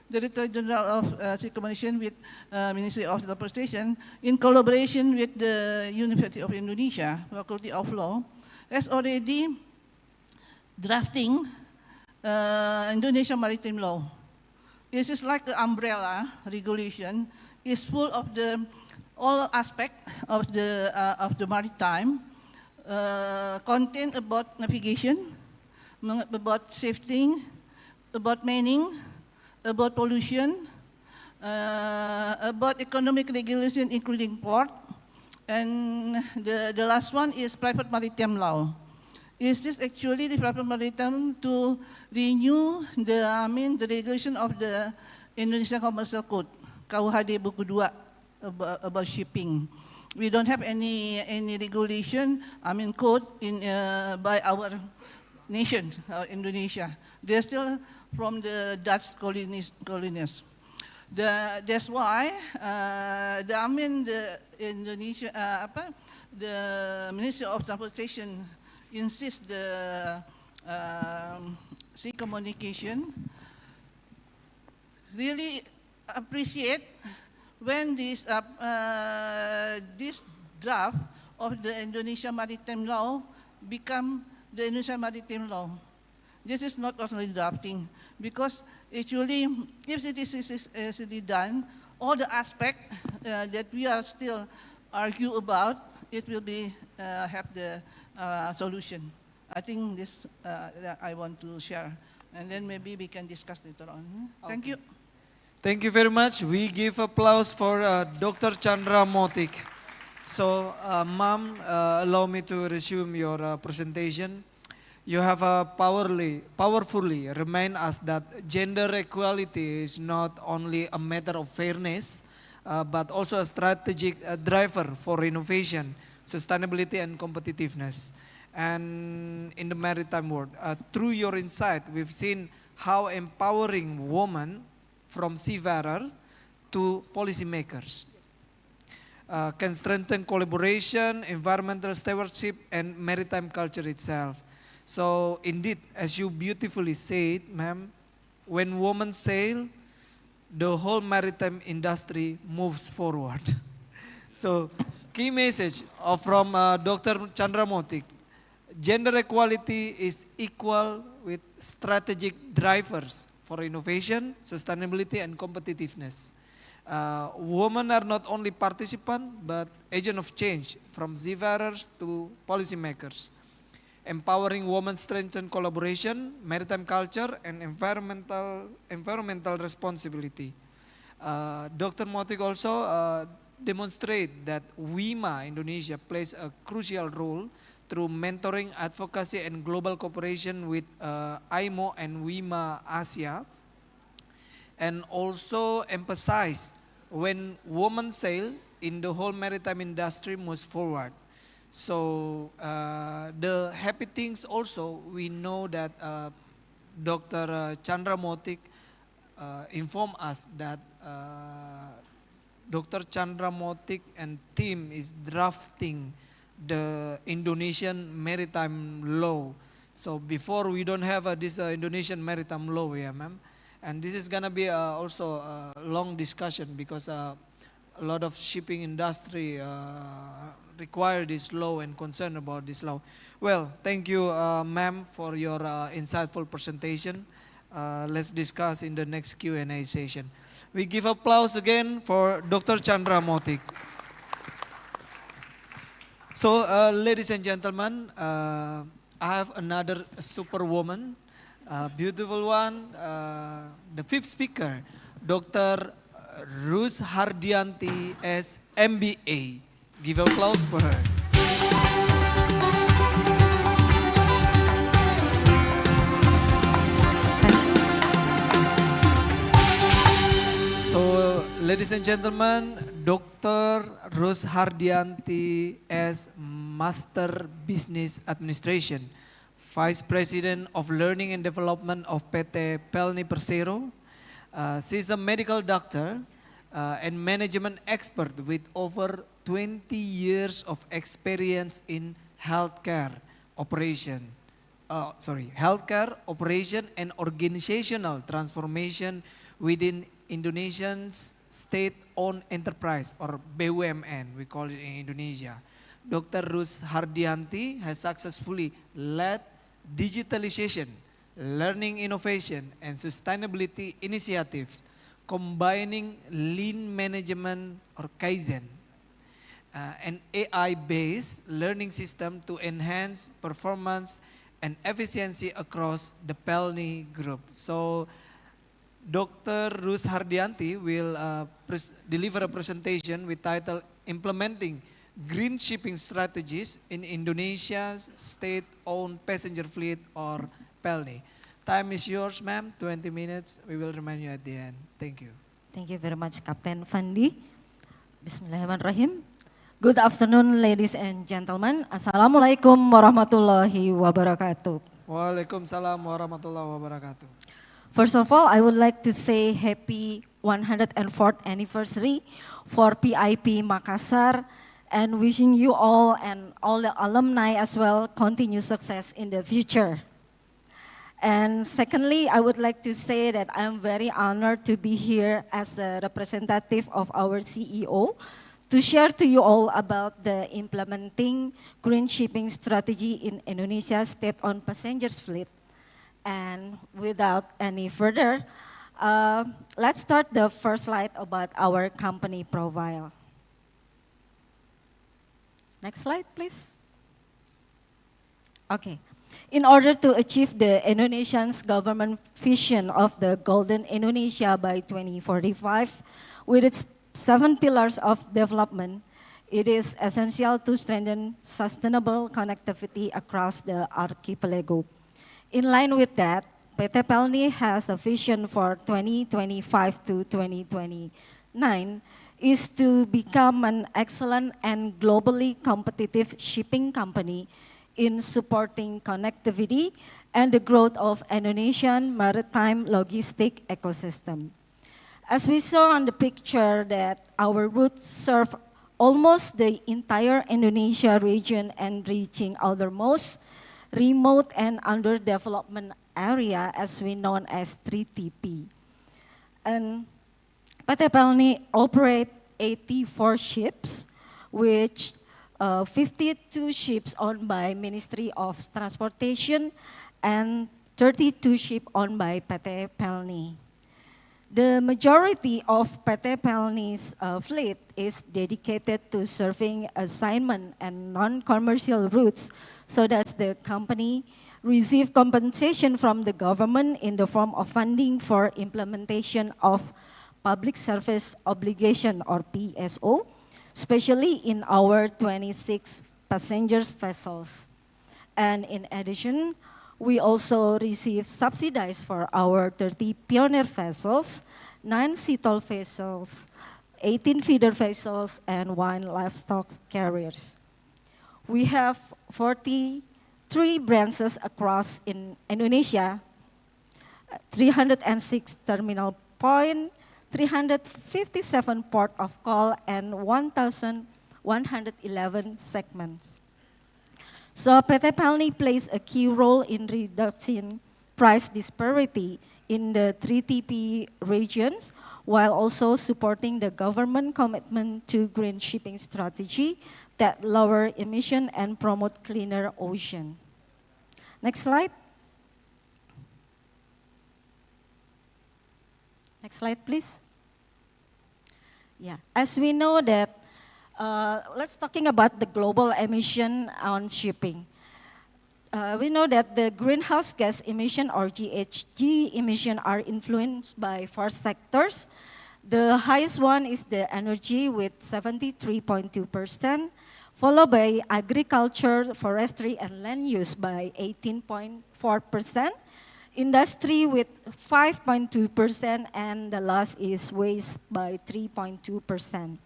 the Director General of Sea Communication with Ministry of Transportation, in collaboration with the University of Indonesia, Faculty of Law, has already drafting Indonesian maritime law. This is like the umbrella regulation. Is full of all aspect of the maritime, content about navigation, about safety, about manning, about pollution, about economic regulation including port, and the last one is private maritime law. Is this actually the private maritime to renew the regulation of the Indonesian Commercial Code? KUHD buku 2 about shipping. We don't have any regulation, code by our nation, Indonesia. They're still from the Dutch colonies. That's why the Ministry of Transportation insists the sea communication really appreciate when this draft of the Indonesian Maritime Law become the Indonesian Maritime Law. This is not only drafting, because actually, if it is done, all the aspects that we are still argue about, it will be have the solution. I think this that I want to share, and then maybe we can discuss later on. Thank you. Thank you very much. We give applause for Dr. Chandra Motik. So, Ma'am, allow me to resume your presentation. You have powerfully remind us that gender equality is not only a matter of fairness, but also a strategic driver for innovation, sustainability, and competitiveness. And in the maritime world, through your insight, we've seen how empowering women from seafarer to policymakers can strengthen collaboration, environmental stewardship, and maritime culture itself. So indeed, as you beautifully said, ma'am, when women sail, the whole maritime industry moves forward. So key message from Dr. Chandra Motik, gender equality is equal with strategic drivers for innovation, sustainability, and competitiveness. Women are not only participants, but agent of change, from seafarers to policymakers. Empowering women strengthen collaboration, maritime culture, and environmental responsibility. Dr. Motik also demonstrate that WIMA Indonesia plays a crucial role through mentoring, advocacy, and global cooperation with IMO and WIMA Asia, and also emphasize when women sail in the whole maritime industry moves forward. So the happy things also, we know that Dr. Chandra Motik informed us that Dr. Chandra Motik and team is drafting the Indonesian maritime law. So before we don't have this Indonesian maritime law, yeah, ma'am. And this is gonna be also a long discussion because a lot of shipping industry require this law and concern about this law. Well, thank you, ma'am, for your insightful presentation. Let's discuss in the next Q&A session. We give applause again for Dr. Chandra Motik. So, ladies and gentlemen, I have another superwoman, beautiful one, the fifth speaker, Dr. Rus Hardianti as MBA. Give applause for her. So, ladies and gentlemen, Dr. Rus Hardianti as Master Business Administration, Vice President of Learning and Development of PT Pelni Persero. She's a medical doctor and management expert with over 20 years of experience in healthcare operation. Healthcare operation and organizational transformation within Indonesian's state-owned enterprise or BUMN, we call it in Indonesia. Dr. Rus Hardianti has successfully led digitalization, learning innovation, and sustainability initiatives, combining lean management or Kaizen, an AI-based learning system to enhance performance and efficiency across the Pelni Group. So, Dr. Rus Hardianti will deliver a presentation with title Implementing Green Shipping Strategies in Indonesia's State-Owned Passenger Fleet or Pelni. Time is yours, ma'am, 20 minutes. We will remind you at the end. Thank you. Thank you very much, Kapten Fandi. Bismillahirrahmanirrahim. Good afternoon, ladies and gentlemen. Assalamualaikum warahmatullahi wabarakatuh. Waalaikumsalam warahmatullahi wabarakatuh. First of all, I would like to say happy 104th anniversary for PIP Makassar and wishing you all and all the alumni as well continued success in the future. And secondly, I would like to say that I am very honored to be here as a representative of our CEO to share to you all about the implementing green shipping strategy in Indonesia's state-owned passengers fleet. And without any further, let's start the first slide about our company profile. Next slide, please. Okay. In order to achieve the Indonesian's government vision of the Golden Indonesia by 2045, with its 7 pillars of development, it is essential to strengthen sustainable connectivity across the archipelago. In line with that, PT Pelni has a vision for 2025 to 2029 is to become an excellent and globally competitive shipping company in supporting connectivity and the growth of Indonesian maritime logistic ecosystem. As we saw on the picture that our routes serve almost the entire Indonesia region and reaching outermost remote and underdevelopment area as we known as 3TP. And PT Pelni operate 84 ships, which 52 ships owned by Ministry of Transportation and 32 ships owned by PT Pelni. The majority of PT Pelni's fleet is dedicated to serving assignment and non-commercial routes so that the company receive compensation from the government in the form of funding for implementation of public service obligation or PSO, especially in our 26 passenger vessels. And in addition, we also receive subsidies for our 30 pioneer vessels, 9 sea-toll vessels, 18 feeder vessels, and 1 livestock carriers. We have 43 branches across in Indonesia, 306 terminal points, 357 port of call, and 1,111 segments. So PT Pelni plays a key role in reducing price disparity in the 3TP regions, while also supporting the government commitment to green shipping strategy that lower emission and promote cleaner ocean. Next slide. Next slide, please. Yeah, as we know that Let's talking about the global emission on shipping. We know that the greenhouse gas emission or GHG emission are influenced by 4 sectors. The highest one is the energy with 73.2%, followed by agriculture, forestry, and land use by 18.4%, industry with 5.2%, and the last is waste by 3.2%.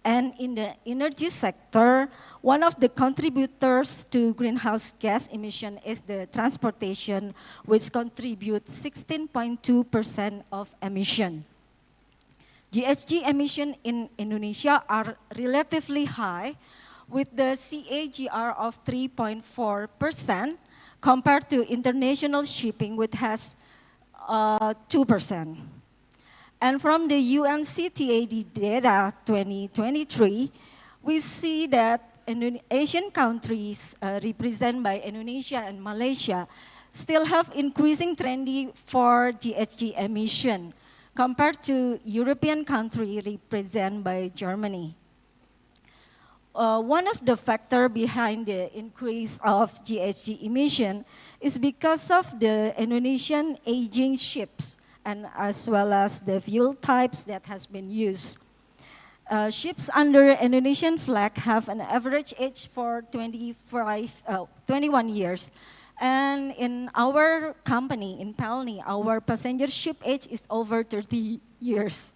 And in the energy sector, one of the contributors to greenhouse gas emission is the transportation, which contributes 16.2% of emission. GHG emission in Indonesia are relatively high, with the CAGR of 3.4% compared to international shipping, which has 2%. And from the UNCTAD data 2023, we see that Asian countries represented by Indonesia and Malaysia still have increasing trendy for GHG emission compared to European country represented by Germany. One of the factors behind the increase of GHG emission is because of the Indonesian aging ships, and as well as the fuel types that has been used. Ships under Indonesian flag have an average age for 21 years. And in our company, in Pelni, our passenger ship age is over 30 years.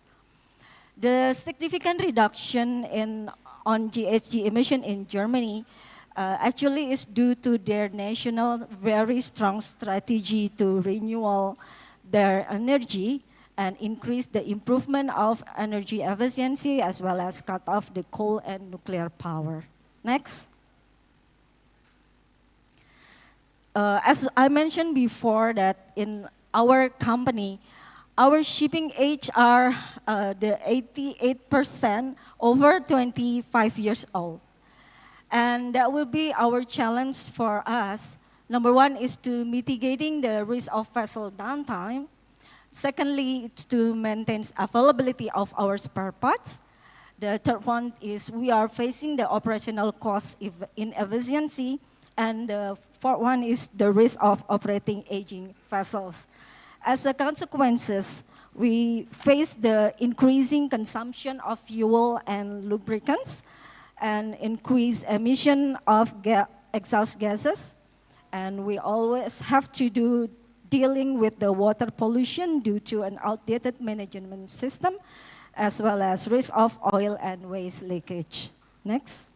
The significant reduction on GHG emission in Germany actually is due to their national very strong strategy to renewal their energy and increase the improvement of energy efficiency as well as cut off the coal and nuclear power. Next. As I mentioned before that in our company, our shipping age are the 88% over 25 years old. And that will be our challenge for us. Number one is to mitigating the risk of vessel downtime. Secondly, it's to maintain availability of our spare parts. The third one is we are facing the operational cost inefficiency. And the fourth one is the risk of operating aging vessels. As a consequences, we face the increasing consumption of fuel and lubricants and increased emission of exhaust gases. And we always have to do dealing with the water pollution due to an outdated management system, as well as risk of oil and waste leakage. Next.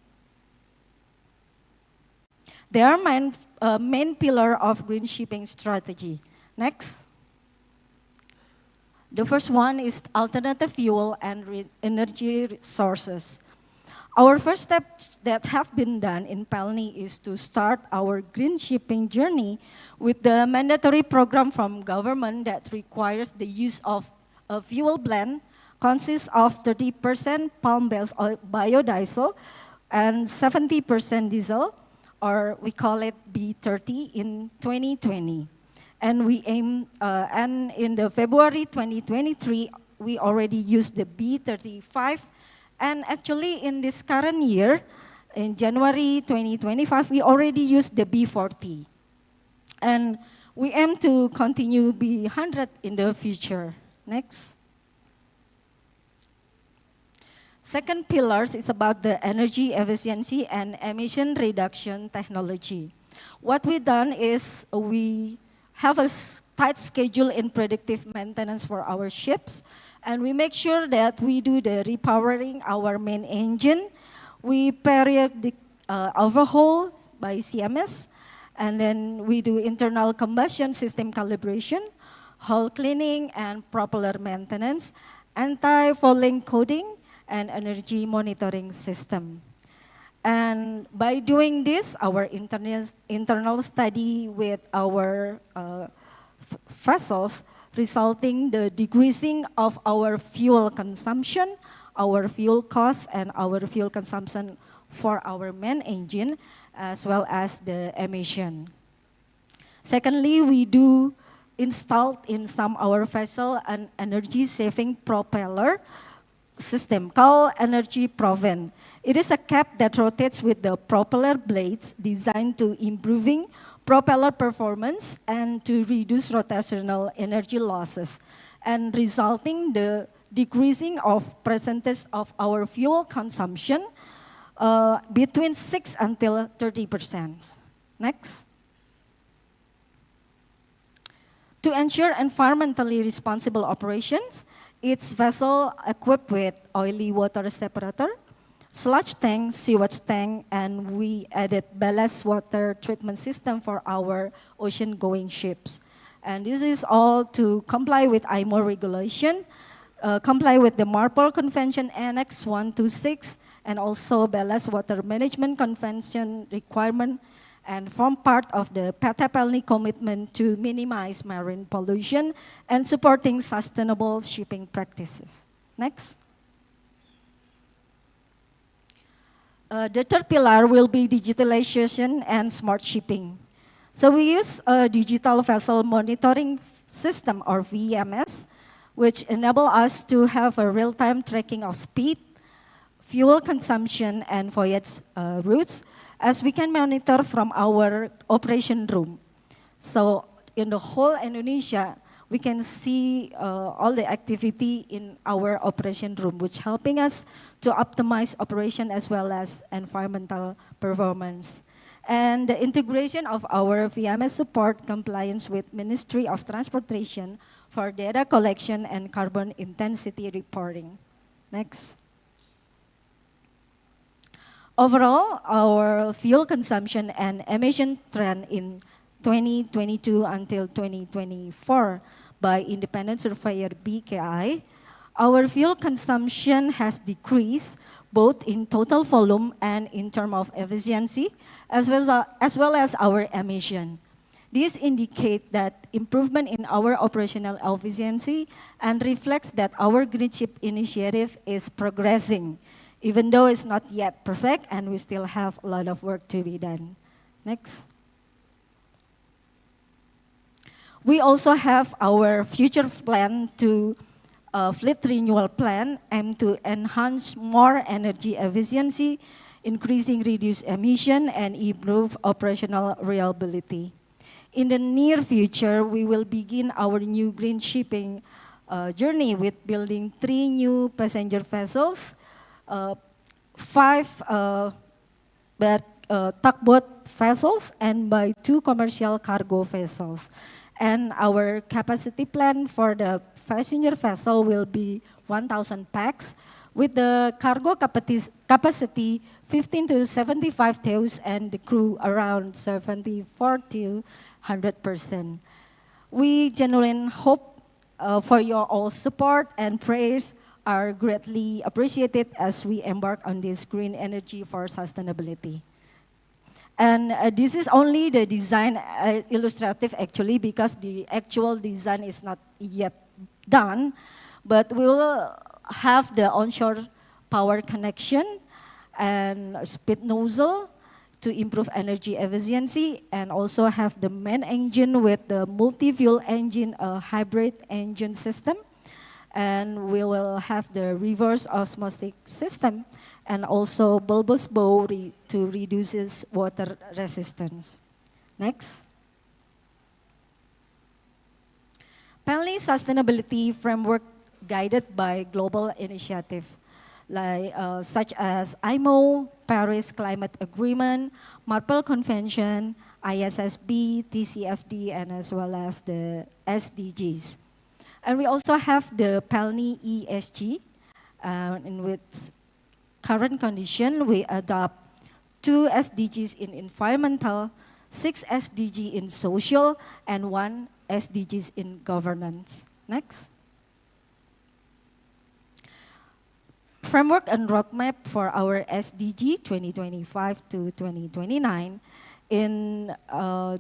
They are main pillar of green shipping strategy. Next. The first one is alternative fuel and energy sources. Our first steps that have been done in Pelni is to start our green shipping journey with the mandatory program from government that requires the use of a fuel blend consists of 30% palm-based biodiesel and 70% diesel, or we call it B30 in 2020. And we aim, and in the February 2023, we already used the B35. And actually in this current year, in January 2025, we already used the B40. And we aim to continue B100 in the future. Next. Second pillar is about the energy efficiency and emission reduction technology. What we've done is we have a tight schedule in predictive maintenance for our ships, and we make sure that we do the repowering our main engine. We periodic overhaul by CMS, and then we do internal combustion system calibration, hull cleaning and propeller maintenance, anti-fouling coating, and energy monitoring system. And by doing this, our internal study with our vessels resulting the decreasing of our fuel consumption, our fuel costs, and our fuel consumption for our main engine, as well as the emission. Secondly, we do install in some our vessel an energy-saving propeller system called Energy Proven. It is a cap that rotates with the propeller blades designed to improving propeller performance and to reduce rotational energy losses, and resulting the decreasing of percentage of our fuel consumption between 6 until 30%. Next. To ensure environmentally responsible operations, each vessel equipped with oily water separator, sludge tank, sewage tank, and we added ballast water treatment system for our ocean-going ships. And this is all to comply with IMO regulation, comply with the MARPOL Convention Annex 126, and also Ballast Water Management Convention requirement, and form part of the Petapelni commitment to minimize marine pollution and supporting sustainable shipping practices. Next. The third pillar will be digitalization and smart shipping. So we use a digital vessel monitoring system, or VMS, which enable us to have a real-time tracking of speed, fuel consumption, and voyage routes, as we can monitor from our operation room. So in the whole Indonesia, we can see all the activity in our operation room, which helping us to optimize operation as well as environmental performance. And the integration of our VMS support compliance with Ministry of Transportation for data collection and carbon intensity reporting. Next. Overall, our fuel consumption and emission trend in 2022 until 2024 by independent surveyor BKI, our fuel consumption has decreased both in total volume and in terms of efficiency, as well as our emission. This indicates that improvement in our operational efficiency and reflects that our green ship initiative is progressing, even though it's not yet perfect and we still have a lot of work to be done. Next. We also have our future plan to fleet renewal plan aimed to enhance more energy efficiency, increasing reduced emission, and improve operational reliability. In the near future, we will begin our new green shipping journey with building 3 new passenger vessels, 5 tugboat vessels, and by 2 commercial cargo vessels. And our capacity plan for the passenger vessel will be 1,000 packs, with the cargo capacity 15 to 75 TEUs and the crew around 74 to 100%. We genuinely hope for your all support and prayers are greatly appreciated as we embark on this green energy for sustainability. And this is only the design illustrative actually, because the actual design is not yet done, but we will have the onshore power connection and speed nozzle to improve energy efficiency, and also have the main engine with the multi-fuel engine, a hybrid engine system. And we will have the reverse osmotic system and also bulbous bow to reduce water resistance. Next. Penly sustainability framework guided by global initiative such as IMO, Paris Climate Agreement, MARPOL Convention, ISSB, TCFD, and as well as the SDGs. And we also have the Pelni ESG, in which current condition we adopt 2 SDGs in environmental, 6 SDG in social, and 1 SDGs in governance. Next. Framework and roadmap for our SDG 2025 to 2029. In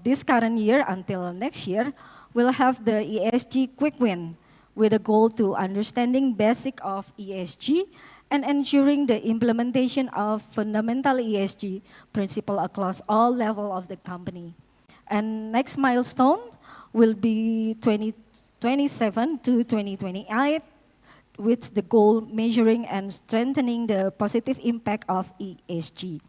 this current year until next year, we'll have the ESG quick win with a goal to understanding basic of ESG and ensuring the implementation of fundamental ESG principle across all levels of the company. And next milestone will be 2027 to 2028 with the goal measuring and strengthening the positive impact of ESG.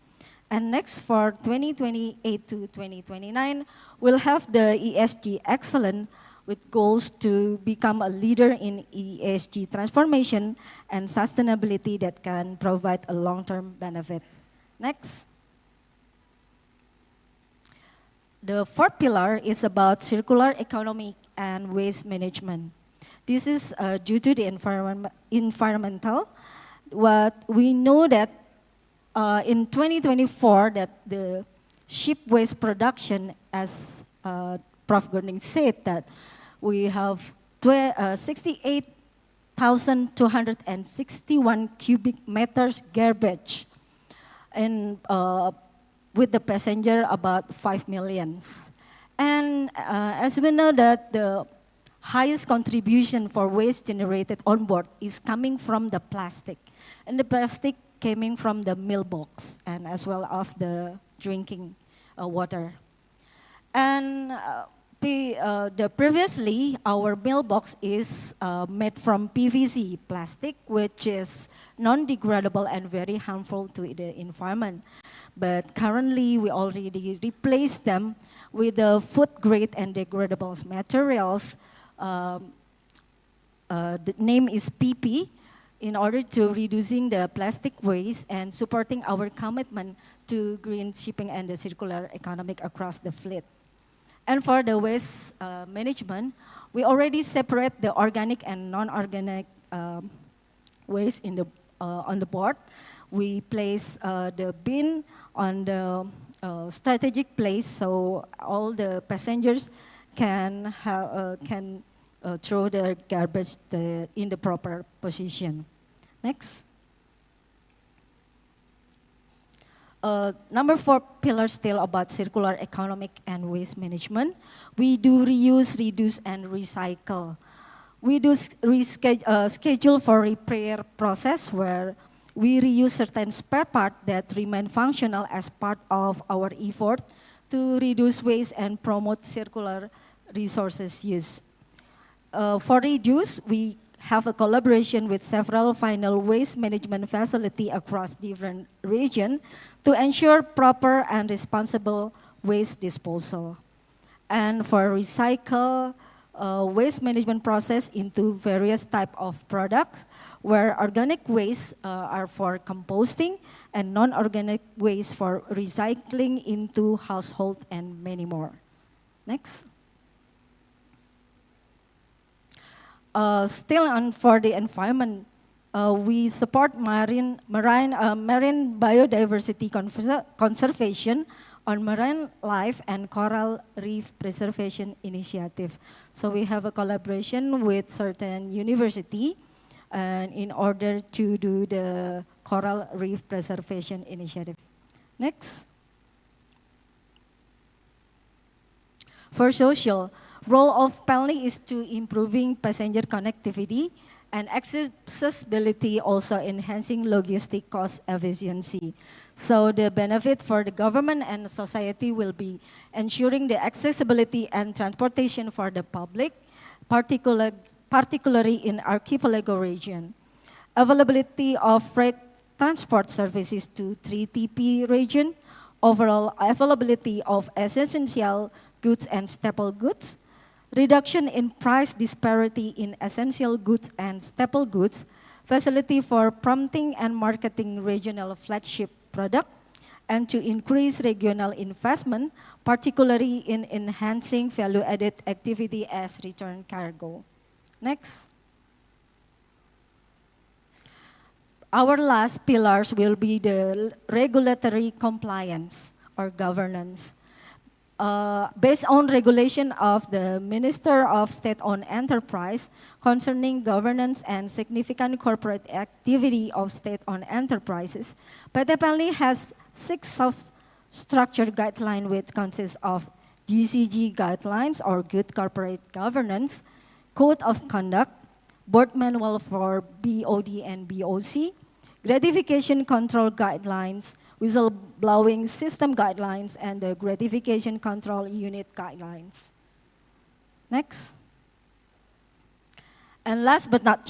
And next, for 2028 to 2029, we'll have the ESG Excellent with goals to become a leader in ESG transformation and sustainability that can provide a long-term benefit. Next. The fourth pillar is about circular economy and waste management. This is due to the environmental. What we know that in 2024 that the ship waste production, as Prof. Gurning said, that we have 68,261 cubic meters garbage, and with the passenger about 5 millions. And as we know that the highest contribution for waste generated on board is coming from the plastic. And the plastic coming from the mailbox and as well of the drinking water. And the previously, our mailbox is made from PVC plastic, which is non-degradable and very harmful to the environment. But currently, we already replaced them with the food grade and degradable materials. The name is PP, in order to reducing the plastic waste and supporting our commitment to green shipping and the circular economic across the fleet. And for the waste management, we already separate the organic and non-organic waste in the, on the board. We place the bin on the strategic place so all the passengers can throw their garbage in the proper position. Next. Number 4 pillar still about circular economic and waste management. We do reuse, reduce, and recycle. We do schedule for repair process where we reuse certain spare parts that remain functional as part of our effort to reduce waste and promote circular resources use. For reduce, we have a collaboration with several final waste management facilities across different regions to ensure proper and responsible waste disposal. And for recycle, waste management process into various types of products where organic waste are for composting and non-organic waste for recycling into household and many more. Next. Still on for the environment, we support marine biodiversity conservation on marine life and coral reef preservation initiative. So we have a collaboration with certain university in order to do the coral reef preservation initiative. Next. For social, role of Pelni is to improving passenger connectivity and accessibility, also enhancing logistic cost efficiency. So the benefit for the government and society will be ensuring the accessibility and transportation for the public, particularly in archipelago region. Availability of freight transport services to 3TP region, overall availability of essential goods and staple goods, reduction in price disparity in essential goods and staple goods, facility for promoting and marketing regional flagship product, and to increase regional investment, particularly in enhancing value-added activity as return cargo. Next. Our last pillars will be the regulatory compliance or governance. Based on regulation of the Minister of State-Owned Enterprise concerning governance and significant corporate activity of state-owned enterprises, PT Pelni has 6 self-structured guidelines which consist of GCG guidelines or Good Corporate Governance, Code of Conduct, Board Manual for BOD and BOC, Gratification Control Guidelines, Whistleblowing System Guidelines, and the Gratification Control Unit Guidelines. Next. And last but not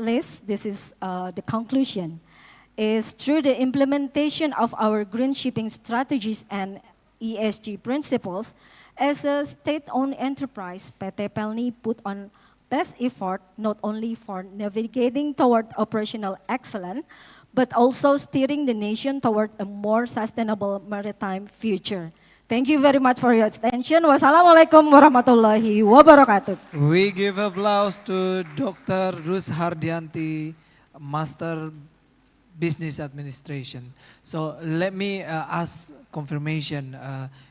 least, this is the conclusion, is through the implementation of our green shipping strategies and ESG principles, as a state-owned enterprise, PT Pelni put on best effort not only for navigating toward operational excellence, but also steering the nation toward a more sustainable maritime future. Thank you very much for your attention. Wassalamualaikum warahmatullahi wabarakatuh. We give applause to Dr. Rus Hardianti, Master Business Administration. So let me ask confirmation.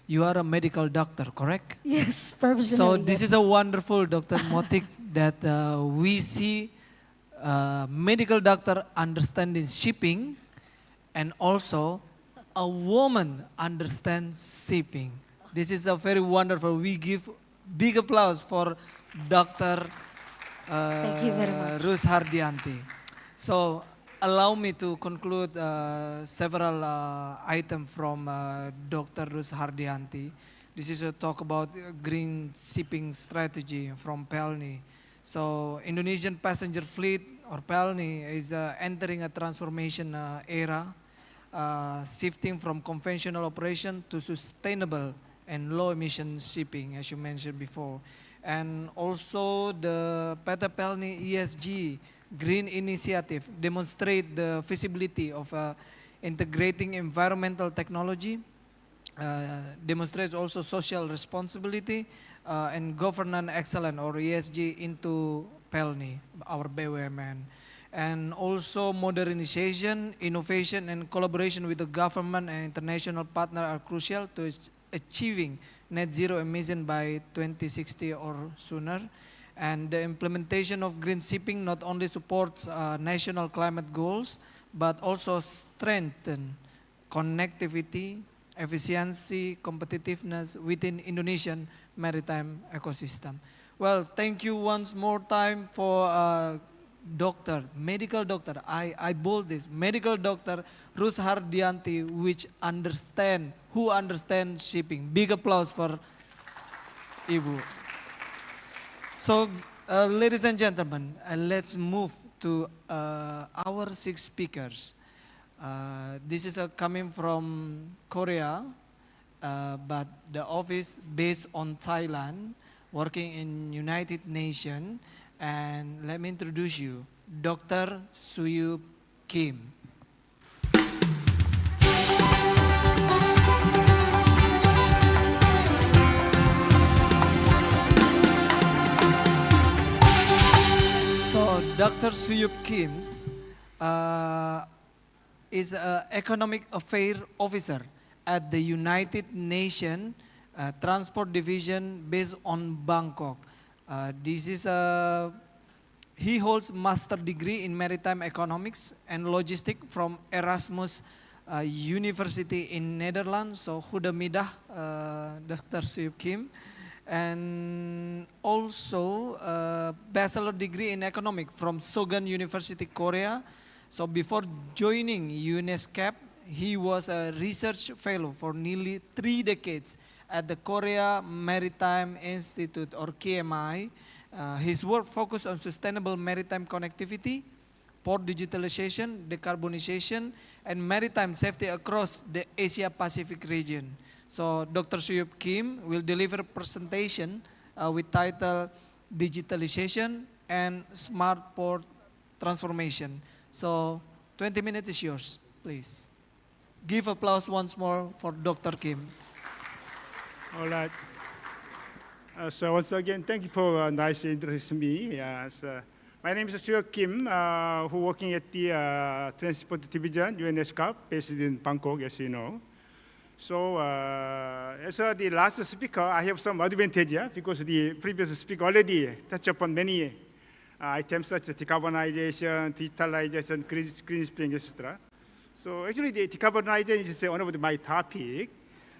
You are a medical doctor, correct? Yes, professionally. So this yes. is a wonderful, Dr. Motik, that we see medical doctor understanding shipping, and also a woman understands shipping. This is a very wonderful. We give big applause for Dr. Thank you very much. Rus Hardianti. So allow me to conclude several items from Dr. Rus Hardianti. This is a talk about green shipping strategy from Pelni. So Indonesian passenger fleet or Pelni is entering a transformation era, shifting from conventional operation to sustainable and low emission shipping, as you mentioned before. And also the PT Pelni ESG Green Initiative demonstrate the feasibility of integrating environmental technology, demonstrates also social responsibility and governance excellence or ESG into Pelni, our BUMN. And also modernization, innovation and collaboration with the government and international partner are crucial to achieving net zero emission by 2060 or sooner. And the implementation of green shipping not only supports national climate goals, but also strengthen connectivity, efficiency, competitiveness within Indonesian maritime ecosystem. Well, thank you once more time for doctor, medical doctor, I bold this, medical doctor Rus Hardianti, who understands shipping. Big applause for Ibu. So, ladies and gentlemen, let's move to our 6 speakers. This is coming from Korea, but the office based on Thailand, working in United Nations. And let me introduce you, Dr. Suyup Kim. So Dr. Suyup Kim is an economic affairs officer at the United Nations Transport Division based on Bangkok. He holds master degree in maritime economics and logistics from Erasmus University in Netherlands. So goedemiddag, Dr. Suyup Kim. And also bachelor degree in economics from Sogan University, Korea. So before joining UNESCO, he was a research fellow for nearly 3 decades at the Korea Maritime Institute or KMI. His work focused on sustainable maritime connectivity, port digitalization, decarbonization, and maritime safety across the Asia-Pacific region. So Dr. Suyup Kim will deliver a presentation with title Digitalization and Smart Port Transformation. So 20 minutes is yours, please. Give applause once more for Dr. Kim. All right. So once again, thank you for nice introducing me. My name is Suyup Kim, who working at the Transport Division, UNESCO, based in Bangkok, as you know. So as the last speaker, I have some advantage, because the previous speaker already touched upon many items such as decarbonization, digitalization, green shipping, etc. So actually, the decarbonization is one of my topic.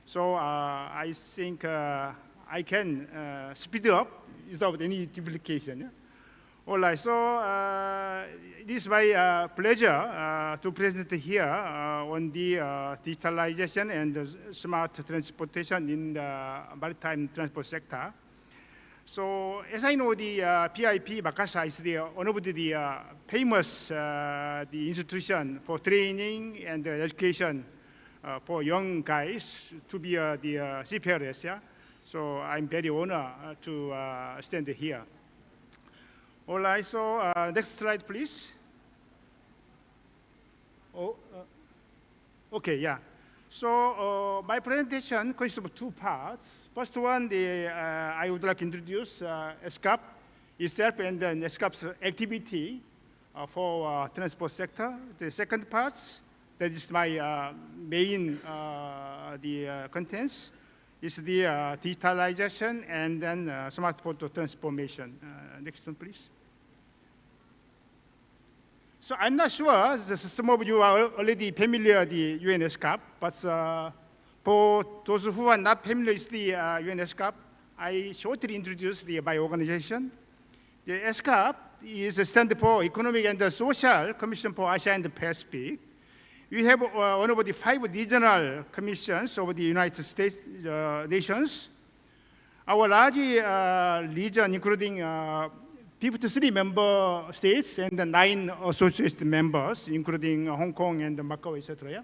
So I think I can speed it up without any duplication. Yeah? All right, so it is my pleasure to present here on the digitalization and the smart transportation in the maritime transport sector. So as I know, the PIP Makassar is one of the famous the institution for training and education for young guys to be the seafarers. Yeah? So I'm very honored to stand here. All right, so next slide, please. Oh, okay, yeah. So my presentation consists of two parts. First one, I would like to introduce ESCAP itself and then ESCAP's activity for transport sector. The second part, that is my main contents, is the digitalization and then smart photo transformation. Next one, please. So I'm not sure, some of you are already familiar with the UNESCAP, but for those who are not familiar with the UNESCAP, I shortly introduce my organization. The ESCAP is a stand for Economic and Social Commission for Asia and the Pacific. We have one of the 5 regional commissions of the United States nations. Our large region, including 53 member states and 9 associate members, including Hong Kong and Macau, etc. Yeah?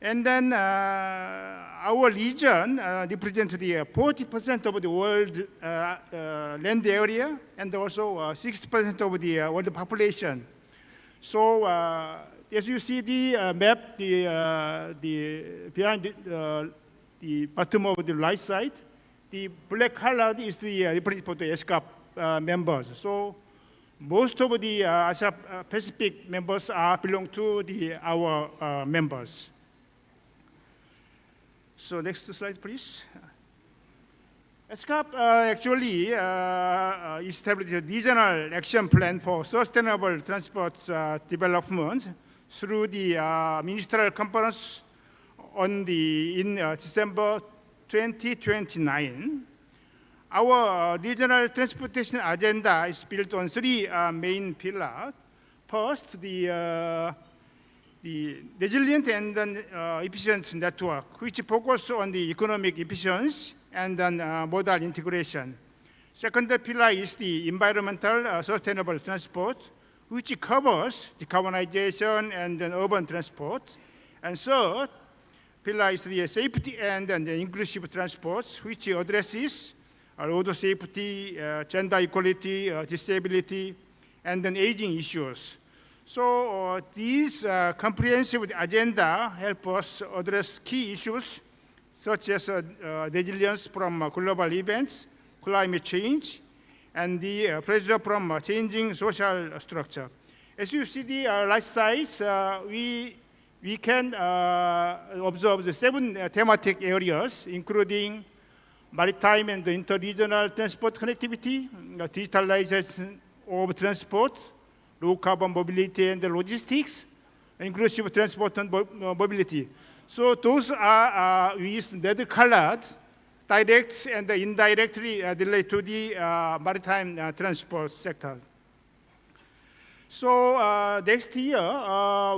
And then our region represents the 40% of the world land area and also 60% of the world population. So as you see the map, behind the bottom of the right side, the black color is the representative of the ESCAP members. So most of the Asia Pacific members belong to our members. So next slide, please. ESCAP actually established a regional action plan for sustainable transport development through the ministerial conference in December 2029. Our regional transportation agenda is built on 3 main pillars. First, the resilient and then efficient network, which focus on the economic efficiency and then modal integration. Second pillar is the environmental sustainable transport, which covers decarbonization and then urban transport. And third pillar is the safety and the inclusive transports, which addresses road safety, gender equality, disability, and then aging issues. So these comprehensive agenda help us address key issues such as resilience from global events, climate change, and the pressure from changing social structure. As you see the right side, we can observe the 7 thematic areas, including maritime and inter-regional transport connectivity, digitalization of transport, low carbon mobility and logistics, inclusive transport and mobility. So those are with red colored, direct and indirectly related to the maritime transport sector. So next year,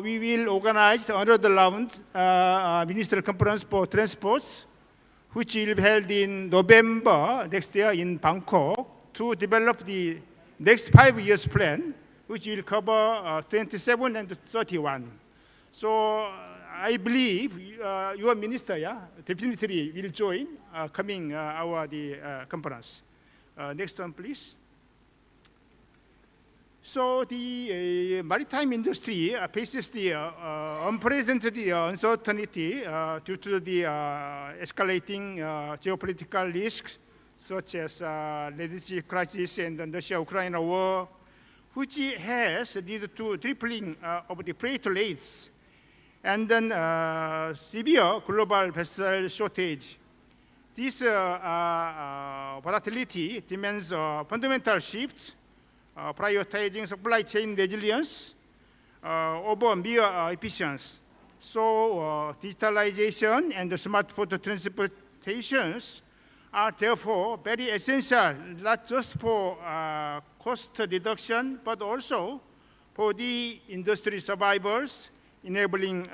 we will organize another round ministerial conference for transports, which will be held in November next year in Bangkok to develop the next 5 years plan, which will cover 27 and 31. So I believe your minister, definitely will join coming our conference. Next one, please. So the maritime industry faces the unprecedented uncertainty due to the escalating geopolitical risks, such as Red Sea crisis and the Russia-Ukraine war, which has led to tripling of the freight rates, and then severe global vessel shortage. This volatility demands fundamental shifts, prioritizing supply chain resilience over mere efficiency. So digitalization and the smart photo transportations are therefore very essential, not just for cost reduction, but also for the industry survivors, enabling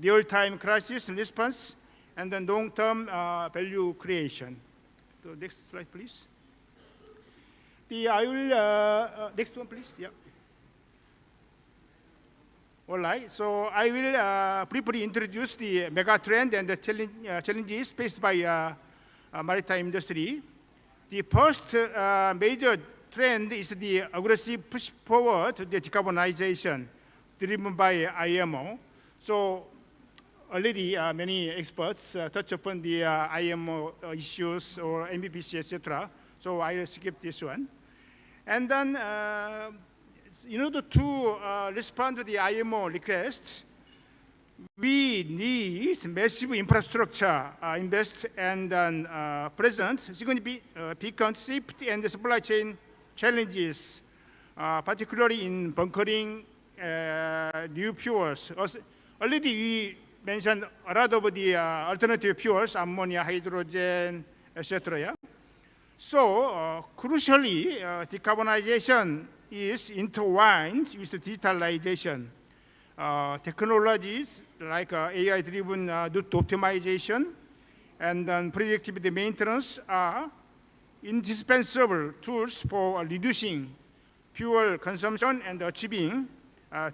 real-time crisis response and then long-term value creation. So next slide, please. I will, next one please, yeah. All right, so I will briefly introduce the mega trend and the challenges faced by maritime industry. The first major trend is the aggressive push forward to the decarbonization driven by IMO. So already many experts touch upon the IMO issues or MBPC, etc. So I will skip this one. And then in order to respond to the IMO requests, we need massive infrastructure invest and then present significant safety and supply chain challenges, particularly in bunkering new fuels. Already we mentioned a lot of the alternative fuels, ammonia, hydrogen, etc. Yeah? So crucially, decarbonization is intertwined with digitalization. Technologies like AI-driven route optimization and then predictive maintenance are indispensable tools for reducing fuel consumption and achieving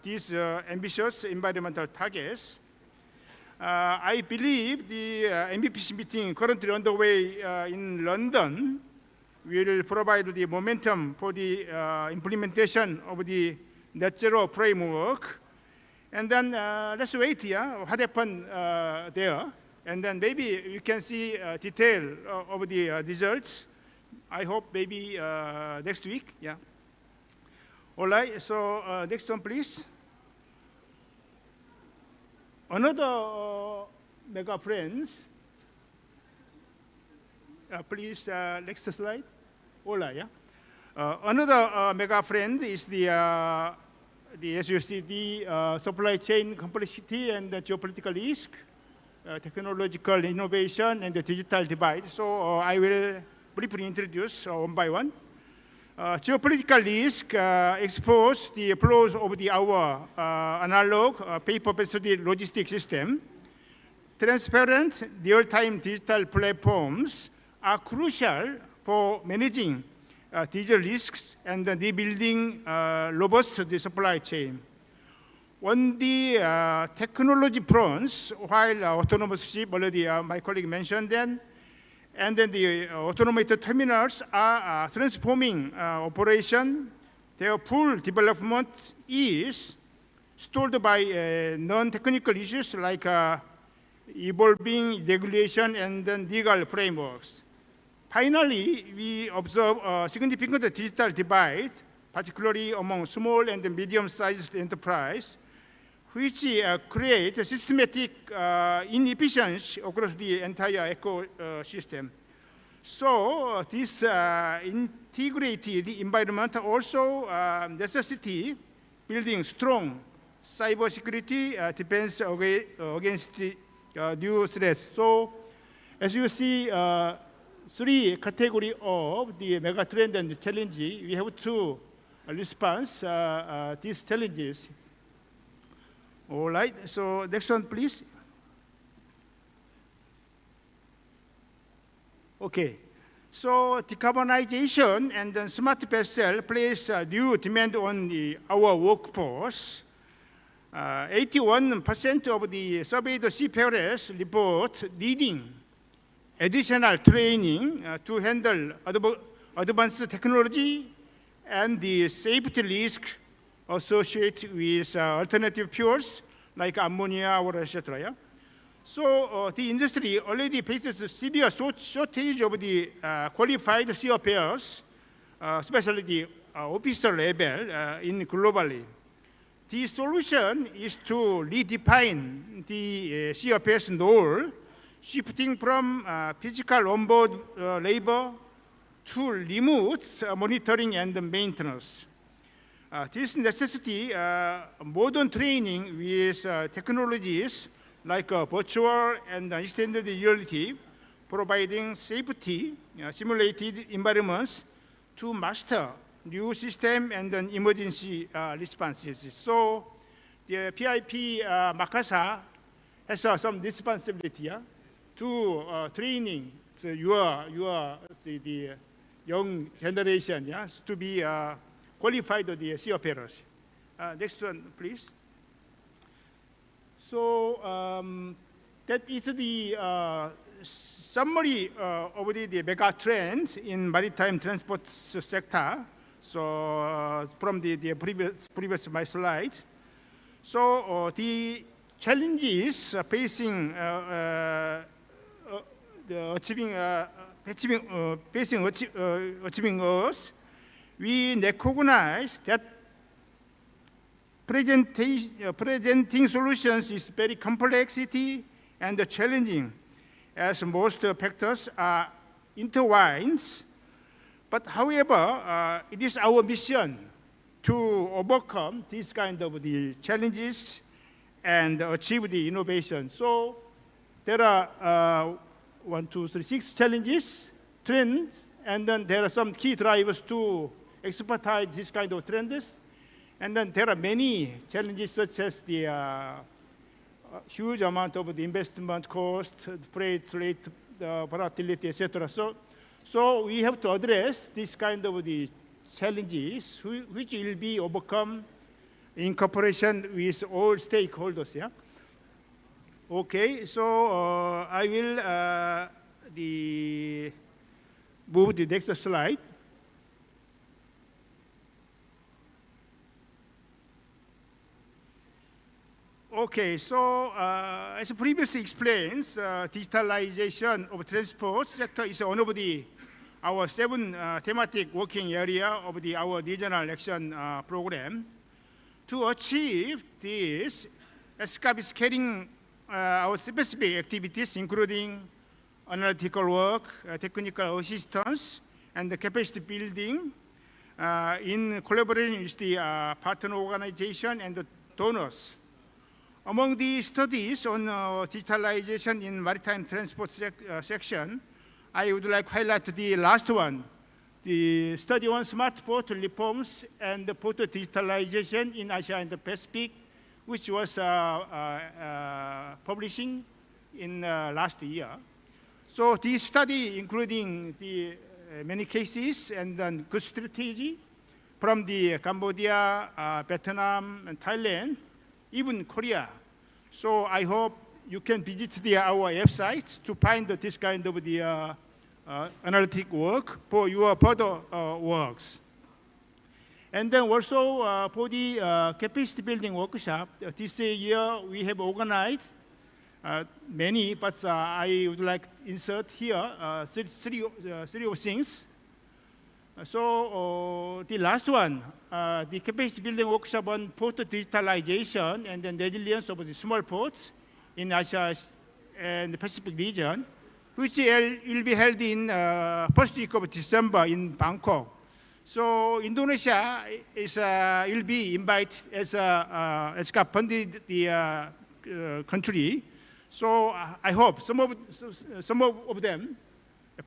these ambitious environmental targets. I believe the MBPC meeting currently underway in London will provide the momentum for the implementation of the net zero framework. And then let's wait here, what happened there. And then maybe we can see detail of the results. I hope maybe next week, yeah. All right, so next one, please. Another mega trends. Please, next slide. All right, yeah. Another mega trend is the as you see, the supply chain complexity and the geopolitical risk, technological innovation, and the digital divide. So I will briefly introduce one by one. Geopolitical risk expose the flaws of our analog paper-based logistics system. Transparent, real-time digital platforms are crucial for managing digital risks and rebuilding robust supply chain. On the technology fronts, while autonomous ship, already my colleague mentioned then, and then the automated terminals are transforming operation. Their full development is stalled by non-technical issues like evolving regulation and then legal frameworks. Finally, we observe a significant digital divide, particularly among small and medium-sized enterprise, which create a systematic inefficiency across the entire ecosystem. So this integrated environment also necessity building strong cybersecurity defense against the new threats. So as you see, three categories of the mega trend and the challenge. We have to respond these challenges. All right, so next one, please. Okay, so decarbonization and then smart vessel place new demand on our workforce. 81% of the surveyed seafarers report needing additional training to handle advanced technology and the safety risk associated with alternative fuels like ammonia or etc. Yeah? So the industry already faces a severe shortage of the qualified seafarers, especially the officer level in globally. The solution is to redefine the seafarers' role, shifting from physical onboard labor to remote monitoring and maintenance. This necessity modern training with technologies like virtual and extended reality, providing safety simulated environments to master new system and then emergency responses. So the PIP Makassar has some responsibility to training the young generation, yes, to be qualified the seafarers. Next one, please. So that is the summary of the mega trends in maritime transport sector. So from the previous my slides. So the challenges facing achieving us, we recognize that presenting solutions is very complexity and challenging, as most factors are intertwined. But however, it is our mission to overcome these kind of the challenges and achieve the innovation. So there are 6 challenges, trends, and then there are some key drivers to expedite this kind of trends. And then there are many challenges such as the huge amount of the investment cost, freight rate, volatility, etc. So we have to address this kind of the challenges which will be overcome in cooperation with all stakeholders. Yeah. Okay. So I will move the next slide. Okay, so as previously explained, digitalization of transport sector is one of our 7 thematic working area of our regional action program. To achieve this, ESCAP is carrying our specific activities, including analytical work, technical assistance, and the capacity building in collaboration with the partner organization and the donors. Among the studies on digitalization in maritime transport section, I would like to highlight the last one, the study on smart port reforms and the port digitalization in Asia and the Pacific, which was publishing in last year. So this study, including the many cases and then good strategy from the Cambodia, Vietnam, and Thailand, even Korea. So I hope you can visit our website to find this kind of the analytic work for your further works. And then also for the capacity building workshop, this year we have organized many, but I would like to insert here three of things. So the last one, the capacity building workshop on port digitalization and then resilience of the small ports in Asia and the Pacific region, which will be held in first week of December in Bangkok. So Indonesia will be invited as a funded the country. So I hope some of them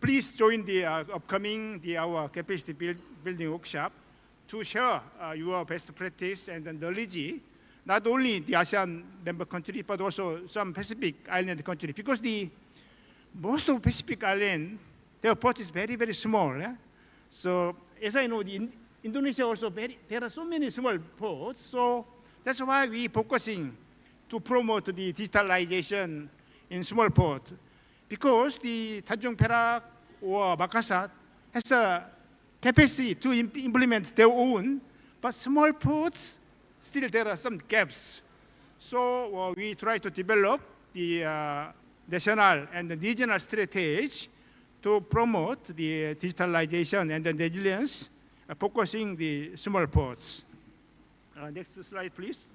please join the upcoming our capacity building workshop to share your best practice and knowledge, not only the ASEAN member country, but also some Pacific island country, because most of Pacific island, their port is very, very small. Yeah? So as I know, Indonesia also there are so many small ports. So that's why we focusing to promote the digitalization in small port. Because the Tanjung Perak or Makassar has a capacity to implement their own, but small ports, still there are some gaps. So we try to develop the national and the regional strategy to promote the digitalization and the resilience, focusing the small ports. Next slide, please.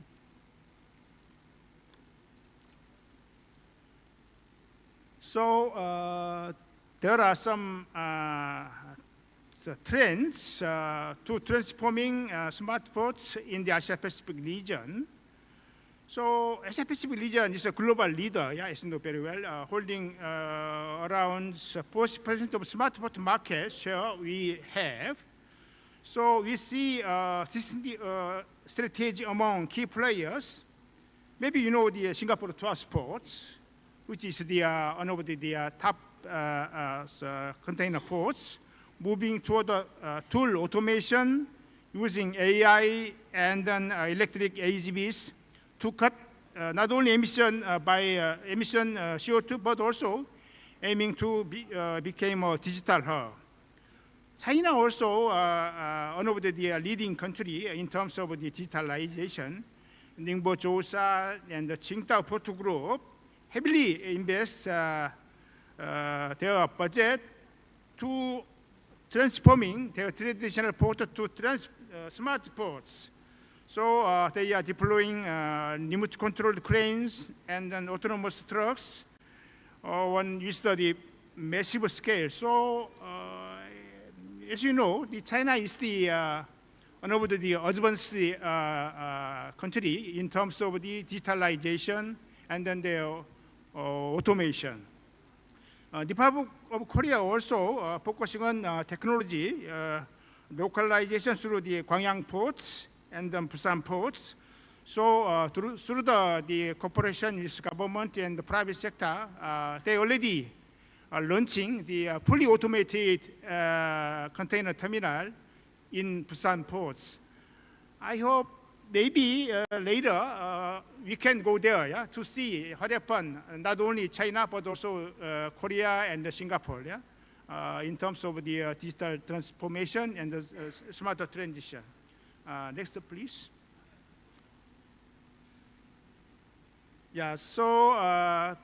So there are some trends to transforming smart ports in the Asia-Pacific region. So Asia-Pacific region is a global leader, yeah, as you know very well, holding around 40% of smart port market share we have. So we see strategy among key players. Maybe you know the Singapore Transports, which is one of the top container ports, moving toward tool automation using AI and then electric AGVs to cut not only emission CO2, but also aiming to become a digital hub. China also one of the leading country in terms of the digitalization. Ningbo Josa and the Qingdao Port Group heavily invest their budget to transforming their traditional port to smart ports. So they are deploying remote-controlled cranes and then autonomous trucks on the massive scale. So as you know, China is the one of the advanced country in terms of the digitalization and then the automation. The Republic of Korea also focusing on technology, localization through the Gwangyang ports and then Busan ports. So through the cooperation with government and the private sector, they already are launching the fully automated container terminal in Busan ports. I hope maybe later we can go there, yeah, to see what happened, not only China but also Korea and Singapore, yeah, in terms of the digital transformation and the smarter transition. Next, please. Yeah, so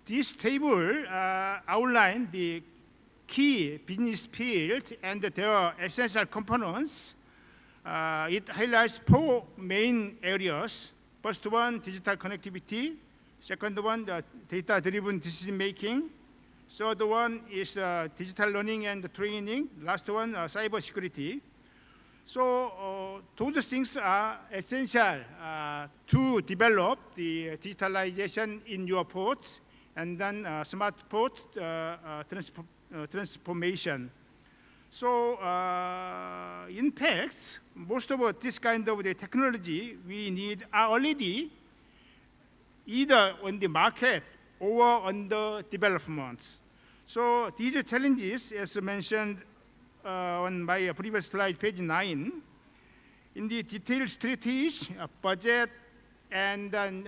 this table outlines the key business field and their essential components. It highlights 4 main areas. First one, digital connectivity. Second one, the data-driven decision making. Third one is digital learning and training. Last one, cyber security. So those things are essential to develop the digitalization in your ports and then smart port transformation. So in fact, most of this kind of the technology we need are already either on the market or under development. So these challenges, as mentioned on my previous slide, page 9, in the detailed strategy, budget, and then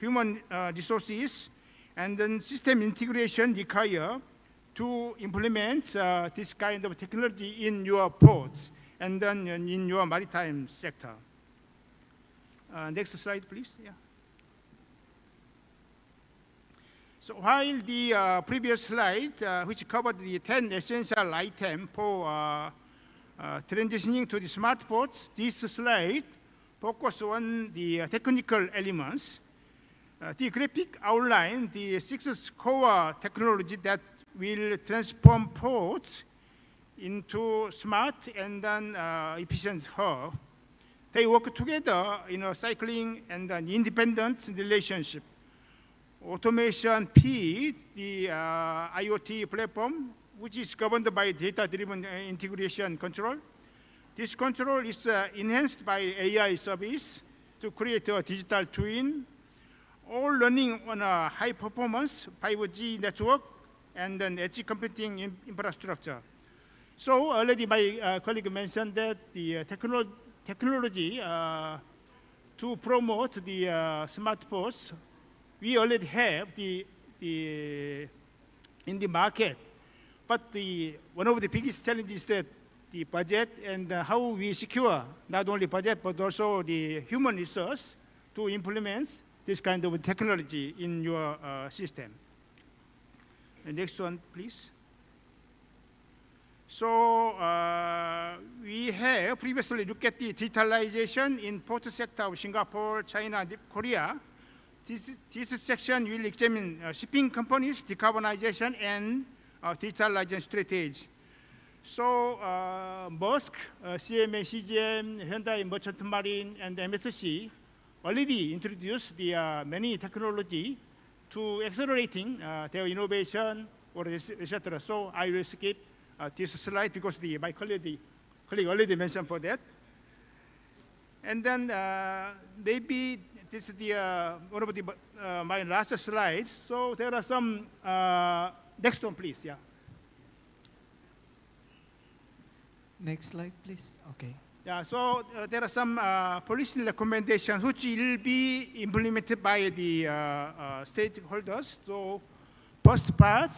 human resources, and then system integration require to implement this kind of technology in your ports and then in your maritime sector. Next slide, please. Yeah. So while the previous slide, which covered the 10 essential items for transitioning to the smart ports, this slide focus on the technical elements. The graphic outline the 6 core technology that will transform ports into smart and then efficient hub. They work together in a cycling and an independent relationship. Automation P, the IoT platform, which is governed by data-driven integration control. This control is enhanced by AI service to create a digital twin, all running on a high-performance 5G network and an edge computing infrastructure. So already my colleague mentioned that the technology to promote the smart ports, we already have in the market. But one of the biggest challenges is that the budget and how we secure not only budget but also the human resource to implement this kind of technology in your system. The next one, please. So we have previously looked at the digitalization in port sector of Singapore, China, and Korea. This section will examine shipping companies, decarbonization, and digitalization strategy. So Maersk, CMA, CGM, Hyundai Merchant Marine, and MSC already introduced the many technology to accelerating their innovation or etc. So I will skip this slide because my colleague already mentioned for that. And then maybe this is one of my last slide. So there are some, next one please, yeah. Next slide, please. Okay. Yeah, so there are some policy recommendations which will be implemented by the stakeholders. So first part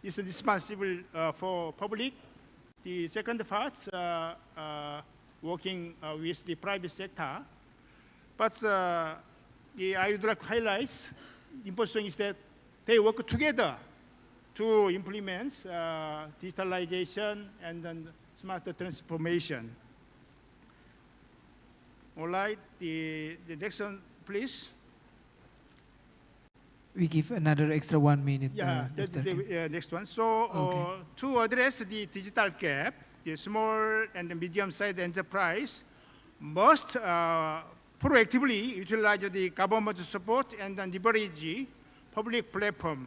is responsible for public. The second part, working with the private sector. But I would like to highlight the important thing is that they work together to implement digitalization and then smarter transformation. All right, the next one, please. We give another extra 1 minute. Yeah, that's the next one. So to address the digital gap, the small and the medium-sized enterprise must proactively utilize the government support and then leverage public platform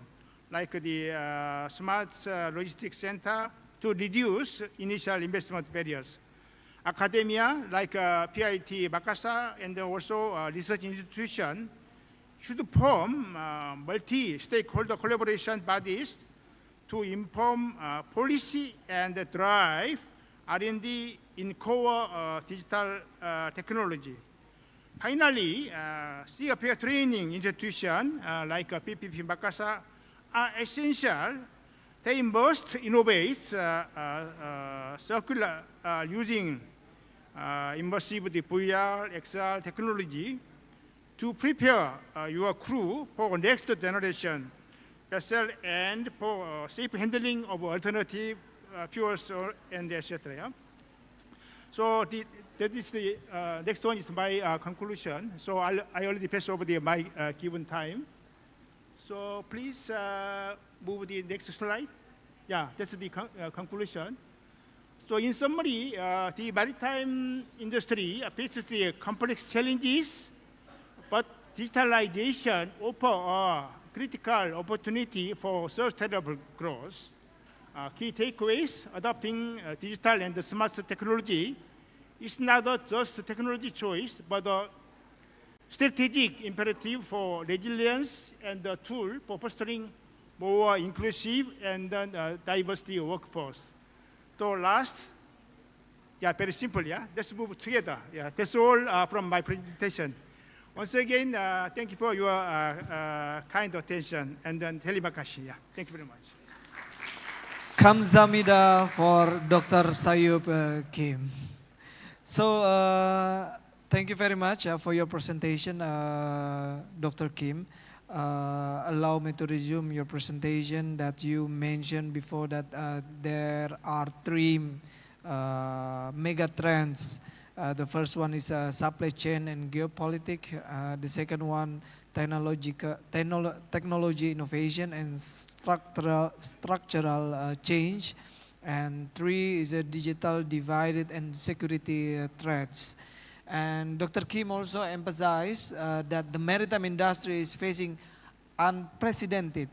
like the smart logistics center to reduce initial investment barriers. Academia like PIT Makassar and also research institution should form multi-stakeholder collaboration bodies to inform policy and drive R&D in core digital technology. Finally, CFA training institutions like PPP Makassar are essential. They must innovate circular using immersive VR, XR technology to prepare your crew for next generation vessel and for safe handling of alternative fuels and etc. Yeah? So that is the next one is my conclusion. So I already passed over my given time. So please move the next slide. Yeah, that's the conclusion. So in summary, the maritime industry faces the complex challenges, but digitalization offers a critical opportunity for sustainable growth. Key takeaways: adopting digital and smart technology is not just a technology choice, but a strategic imperative for resilience and a tool for fostering more inclusive and diversity workforce. So last, yeah, very simple, yeah? Let's move together. Yeah, that's all from my presentation. Once again, thank you for your kind attention, and then terima kasih. Yeah, thank you very much. Kamsahamnida for Dr. Sayub Kim. So, thank you very much for your presentation, Dr. Kim. Allow me to resume your presentation that you mentioned before that there are three mega trends. The first one is supply chain and geopolitics. The second one, technology innovation and structural change. And three is a digital divided and security threats. And Dr. Kim also emphasized that the maritime industry is facing unprecedented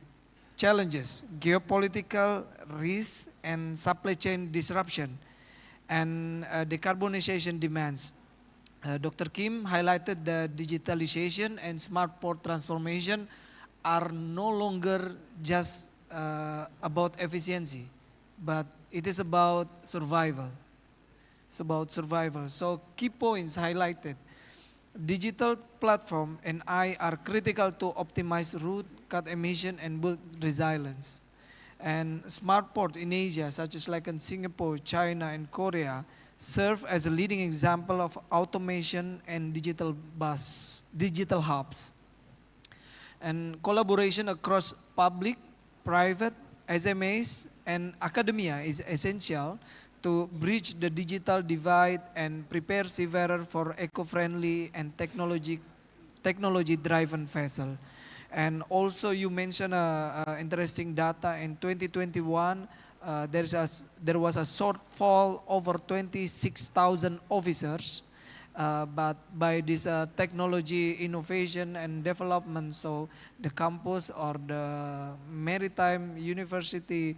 challenges, geopolitical risks and supply chain disruption, and decarbonization demands. Dr. Kim highlighted that digitalization and smart port transformation are no longer just about efficiency, but it is about survival. It's about survival. So key points highlighted. Digital platform and AI are critical to optimize route, cut emission, and build resilience. And smart ports in Asia, such as like in Singapore, China, and Korea, serve as a leading example of automation and digital hubs. And collaboration across public, private, SMEs, and academia is essential to bridge the digital divide and prepare seafarers for eco-friendly and technology-driven vessel. And also you mentioned interesting data in 2021, there was a shortfall over 26,000 officers, but by this technology innovation and development, so the campus or the maritime university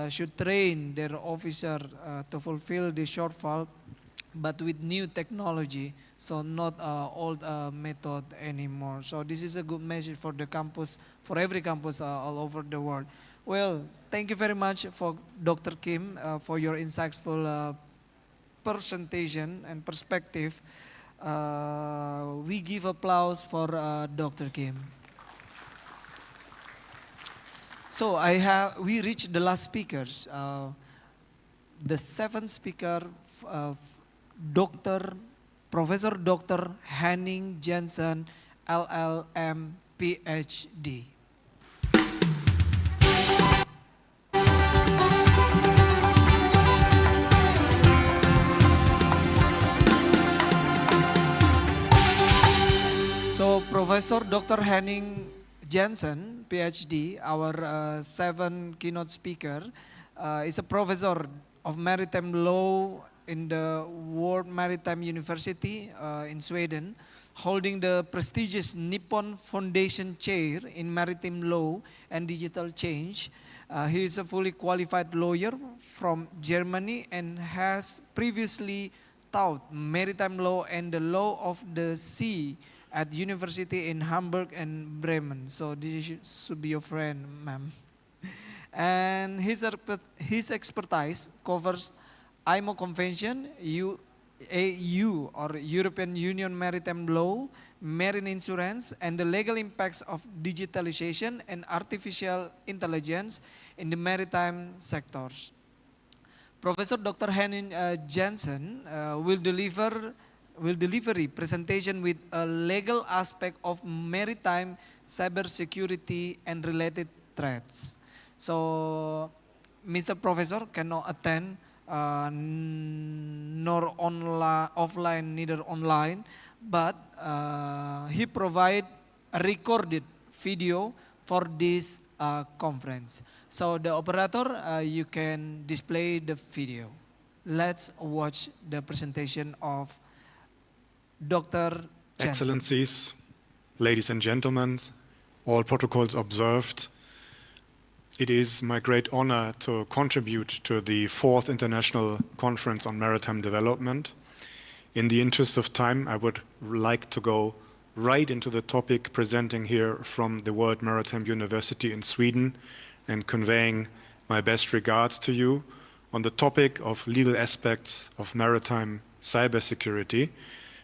should train their officer to fulfill the shortfall, but with new technology, so not old method anymore. So this is a good message for the campus, for every campus all over the world. Well, thank you very much for Dr. Kim for your insightful presentation and perspective. We give applause for Dr. Kim. So we reached the last speakers. The seventh speaker, Professor Dr. Henning Jensen, LLM, PhD. So Professor Dr. Henning Jensen, PhD, our seventh keynote speaker, is a professor of maritime law in the World Maritime University in Sweden, holding the prestigious Nippon Foundation Chair in Maritime Law and Digital Change. He is a fully qualified lawyer from Germany and has previously taught maritime law and the law of the sea at university in Hamburg and Bremen. So this should be your friend, ma'am. And his expertise covers IMO Convention, EU or European Union Maritime Law, marine insurance, and the legal impacts of digitalization and artificial intelligence in the maritime sectors. Professor Dr. Henning Jensen will deliver a presentation with a legal aspect of maritime cybersecurity and related threats. So, Mr. Professor cannot attend nor offline, neither online, but he provide a recorded video for this conference. So the operator, you can display the video. Let's watch the presentation of Dr. Jensen. Excellencies, ladies and gentlemen, all protocols observed. It is my great honor to contribute to the 4th International Conference on Maritime Development. In the interest of time, I would like to go right into the topic, presenting here from the World Maritime University in Sweden and conveying my best regards to you on the topic of legal aspects of maritime cybersecurity.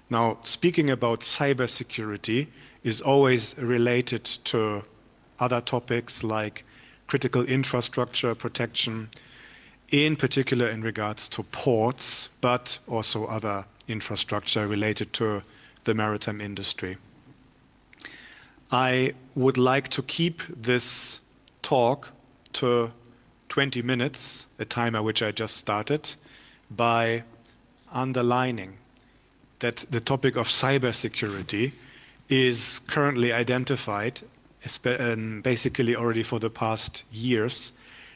Now, speaking about cybersecurity is always related to other topics like critical infrastructure protection, in particular in regards to ports, but also other infrastructure related to the maritime industry. I would like to keep this talk to 20 minutes, a time at which I just started, by underlining that the topic of cybersecurity is currently identified, basically already for the past years,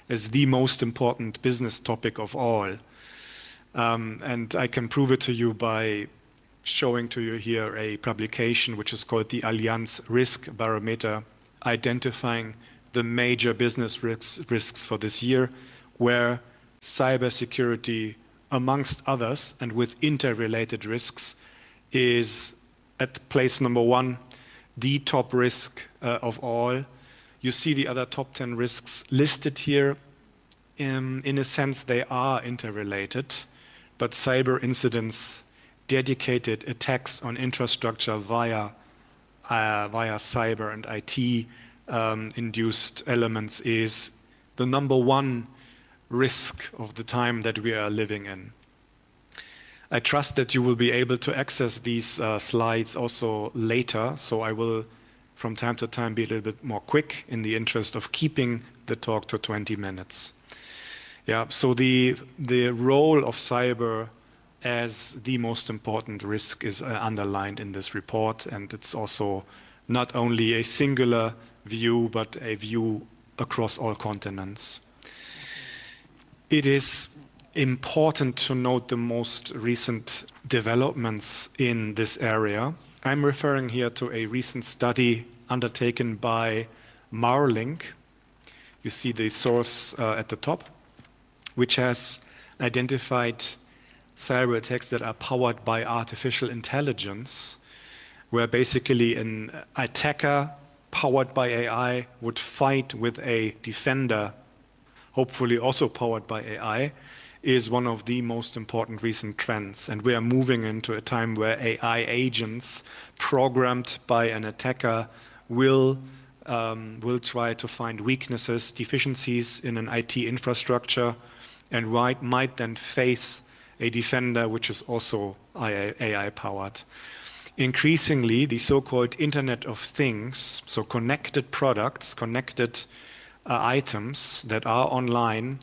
as the most important business topic of all. And I can prove it to you by showing to you here a publication which is called the Allianz Risk Barometer, identifying the major business risks for this year, where cybersecurity, amongst others, and with interrelated risks, is at place number 1, the top risk of all. You see the other top 10 risks listed here. In a sense, they are interrelated, but cyber incidents, dedicated attacks on infrastructure via cyber and IT induced elements is the number 1 risk of the time that we are living in. I trust that you will be able to access these slides also later, so I will from time to time be a little bit more quick in the interest of keeping the talk to 20 minutes. Yeah, so the role of cyber as the most important risk is underlined in this report, and it's also not only a singular view, but a view across all continents. It is important to note the most recent developments in this area. I'm referring here to a recent study undertaken by Marlink. You see the source at the top, which has identified cyber attacks that are powered by artificial intelligence, where basically an attacker powered by AI would fight with a defender, hopefully also powered by AI, is one of the most important recent trends. And we are moving into a time where AI agents programmed by an attacker will try to find weaknesses, deficiencies in an IT infrastructure, and might then face a defender which is also AI-powered. Increasingly, the so-called Internet of Things, so connected products, connected items that are online,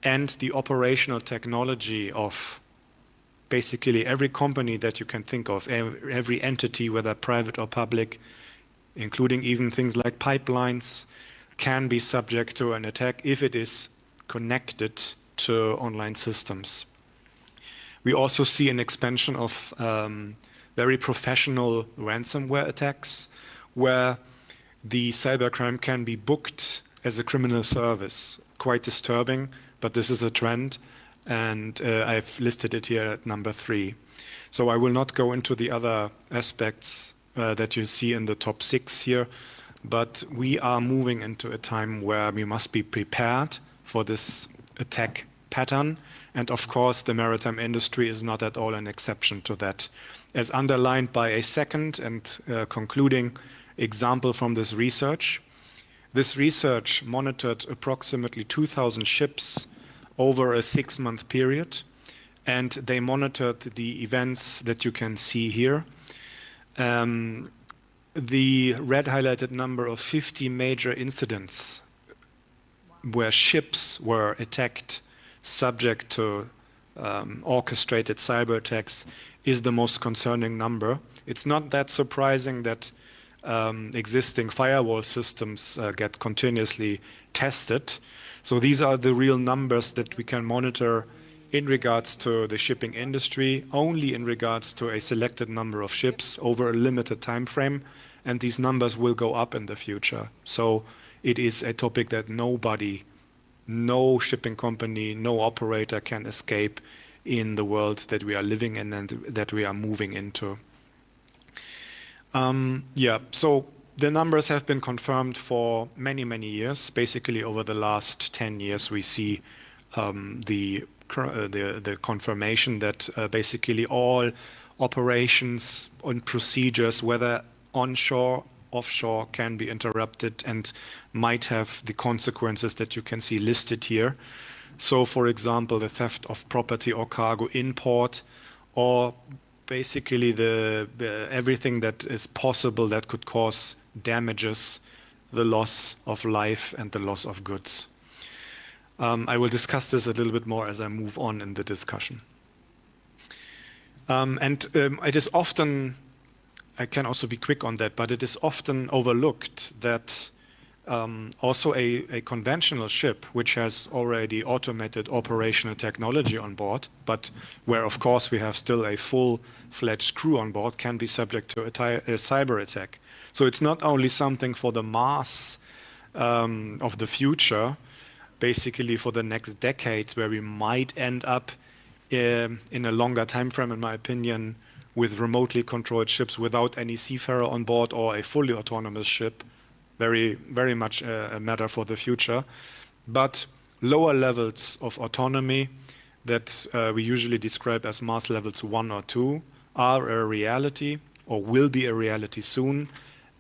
and the operational technology of basically every company that you can think of, every entity, whether private or public, including even things like pipelines, can be subject to an attack if it is connected to online systems. We also see an expansion of very professional ransomware attacks, where the cybercrime can be booked as a criminal service. Quite disturbing, but this is a trend, and I've listed it here at number 3. So I will not go into the other aspects that you see in the top 6 here, but we are moving into a time where we must be prepared for this attack pattern, and of course the maritime industry is not at all an exception to that. As underlined by a second and concluding example from this research monitored approximately 2,000 ships over a 6-month period, and they monitored the events that you can see here. The red highlighted number of 50 major incidents where ships were attacked subject to orchestrated cyber attacks is the most concerning number. It's not that surprising that existing firewall systems get continuously tested. So these are the real numbers that we can monitor in regards to the shipping industry, only in regards to a selected number of ships over a limited time frame, and these numbers will go up in the future. So it is a topic that nobody, no shipping company, no operator can escape in the world that we are living in and that we are moving into. So the numbers have been confirmed for many, many years. Basically, over the last 10 years, we see the confirmation that basically all operations and procedures, whether onshore, offshore, can be interrupted and might have the consequences that you can see listed here. So, for example, the theft of property or cargo in port, or basically everything that is possible that could cause damages, the loss of life and the loss of goods. I will discuss this a little bit more as I move on in the discussion. It is often, I can also be quick on that, but it is often overlooked that also a conventional ship, which has already automated operational technology on board, but where of course we have still a full-fledged crew on board, can be subject to a cyber attack. So it's not only something for the mass of the future, basically for the next decades, where we might end up in a longer time frame, in my opinion, with remotely controlled ships without any seafarer on board, or a fully autonomous ship. Very, very much a matter for the future. But lower levels of autonomy that we usually describe as mass levels 1 or 2 are a reality, or will be a reality soon,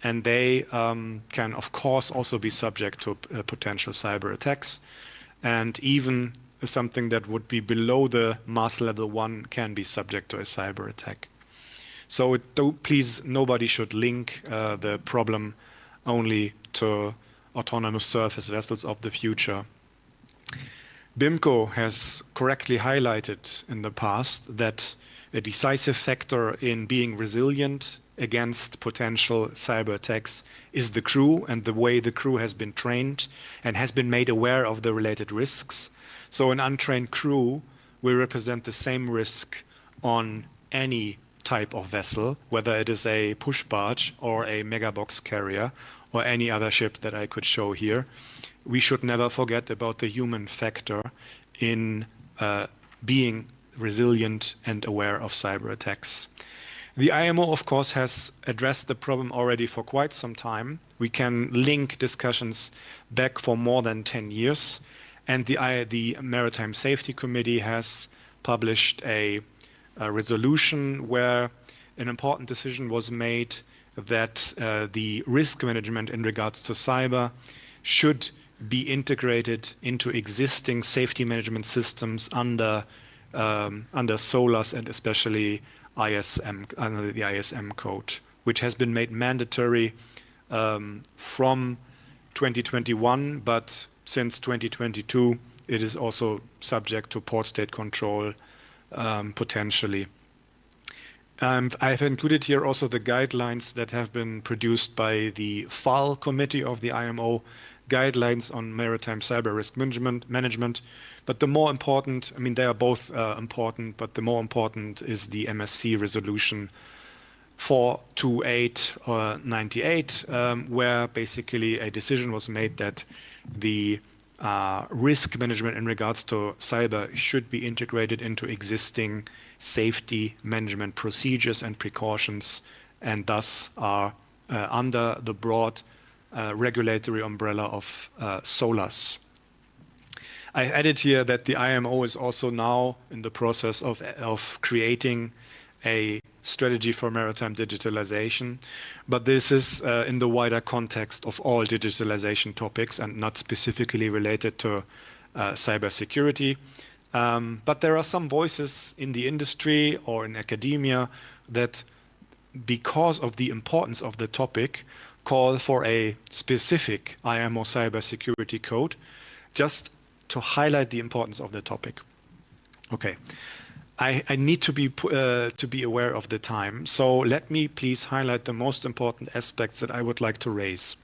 and they can of course also be subject to potential cyber attacks, and even something that would be below the mass level 1 can be subject to a cyber attack. So please, nobody should link the problem only to autonomous surface vessels of the future. BIMCO has correctly highlighted in the past that a decisive factor in being resilient against potential cyber attacks is the crew, and the way the crew has been trained and has been made aware of the related risks. So an untrained crew will represent the same risk on any type of vessel, whether it is a push barge or a megabox carrier or any other ships that I could show here. We should never forget about the human factor in being resilient and aware of cyber attacks. The IMO, of course, has addressed the problem already for quite some time. We can link discussions back for more than 10 years. And the Maritime Safety Committee has published a resolution where an important decision was made that the risk management in regards to cyber should be integrated into existing safety management systems under SOLAS and especially ISM, under the ISM code, which has been made mandatory from 2021, but since 2022, it is also subject to port state control potentially. And I've included here also the guidelines that have been produced by the FAL committee of the IMO, guidelines on maritime cyber risk management. But the more important, I mean, they are both important, but the more important is the MSC resolution 428 or 98, where basically a decision was made that the risk management in regards to cyber should be integrated into existing safety management procedures and precautions, and thus are under the broad regulatory umbrella of SOLAS. I added here that the IMO is also now in the process of creating a strategy for maritime digitalization, but this is in the wider context of all digitalization topics and not specifically related to cybersecurity. But there are some voices in the industry or in academia that, because of the importance of the topic, call for a specific IMO cybersecurity code, just to highlight the importance of the topic. Okay. I need to be aware of the time, so let me please highlight the most important aspects that I would like to raise.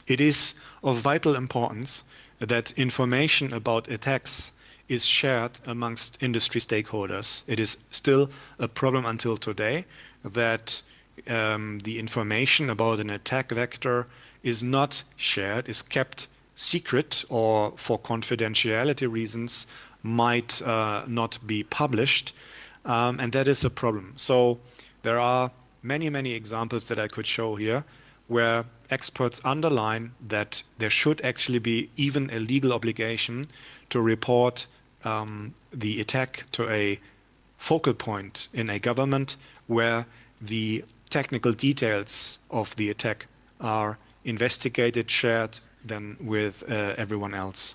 It is of vital importance that information about attacks is shared amongst industry stakeholders. It is still a problem until today that the information about an attack vector is not shared, is kept secret, or for confidentiality reasons might not be published, and that is a problem. So there are many examples that I could show here where experts underline that there should actually be even a legal obligation to report the attack to a focal point in a government where the technical details of the attack are investigated, shared then with everyone else.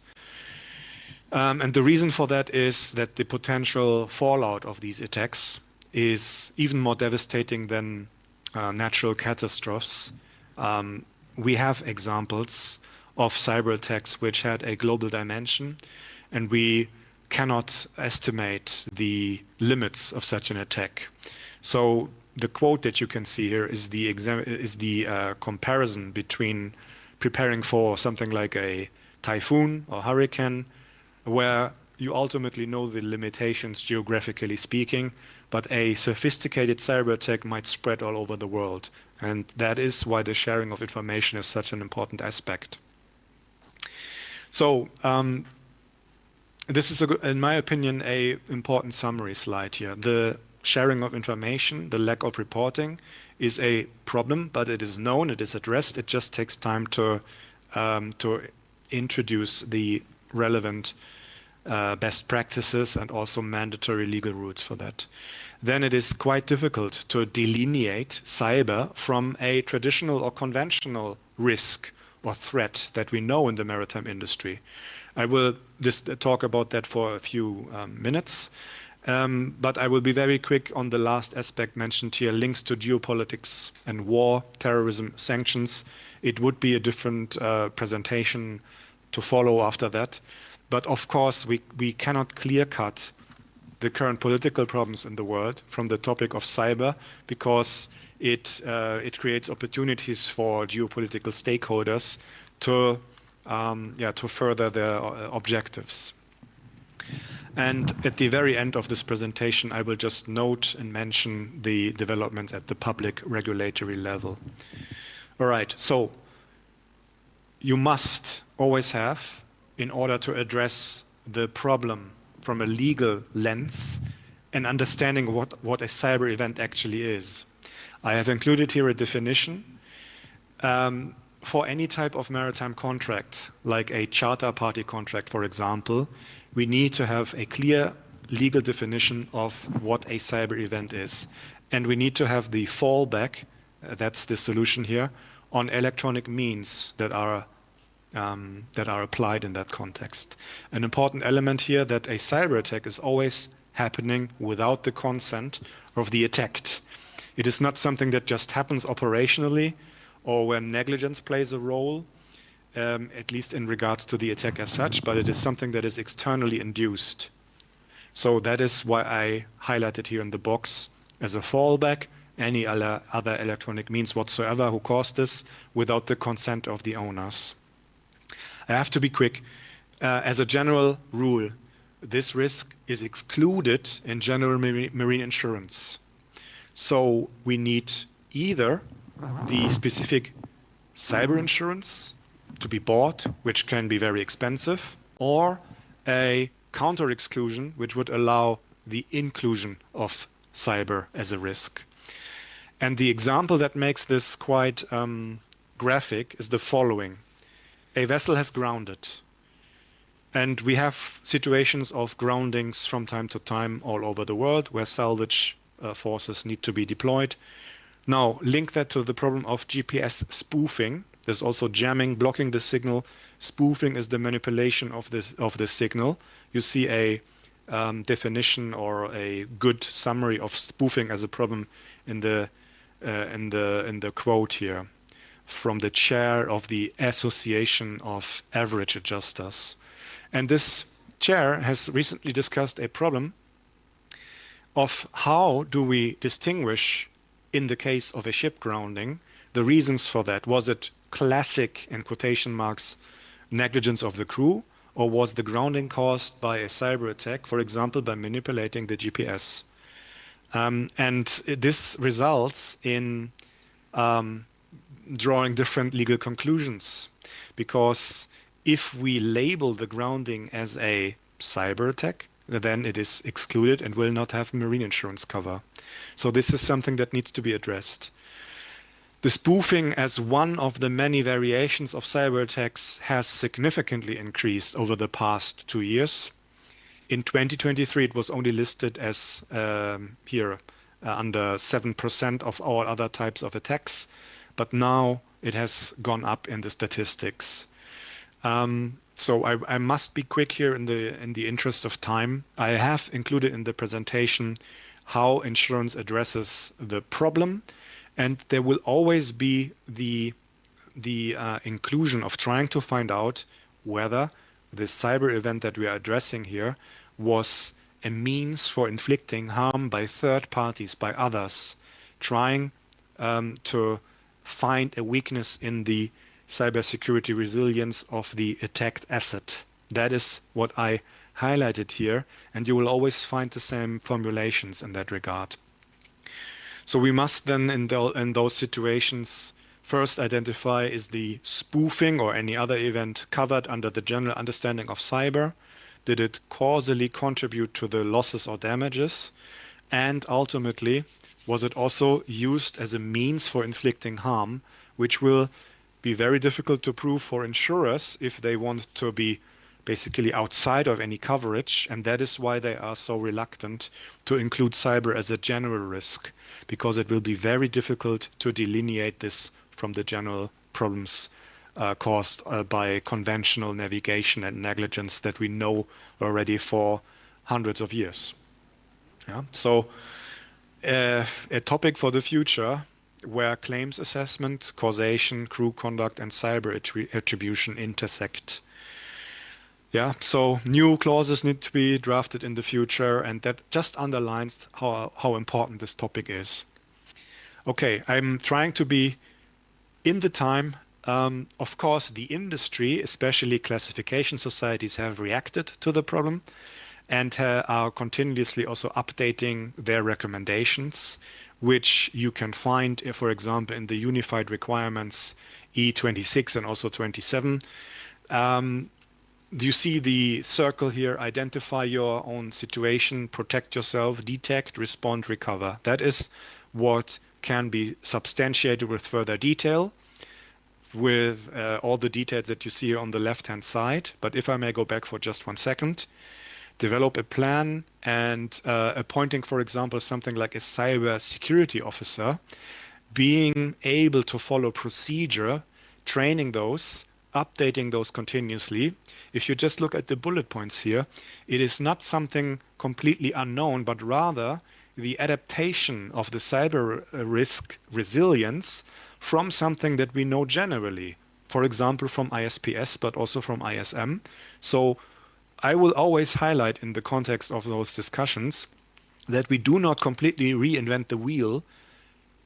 And the reason for that is that the potential fallout of these attacks is even more devastating than natural catastrophes. We have examples of cyber attacks which had a global dimension, and we cannot estimate the limits of such an attack. So the quote that you can see here is the comparison between preparing for something like a typhoon or hurricane, where you ultimately know the limitations geographically speaking, but a sophisticated cyber attack might spread all over the world. And that is why the sharing of information is such an important aspect. So this is, in my opinion, an important summary slide here. The sharing of information, the lack of reporting, is a problem, but it is known, it is addressed. It just takes time to introduce the relevant best practices and also mandatory legal routes for that. Then it is quite difficult to delineate cyber from a traditional or conventional risk or threat that we know in the maritime industry. I will just talk about that for a few minutes, but I will be very quick on the last aspect mentioned here, links to geopolitics and war, terrorism, sanctions. It would be a different presentation to follow after that. But of course, we cannot clear-cut the current political problems in the world from the topic of cyber, because it creates opportunities for geopolitical stakeholders to further their objectives. And at the very end of this presentation, I will just note and mention the developments at the public regulatory level. All right, so you must always have, in order to address the problem from a legal lens, an understanding of what a cyber event actually is. I have included here a definition. For any type of maritime contract, like a charter party contract, for example, we need to have a clear legal definition of what a cyber event is. And we need to have the fallback, that's the solution here, on electronic means that are applied in that context. An important element here that a cyber attack is always happening without the consent of the attacked. It is not something that just happens operationally or where negligence plays a role, at least in regards to the attack as such, but it is something that is externally induced. So that is why I highlighted here in the box as a fallback, any other electronic means whatsoever who caused this without the consent of the owners. I have to be quick. As a general rule, this risk is excluded in general marine insurance. So we need either the specific cyber insurance to be bought, which can be very expensive, or a counter exclusion, which would allow the inclusion of cyber as a risk. And the example that makes this quite graphic is the following. A vessel has grounded. And we have situations of groundings from time to time all over the world where salvage forces need to be deployed. Now, link that to the problem of GPS spoofing. There's also jamming, blocking the signal. Spoofing is the manipulation of this signal. You see a definition or a good summary of spoofing as a problem in the quote here from the chair of the Association of Average Adjusters. And this chair has recently discussed a problem of how do we distinguish, in the case of a ship grounding, the reasons for that. Was it classic, in quotation marks, negligence of the crew, or was the grounding caused by a cyber attack, for example, by manipulating the GPS? And this results in drawing different legal conclusions, because if we label the grounding as a cyber attack, then it is excluded and will not have marine insurance cover. So this is something that needs to be addressed. The spoofing as one of the many variations of cyber attacks has significantly increased over the past 2 years. In 2023, it was only listed as under 7% of all other types of attacks, but now it has gone up in the statistics. So I must be quick here in the interest of time. I have included in the presentation how insurance addresses the problem, and there will always be the inclusion of trying to find out whether the cyber event that we are addressing here was a means for inflicting harm by third parties, by others, trying to find a weakness in the cybersecurity resilience of the attacked asset. That is what I highlighted here, and you will always find the same formulations in that regard. So we must then, in those situations, first identify, is the spoofing or any other event covered under the general understanding of cyber? Did it causally contribute to the losses or damages? And ultimately, was it also used as a means for inflicting harm, which will be very difficult to prove for insurers if they want to be basically outside of any coverage, and that is why they are so reluctant to include cyber as a general risk, because it will be very difficult to delineate this from the general problems caused by conventional navigation and negligence that we know already for hundreds of years. Yeah? So a topic for the future where claims assessment, causation, crew conduct, and cyber attribution intersect. Yeah, so new clauses need to be drafted in the future, and that just underlines how important this topic is. Okay, I'm trying to be in the time. Of course, the industry, especially classification societies, have reacted to the problem and are continuously also updating their recommendations, which you can find, for example, in the Unified Requirements E26 and also 27. Do you see the circle here? Identify your own situation, protect yourself, detect, respond, recover. That is what can be substantiated with further detail, with all the details that you see here on the left-hand side. But if I may go back for just 1 second, develop a plan and appointing, for example, something like a cyber security officer, being able to follow procedure, training those, updating those continuously. If you just look at the bullet points here, it is not something completely unknown, but rather the adaptation of the cyber risk resilience from something that we know generally, for example, from ISPS, but also from ISM. So I will always highlight in the context of those discussions that we do not completely reinvent the wheel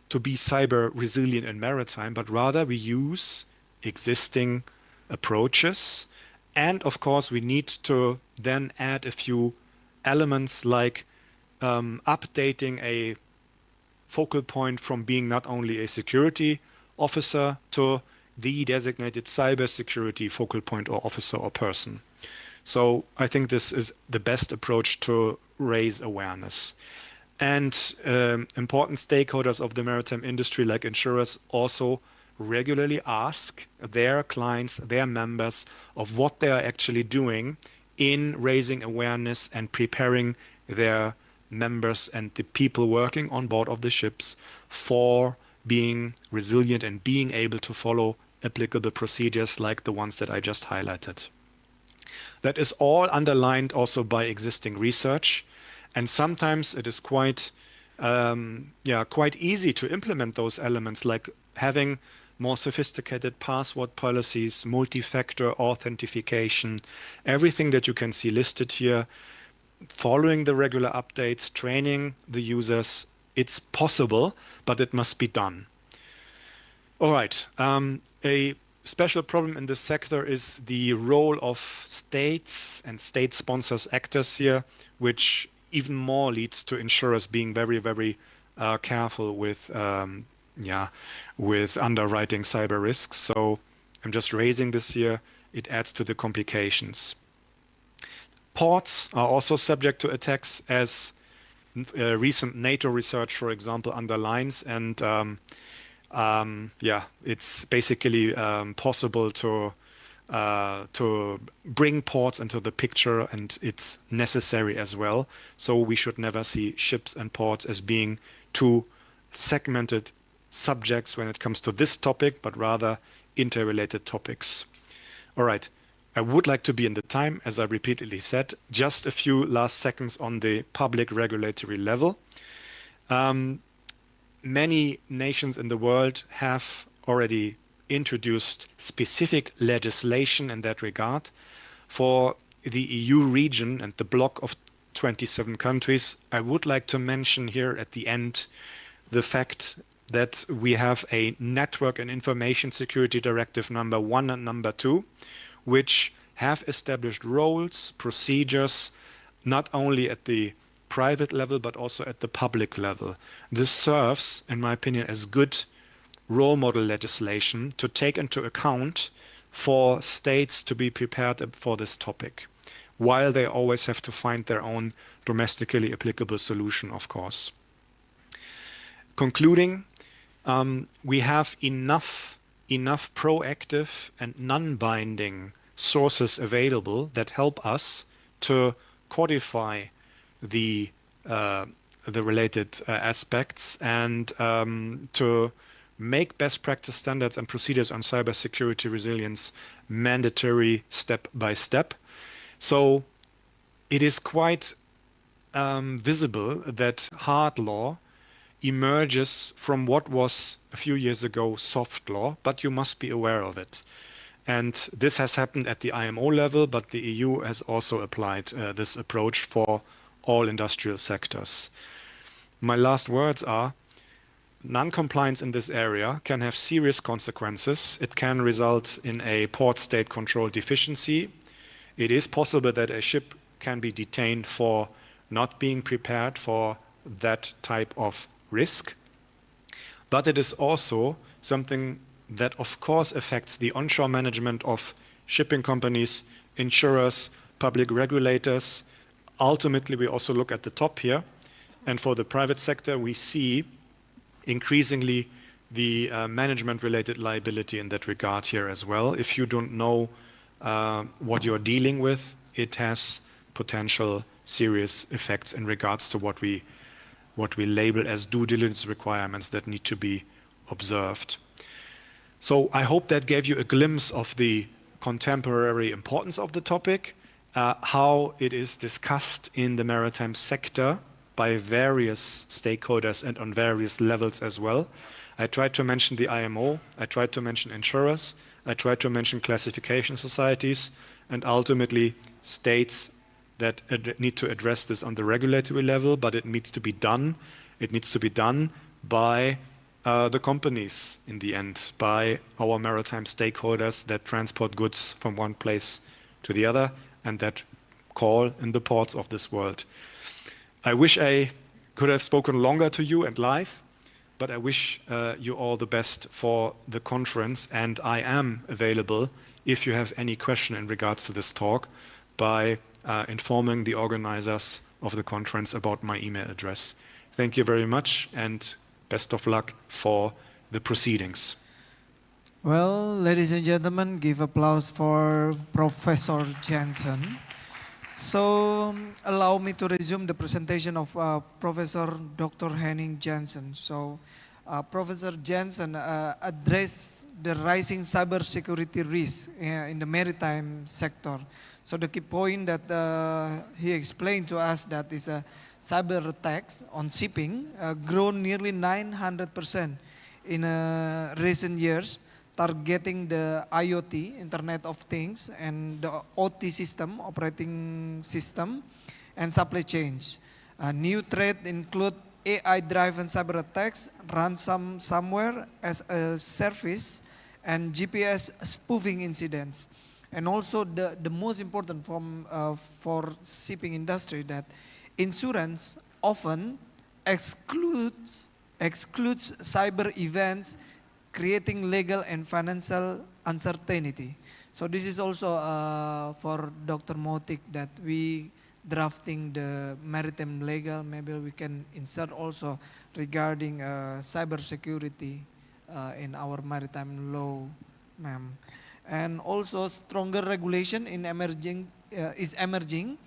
to be cyber resilient in maritime, but rather we use existing approaches. And of course, we need to then add a few elements like updating a focal point from being not only a security officer to the designated cybersecurity focal point or officer or person. So I think this is the best approach to raise awareness. And important stakeholders of the maritime industry, like insurers, also regularly ask their clients, their members, of what they are actually doing in raising awareness and preparing their members and the people working on board of the ships for being resilient and being able to follow applicable procedures like the ones that I just highlighted. That is all underlined also by existing research, and sometimes it is quite easy to implement those elements, like having more sophisticated password policies, multi-factor authentication, everything that you can see listed here, following the regular updates, training the users. It's possible, but it must be done. All right. A special problem in this sector is the role of states and state sponsors actors here, which even more leads to insurers being very, very careful with underwriting cyber risks. So I'm just raising this here. It adds to the complications. Ports are also subject to attacks, as recent NATO research, for example, underlines. And it's basically possible to bring ports into the picture, and it's necessary as well. So we should never see ships and ports as being two segmented subjects when it comes to this topic, but rather interrelated topics. All right. I would like to be in the time, as I repeatedly said. Just a few last seconds on the public regulatory level. Many nations in the world have already introduced specific legislation in that regard. For the EU region and the bloc of 27 countries, I would like to mention here at the end the fact that we have a Network and Information Security Directive number 1 and number 2, which have established roles, procedures, not only at the private level, but also at the public level. This serves, in my opinion, as good role model legislation to take into account for states to be prepared for this topic, while they always have to find their own domestically applicable solution, of course. Concluding, we have enough proactive and non-binding sources available that help us to codify the related aspects and to make best practice standards and procedures on cybersecurity resilience mandatory step by step. So it is quite visible that hard law emerges from what was a few years ago soft law, but you must be aware of it. And this has happened at the IMO level, but the EU has also applied this approach for all industrial sectors. My last words are, non-compliance in this area can have serious consequences. It can result in a port state control deficiency. It is possible that a ship can be detained for not being prepared for that type of risk. But it is also something that of course affects the onshore management of shipping companies insurers, public regulators. Ultimately, we also look at the top here. And for the private sector, we see increasingly the management-related liability in that regard here as well. If you don't know what you're dealing with, it has potential serious effects in regards to what we label as due diligence requirements that need to be observed. So I hope that gave you a glimpse of the contemporary importance of the topic, how it is discussed in the maritime sector by various stakeholders and on various levels as well. I tried to mention the IMO, I tried to mention insurers, I tried to mention classification societies, and ultimately states that need to address this on the regulatory level, but it needs to be done. It needs to be done by the companies in the end, by our maritime stakeholders that transport goods from one place to the other and that call in the ports of this world. I wish I could have spoken longer to you and live, but I wish you all the best for the conference, and I am available if you have any question in regards to this talk by informing the organizers of the conference about my email address. Thank you very much, and best of luck for the proceedings. Well, ladies and gentlemen, give applause for Professor Jensen. So allow me to resume the presentation of Professor Dr. Henning Jensen. So Professor Jensen addressed the rising cybersecurity risk in the maritime sector. So the key point that he explained to us that is cyber attacks on shipping grown nearly 900% in recent years, targeting the IoT, Internet of Things, and the OT system, operating system, and supply chains. New threats include AI-driven cyber attacks, ransomware as a service, and GPS spoofing incidents. And also the most important for shipping industry, that insurance often excludes cyber events, creating legal and financial uncertainty. So this is also for Dr. Motik that we drafting the maritime legal. Maybe we can insert also regarding cyber security in our maritime law, ma'am. And also stronger regulation in is emerging.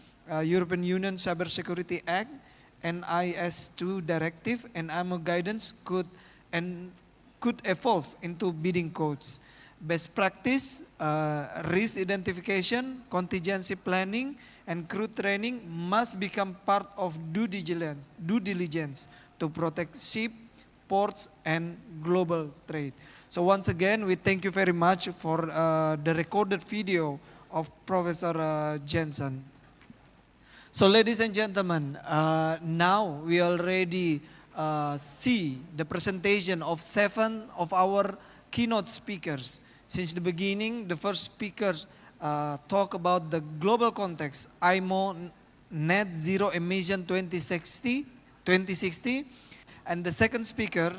European Union Cybersecurity Act, NIS2 directive, and IMO guidance could evolve into bidding codes. Best practice, risk identification, contingency planning, and crew training must become part of due diligence to protect ship, ports, and global trade. So once again, we thank you very much for the recorded video of Professor Jensen. So ladies and gentlemen, now we already see the presentation of 7 of our keynote speakers. Since the beginning, the first speaker talk about the global context, IMO Net Zero Emission 2060, and the second speaker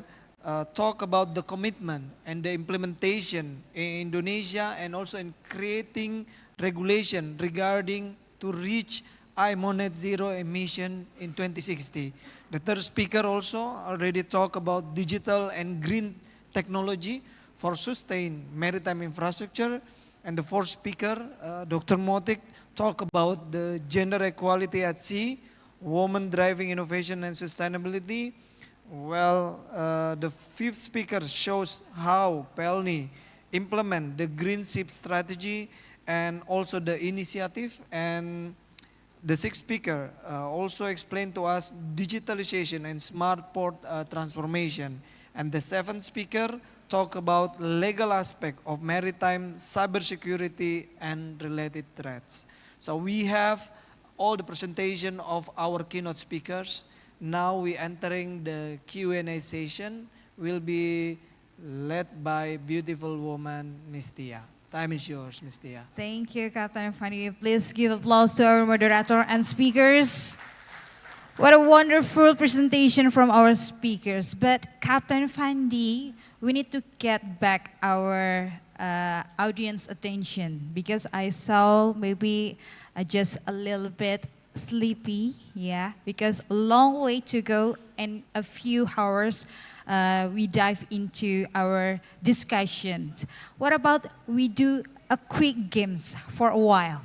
talk about the commitment and the implementation in Indonesia and also in creating regulation regarding to reach IMO Net Zero Emission in 2060. The third speaker also already talked about digital and green technology for sustained maritime infrastructure. And the fourth speaker, Dr. Motik, talked about the gender equality at sea, women driving innovation and sustainability. Well, the fifth speaker shows how PELNI implement the green ship strategy and also the initiative. And the sixth speaker also explained to us digitalization and smart port transformation. And the seventh speaker talked about legal aspect of maritime cybersecurity and related threats. So we have all the presentation of our keynote speakers. Now we entering the Q&A session. Will be led by beautiful woman, Miss Tia. Time is yours, Miss Tia. Thank you, Captain Fanny. Please give applause to our moderator and speakers. What a wonderful presentation from our speakers. But Captain Fandi, we need to get back our audience attention because I saw maybe just a little bit sleepy, yeah, because a long way to go and a few hours we dive into our discussions. What about we do a quick games for a while?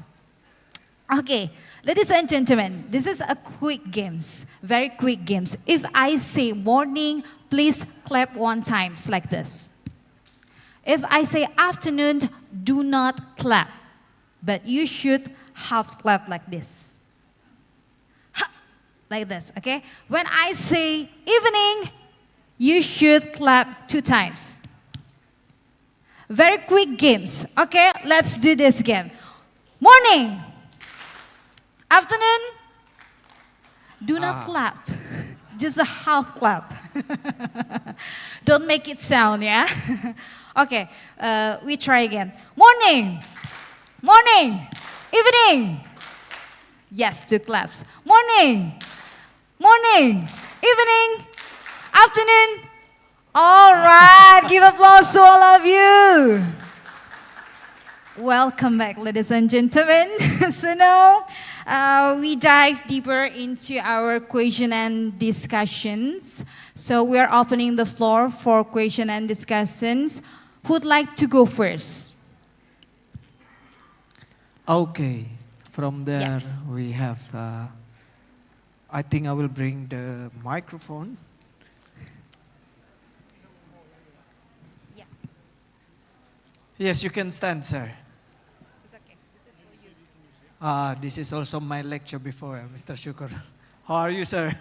Okay, ladies and gentlemen, this is a quick games, very quick games. If I say morning, please clap one time like this. If I say afternoon, do not clap, but you should half clap like this. Ha! Like this, okay? When I say evening, you should clap 2 times. Very quick games, okay? Let's do this again. Morning. Afternoon, do not clap, just a half clap. Don't make it sound, yeah? Okay, we try again. Morning, morning, evening. Yes, 2 claps. Morning, morning, evening, afternoon. All right, give applause to all of you. Welcome back, ladies and gentlemen. So now, we dive deeper into our question and discussions. So we are opening the floor for question and discussions. Who'd like to go first? Okay, from there Yes. we have, I think I will bring the microphone. Yes, you can stand, sir. This is also my lecture before, Mr. Shukur. How are you, sir?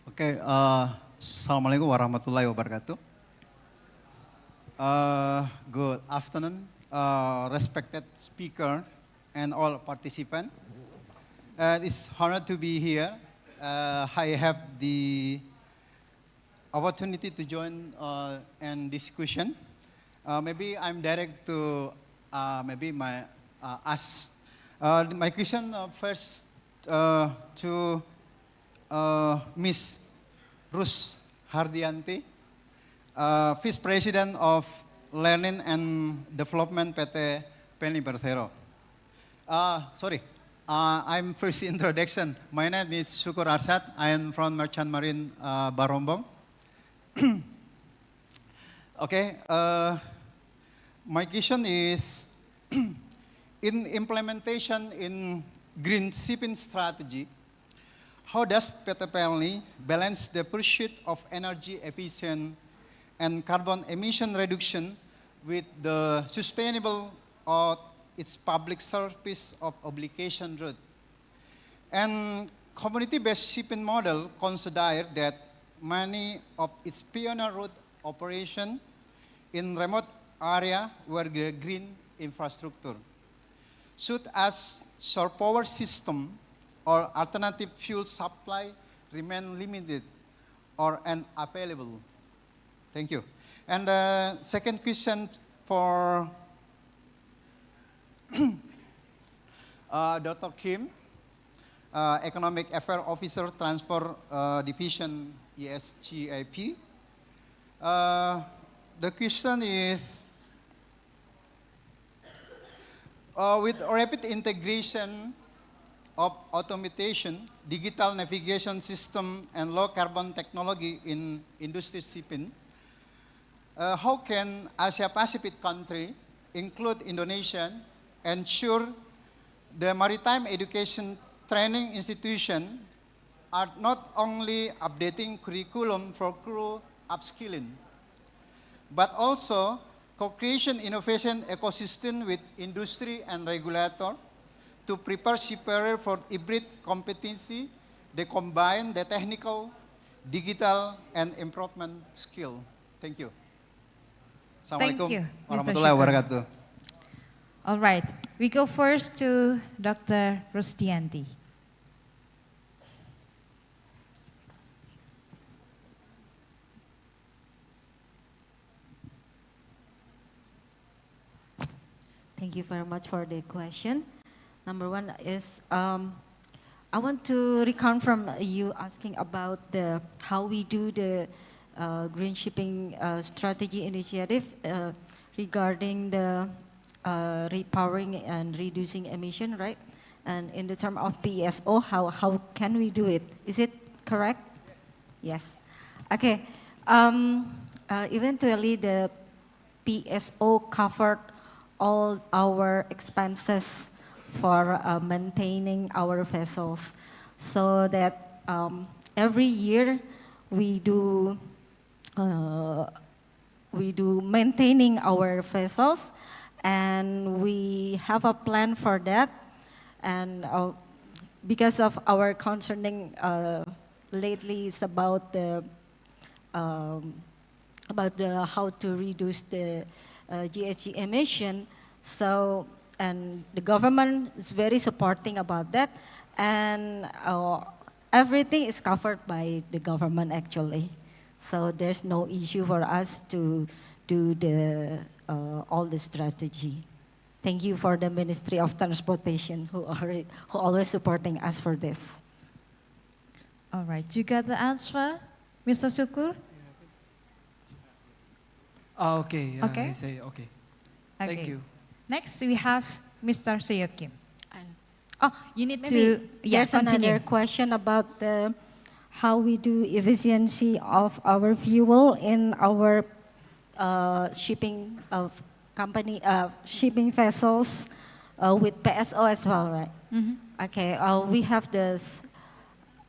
Okay, Assalamualaikum warahmatullahi wabarakatuh. Good afternoon, respected speaker and all participants. It's honored to be here. I have the opportunity to join in discussion. Maybe I'm direct to maybe my ask my question first to Miss Rus Hardianti, Vice President of Learning and Development PT Penny Persero. Sorry, I'm first introduction. My name is Syukur Arsyad. I am from Merchant Marine Barombong. Okay, my question is, in implementation in green shipping strategy, how does PT Pelni balance the pursuit of energy efficient and carbon emission reduction with the sustainable of its public service of obligation route? And community-based shipping model consider that many of its pioneer route operation in remote area were green infrastructure, such as shore power system or alternative fuel supply remain limited or unavailable. Thank you. And second question for Dr. Kim, Economic Affairs Officer, Transport Division, ESGIP. The question is, with rapid integration of automation, digital navigation system, and low carbon technology in industry shipping, how can Asia Pacific country, include Indonesia, ensure the maritime education training institution are not only updating curriculum for crew upskilling, but also co-creation innovation ecosystem with industry and regulator to prepare shipper for hybrid competency. They combine the technical, digital, and improvement skill. Thank you. Assalamualaikum Thank you, warahmatullahi Mr. Syukur. wabarakatuh. All right, we go first to Dr. Rusdianti. Thank you very much for the question. Number one is, I want to recount from you asking about how we do the green shipping strategy initiative regarding the repowering and reducing emission, right? And in the term of PSO, how can we do it? Is it correct? Yes. Okay. Eventually, the PSO covered all our expenses for maintaining our vessels, so that every year we do maintaining our vessels, and we have a plan for that. And because of our concerning lately is about the how to reduce the GHG emission. So, and the government is very supporting about that, and everything is covered by the government actually. So there's no issue for us to do all the strategy. Thank you for the Ministry of Transportation who always supporting us for this. All right, you got the answer, Mr. Syukur? Okay. Okay. I say okay. Okay. Thank you. Next, we have Mr. Kim. Oh, you need Maybe to there's continue. another question about how we do efficiency of our fuel in our shipping shipping vessels with PSO as well, right? Mhm. Okay, we have this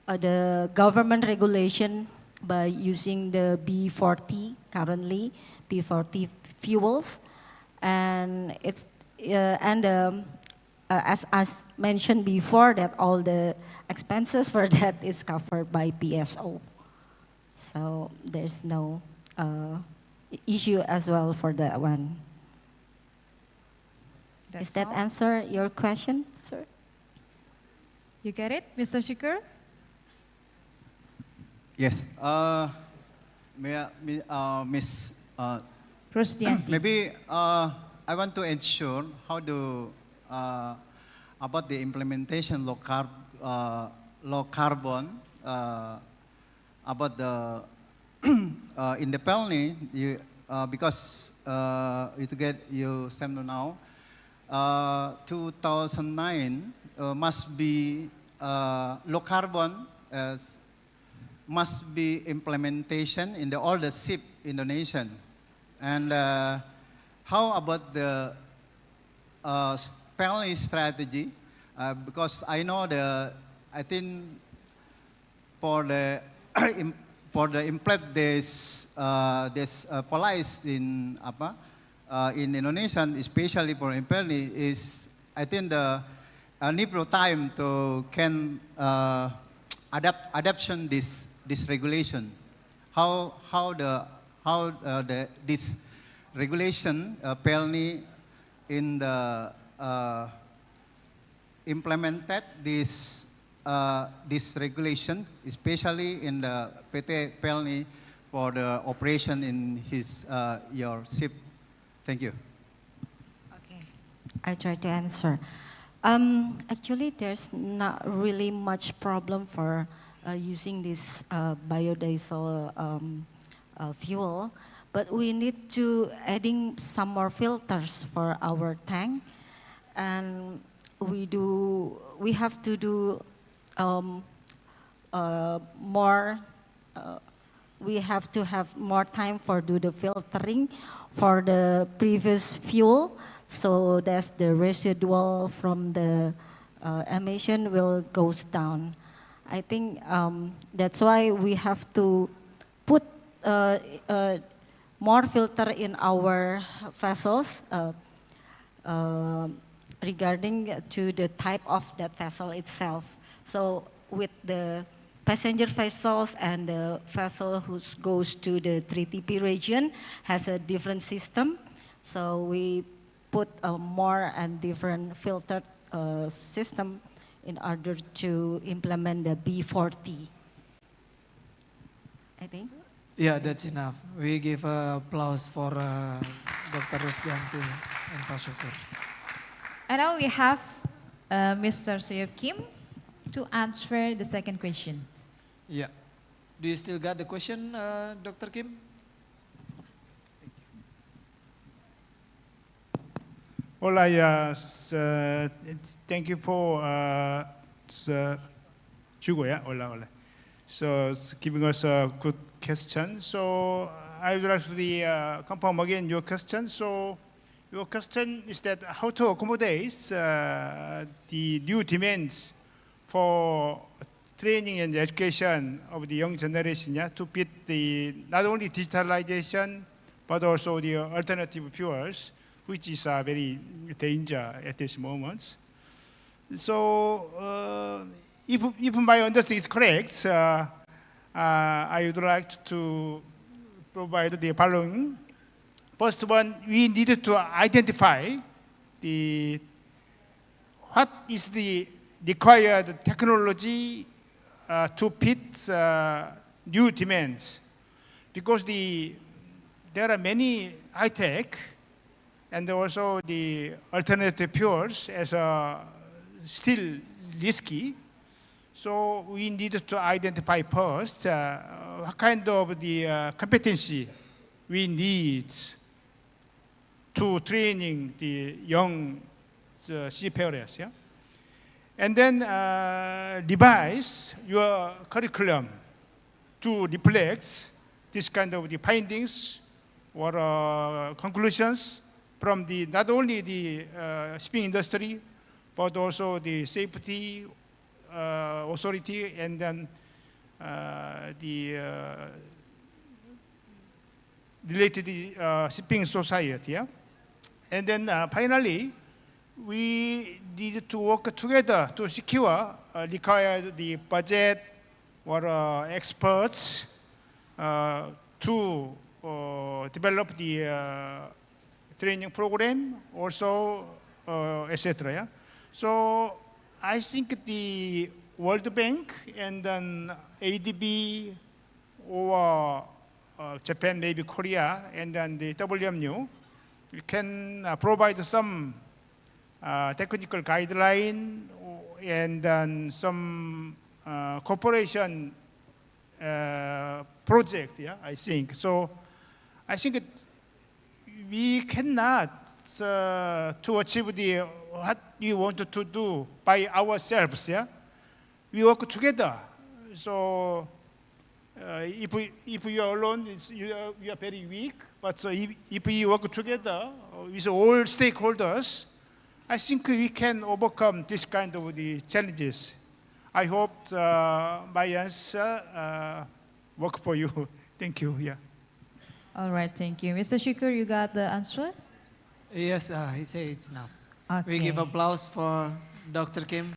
the government regulation by using the B40 currently, B40 fuels, and it's as mentioned before, that all the expenses for that is covered by PSO. So there's no issue as well for that one. Does that answer your question, sir? You get it, Mr. Syukur? Yes. Miss Rusdianti. maybe I want to ensure how to about the implementation low carbon about the in the Pelni because you send now 2009 must be low carbon must be implementation in all the ship Indonesian. And how about the Pelni strategy? Because I know I think for the implement this policy in Indonesian, especially for Pelni, is I think the need for time to can adaptation this regulation. How this regulation Pelni in the implemented this regulation, especially in the PT Pelni for the operation in your ship. Thank you. Okay, I try to answer. Actually, there's not really much problem for using this biodiesel fuel, but we need to adding some more filters for our tank, and we have to do more. We have to have more time for do the filtering for the previous fuel, so that's the residual from the emission will goes down. I think that's why we have to put more filter in our vessels regarding to the type of that vessel itself. So with the passenger vessels and the vessel who goes to the 3TP region has a different system. So we put a more and different filtered system in order to implement the B40. I think. Yeah, that's enough. We give applause for Dr. Rusdianti and Pak Syukur. And now we have Mr. Soyop Kim to answer the second question. Yeah. Do you still got the question, Dr. Kim? Hola, thank you for 주고야. Hola. So giving us a good question. So I would like to confirm again your question. So your question is that how to accommodate the new demands for training and education of the young generation, to beat the not only digitalization but also the alternative fuels, which is a very danger at this moment. So if my understanding is correct, I would like to provide the following. First one, we needed to identify what is the required technology to fit new demands, because there are many high-tech and also the alternative fuels as still risky. So we needed to identify first what kind of the competency we need to training the young seafarers, and then revise your curriculum to reflect this kind of the findings or conclusions from not only the shipping industry, but also the safety authority, and then the related shipping society. And then finally, we need to work together to secure required the budget or experts to develop the training program, also, etc. So I think the World Bank and then ADB or Japan, maybe Korea, and then the WMU can provide some technical guideline and then some cooperation project, I think. So I think we cannot to achieve what we want to do by ourselves. We work together. So if we are alone, you are very weak. But if we work together with all stakeholders, I think we can overcome this kind of the challenges. I hope my answer work for you. Thank you. All right, thank you. Mr. Shukur, you got the answer? Yes, he said it's now. Okay. We give applause for Dr. Kim.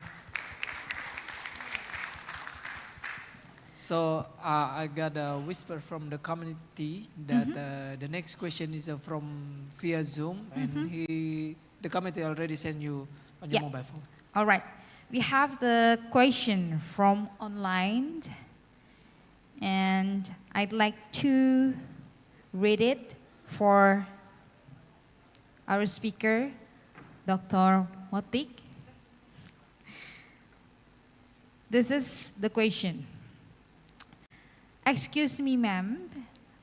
So I got a whisper from the community that the next question is from via Zoom, and the committee already sent you on your mobile phone. All right. We have the question from online, and I'd like to read it for our speaker, Dr. Motik. This is the question. Excuse me, ma'am.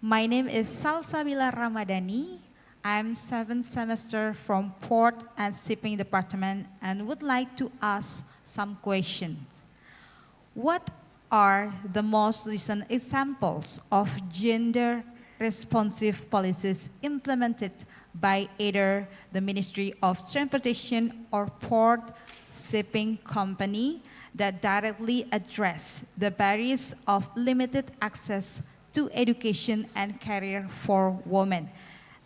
My name is Salsabila Ramadhani. I'm 7th semester from Port and Shipping Department and would like to ask some questions. What are the most recent examples of gender-responsive policies implemented by either the Ministry of Transportation or Port Shipping Company that directly address the barriers of limited access to education and career for women,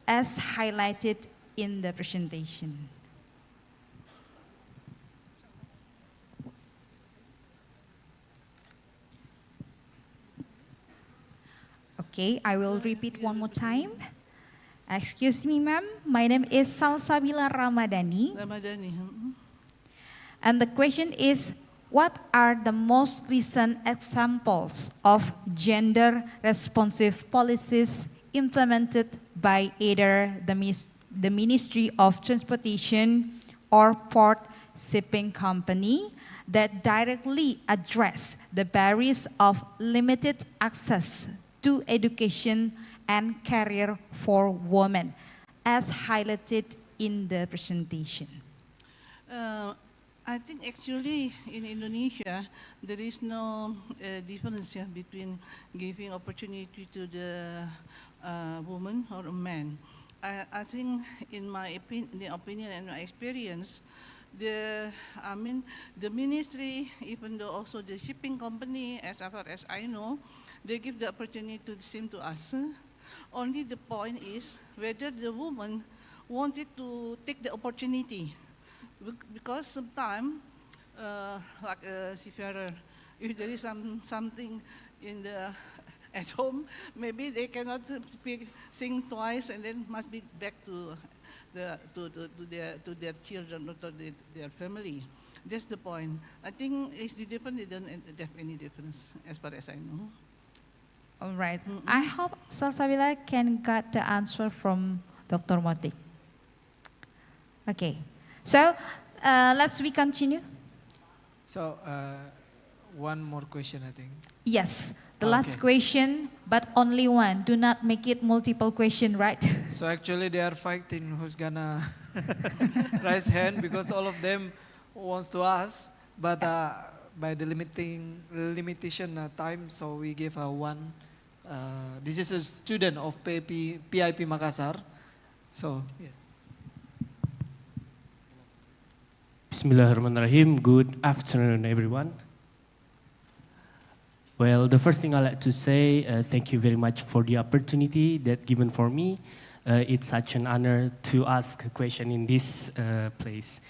as highlighted in the presentation? Okay, I will repeat one more time. Excuse me, ma'am. My name is Salsabila Ramadhani. And the question is, what are the most recent examples of gender-responsive policies implemented by either the Ministry of Transportation or port shipping company that directly address the barriers of limited access to education and career for women, as highlighted in the presentation? I think actually in Indonesia, there is no difference between giving opportunity to the woman or a man. I think in my opinion and my experience, the ministry, even though also the shipping company, as far as I know, they give the opportunity to the same to us. Only the point is whether the woman wanted to take the opportunity. Because sometimes, like a seafarer, if there is something in the at home, maybe they cannot sing twice and then must be back to their children or to their family. That's the point. I think it's the difference. They don't have any difference as far as I know. All right. I hope Salsabila can get the answer from Dr. Motik. Okay. So let's continue. So one more question, I think. Yes, the last question, but only one. Do not make it multiple question, right? So actually they are fighting who's gonna raise hand because all of them wants to ask, but by the limitation time, so we give one. This is a student of PIP Makassar. So yes. Bismillahirrahmanirrahim. Good afternoon, everyone. Well, the first thing I'd like to say, thank you very much for the opportunity that given for me. It's such an honor to ask a question in this place.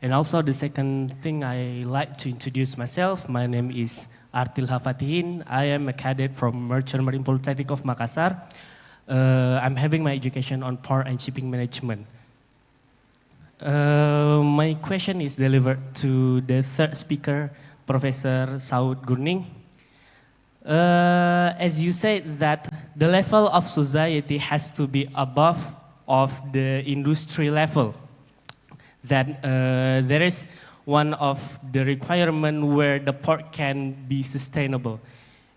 And also the second thing, I like to introduce myself. My name is Artilha Fatihin. I am a cadet from Merchant Marine Polytechnic of Makassar. I'm having my education on port and shipping management. My question is delivered to the third speaker, Professor Saud Gurning. As you said that the level of society has to be above of the industry level. That there is one of the requirement where the port can be sustainable.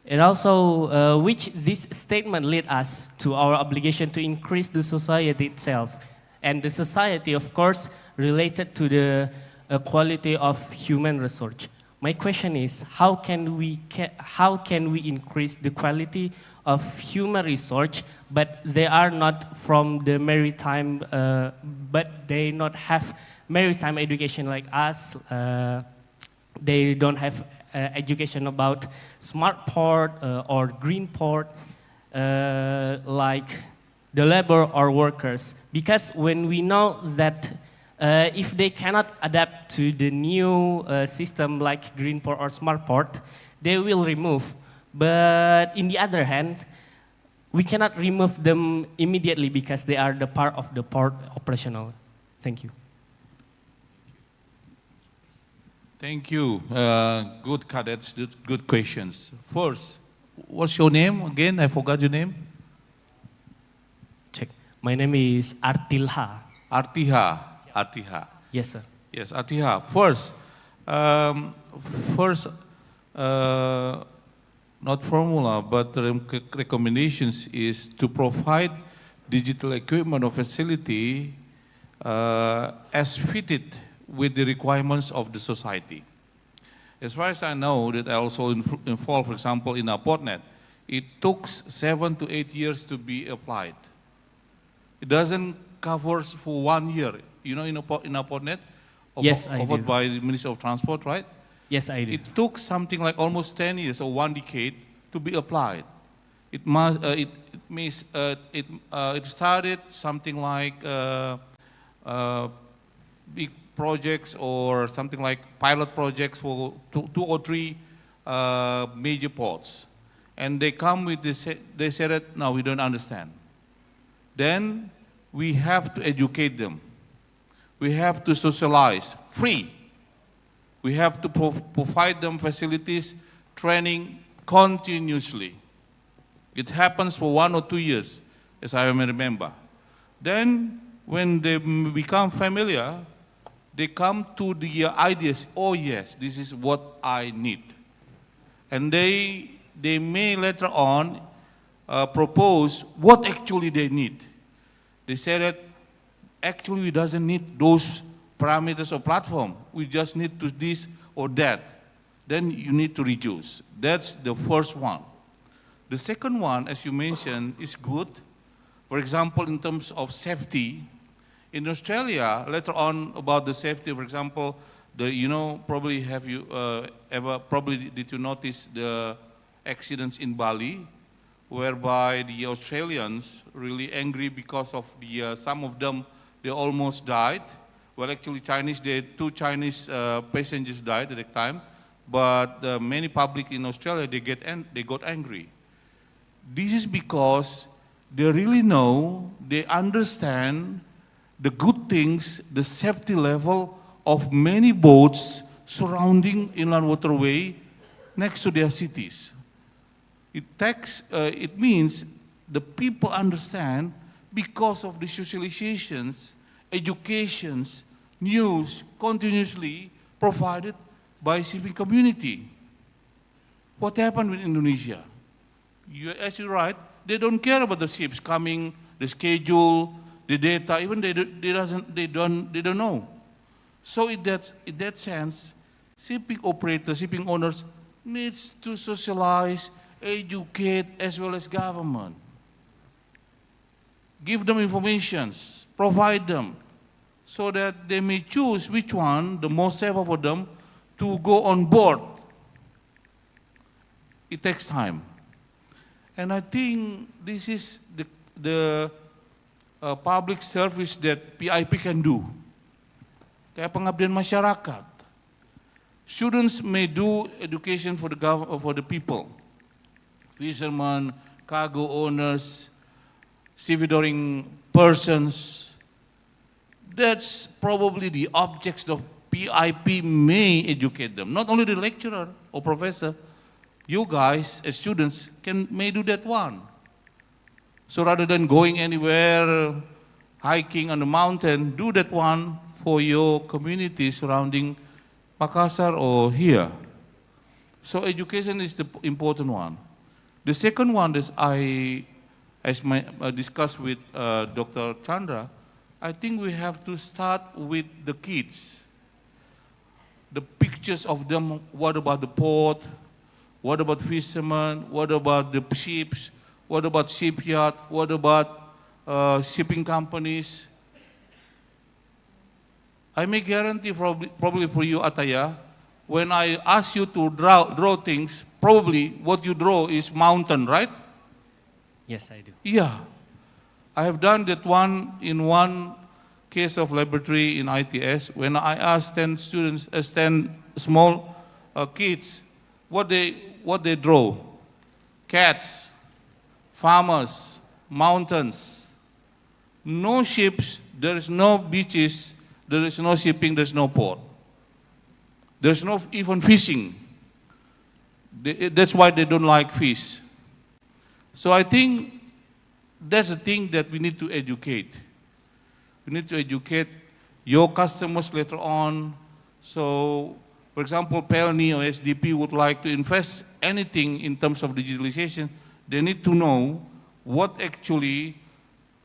And also, which this statement lead us to our obligation to increase the society itself. And the society, of course, related to the quality of human resource. My question is, how can we increase the quality of human resource, but they are not from the maritime, but they not have maritime education like us. They don't have education about smart port or green port, like the labor or workers. Because when we know that if they cannot adapt to the new system like green port or smart port, they will remove. But in the other hand, we cannot remove them immediately because they are the part of the port operational. Thank you. Thank you. Good cadets, good questions. First, what's your name again? I forgot your name. Check. My name is Artilha. Artiha. Yes, sir. Yes, Artiha. First, not formula, but the recommendations is to provide digital equipment or facility as fitted with the requirements of the society. As far as I know, that I also involved, for example, in a portnet, it took 7 to 8 years to be applied. It doesn't cover for 1 year. You know, in a portnet, yes, I offered do. by the Ministry of Transport, right? Yes, I do. It took something like almost 10 years or 1 decade to be applied. It must. It started something like big projects or something like pilot projects for two or three major ports, and they come with this. They said that no, we don't understand. Then we have to educate them. We have to socialize free. We have to provide them facilities, training continuously. It happens for 1 or 2 years, as I remember. Then, when they become familiar, they come to the ideas, oh yes, this is what I need. And they may later on propose what actually they need. They say that actually we doesn't need those parameters or platform. We just need to this or that. Then you need to reduce. That's the first one. The second one, as you mentioned, is good. For example, in terms of safety, in Australia, later on about the safety, for example, probably have you probably did you notice the accidents in Bali, whereby the Australians really angry because of some of them, they almost died. Well, actually, two Chinese passengers died at the time, but many public in Australia, they got angry. This is because they really know, they understand the good things, the safety level of many boats surrounding inland waterway next to their cities. It means the people understand because of the socializations, educations, news continuously provided by shipping community. What happened with Indonesia? As you're right, they don't care about the ships coming, the schedule, the data, even they don't know. So in that sense, shipping operators, shipping owners needs to socialize, educate, as well as government. Give them informations, provide them, so that they may choose which one, the most safer for them, to go on board. It takes time. And I think this is the public service that PIP can do. Kayak pengabdian masyarakat. Students may do education for the people. Fishermen, cargo owners, stevedoring persons. That's probably the objects of PIP may educate them. Not only the lecturer or professor, you guys as students may do that one. So rather than going anywhere, hiking on the mountain, do that one for your community surrounding Makassar or here. So education is the important one. The second one is I discussed with Dr. Chandra, I think we have to start with the kids. The pictures of them, what about the port? What about fishermen? What about the ships? What about shipyard? What about shipping companies? I may guarantee probably for you, Ataya, when I ask you to draw things, probably what you draw is mountain, right? Yes, I do. Yeah. I have done that one in one case of laboratory in ITS when I asked 10 students, 10 small kids, what they draw. Cats, farmers, mountains. No ships, there is no beaches, there is no shipping, there's no port. There's no even fishing. That's why they don't like fish. So I think that's the thing that we need to educate. We need to educate your customers later on. So, for example, PLNI or SDP would like to invest anything in terms of digitalization, they need to know what actually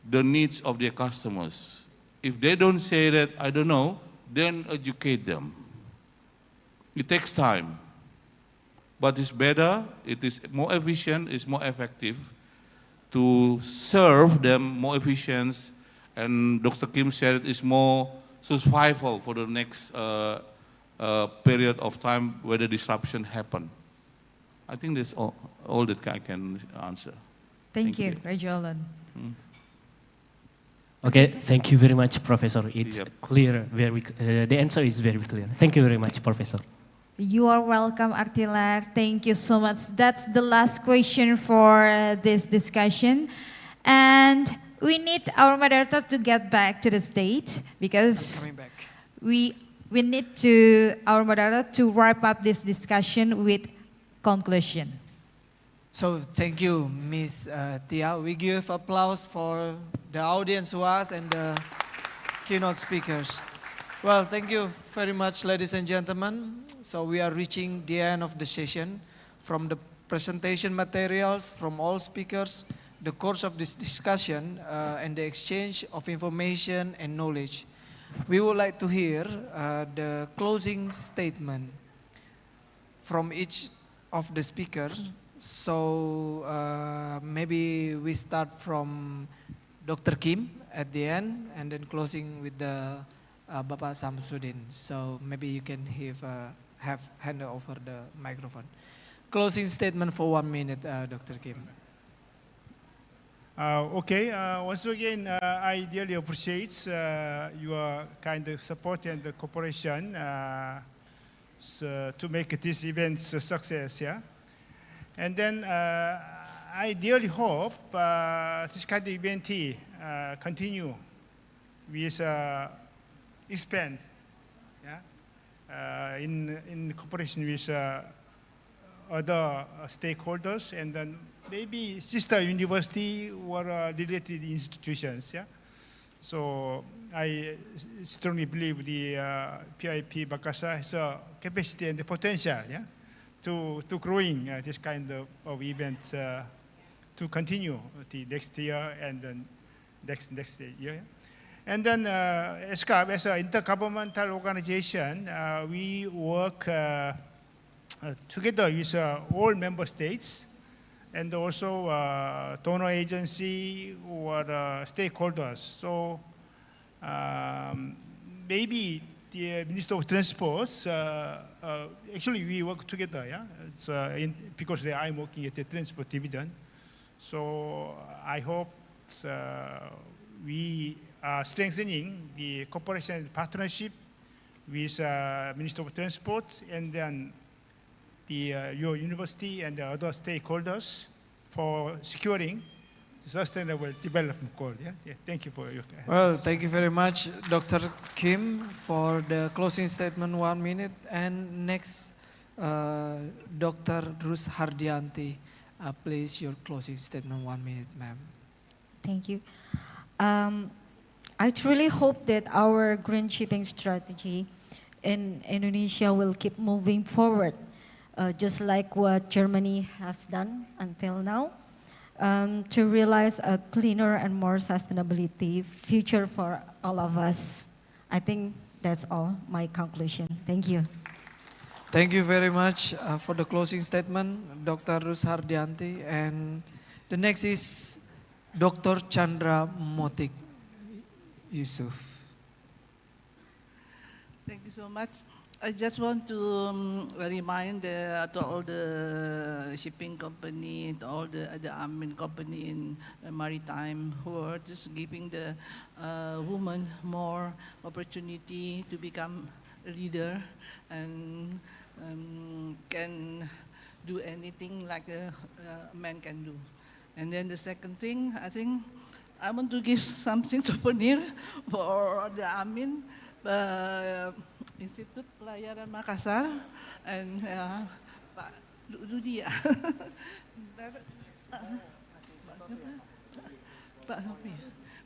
the needs of their customers. If they don't say that, I don't know, then educate them. It takes time, but it's better, it is more efficient, it's more effective to serve them more efficient, and Dr. Kim said it's more survival for the next period of time where the disruption happen. I think that's all that I can answer. Thank you, Rajolan. Okay, thank you very much, Professor. It's clear, the answer is very clear. Thank you very much, Professor. You are welcome, Artilar. Thank you so much. That's the last question for this discussion. And we need our moderator to get back to the stage because we need our moderator to wrap up this discussion with conclusion. So thank you, Ms. Tia. We give applause for the audience who was and the keynote speakers. Well, thank you very much, ladies and gentlemen. So we are reaching the end of the session. From the presentation materials from all speakers, the course of this discussion, and the exchange of information and knowledge, we would like to hear the closing statement from each of the speakers. So maybe we start from Dr. Kim at the end, and then closing with the Bapak Samsudin. So maybe you can have hand over the microphone. Closing statement for 1 minute, Dr. Kim. Okay, once again, I dearly appreciate your kind of support and the cooperation to make this event a success. Yeah? And then I dearly hope this kind of event continue with expand, yeah? In cooperation with other stakeholders, and then maybe sister university or related institutions. Yeah? So I strongly believe the PIP Makassar has a capacity and the potential, yeah, to growing this kind of events to continue the next year and then next year. Yeah? And then ESCAP, as an intergovernmental organization, we work together with all member states and also donor agency or stakeholders. So maybe the Minister of Transports, actually we work together, yeah? It's, because I'm working at the Transport Division. So I hope we are strengthening the cooperation and partnership with Minister of Transport and then your university and the other stakeholders for securing the sustainable development goal. Yeah? Yeah, thank you for your time. Well, thank you very much, Dr. Kim, for the closing statement, 1 minute. And next, Dr. Rus Hardianti, please, your closing statement, 1 minute, ma'am. Thank you. I truly hope that our green shipping strategy in Indonesia will keep moving forward, just like what Germany has done until now, to realize a cleaner and more sustainability future for all of us. I think that's all my conclusion. Thank you. Thank you very much for the closing statement, Dr. Rus Hardianti. And the next is Dr. Chandra Motik Yusuf. Thank you so much. I just want to remind to all the shipping company, to all the admin company in maritime who are just giving the women more opportunity to become a leader and can do anything like a man can do. And then the second thing, I think I want to give something souvenir for the admin. Institut Pelayaran Makassar and Pak Dudi ya.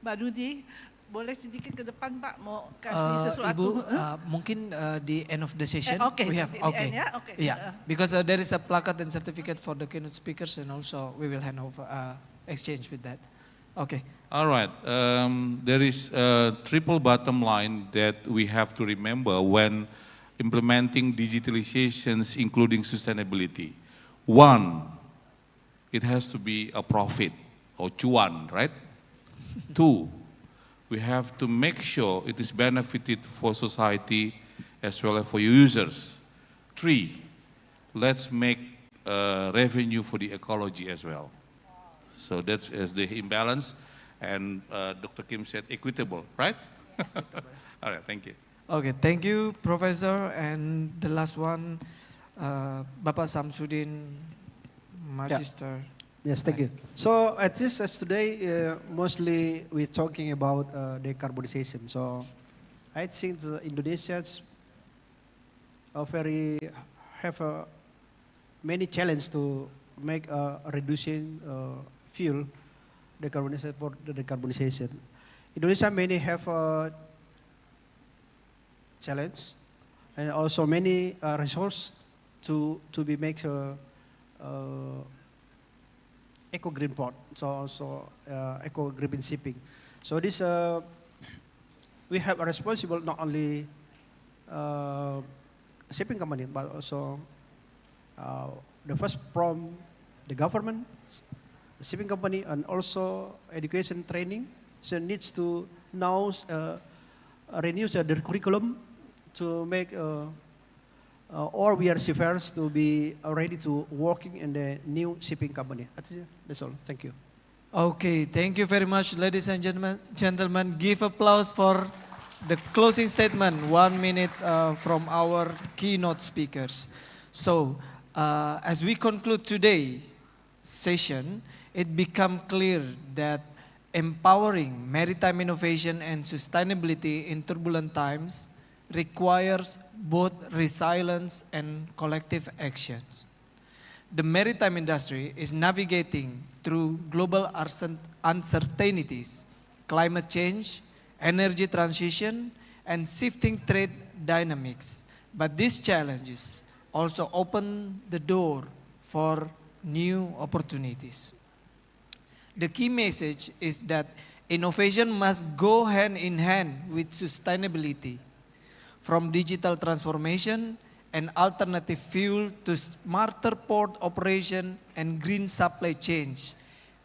Pak Dudi, boleh sedikit ke depan Pak mau kasih sesuatu? Ibu, mungkin the end of the session okay, we have. Okay. End, ya? Okay. Yeah, because there is a placard and certificate for the keynote speakers, and also we will hand over exchange with that. Okay. All right. There is a triple bottom line that we have to remember when implementing digitalizations, including sustainability. One, it has to be a profit or cuan, right? Two, we have to make sure it is benefited for society as well as for users. Three, let's make revenue for the ecology as well. So that's as the imbalance, and Dr. Kim said equitable, right? All right, thank you. Okay, thank you, Professor. And the last one, Bapak Samsudin, Magister. Yeah. Yes, thank you. So at this as today, mostly we're talking about decarbonization. So I think the Indonesians are have many challenges to make reducing fuel decarbonization for the decarbonization. Indonesia many have challenge, and also many resources to be make eco green port, so also eco green shipping. So this we have a responsible not only shipping company but also the first from the government, the shipping company, and also education training. So needs to now renew their curriculum to make all we are seafarers to be ready to working in the new shipping company. That's all. Thank you. Okay, thank you very much, ladies and gentlemen. Give applause for the closing statement, 1 minute from our keynote speakers. So, as we conclude today's session, it becomes clear that empowering maritime innovation and sustainability in turbulent times requires both resilience and collective actions. The maritime industry is navigating through global uncertainties, climate change, energy transition, and shifting trade dynamics. But these challenges also open the door for new opportunities. The key message is that innovation must go hand in hand with sustainability. From digital transformation and alternative fuel to smarter port operation and green supply chains,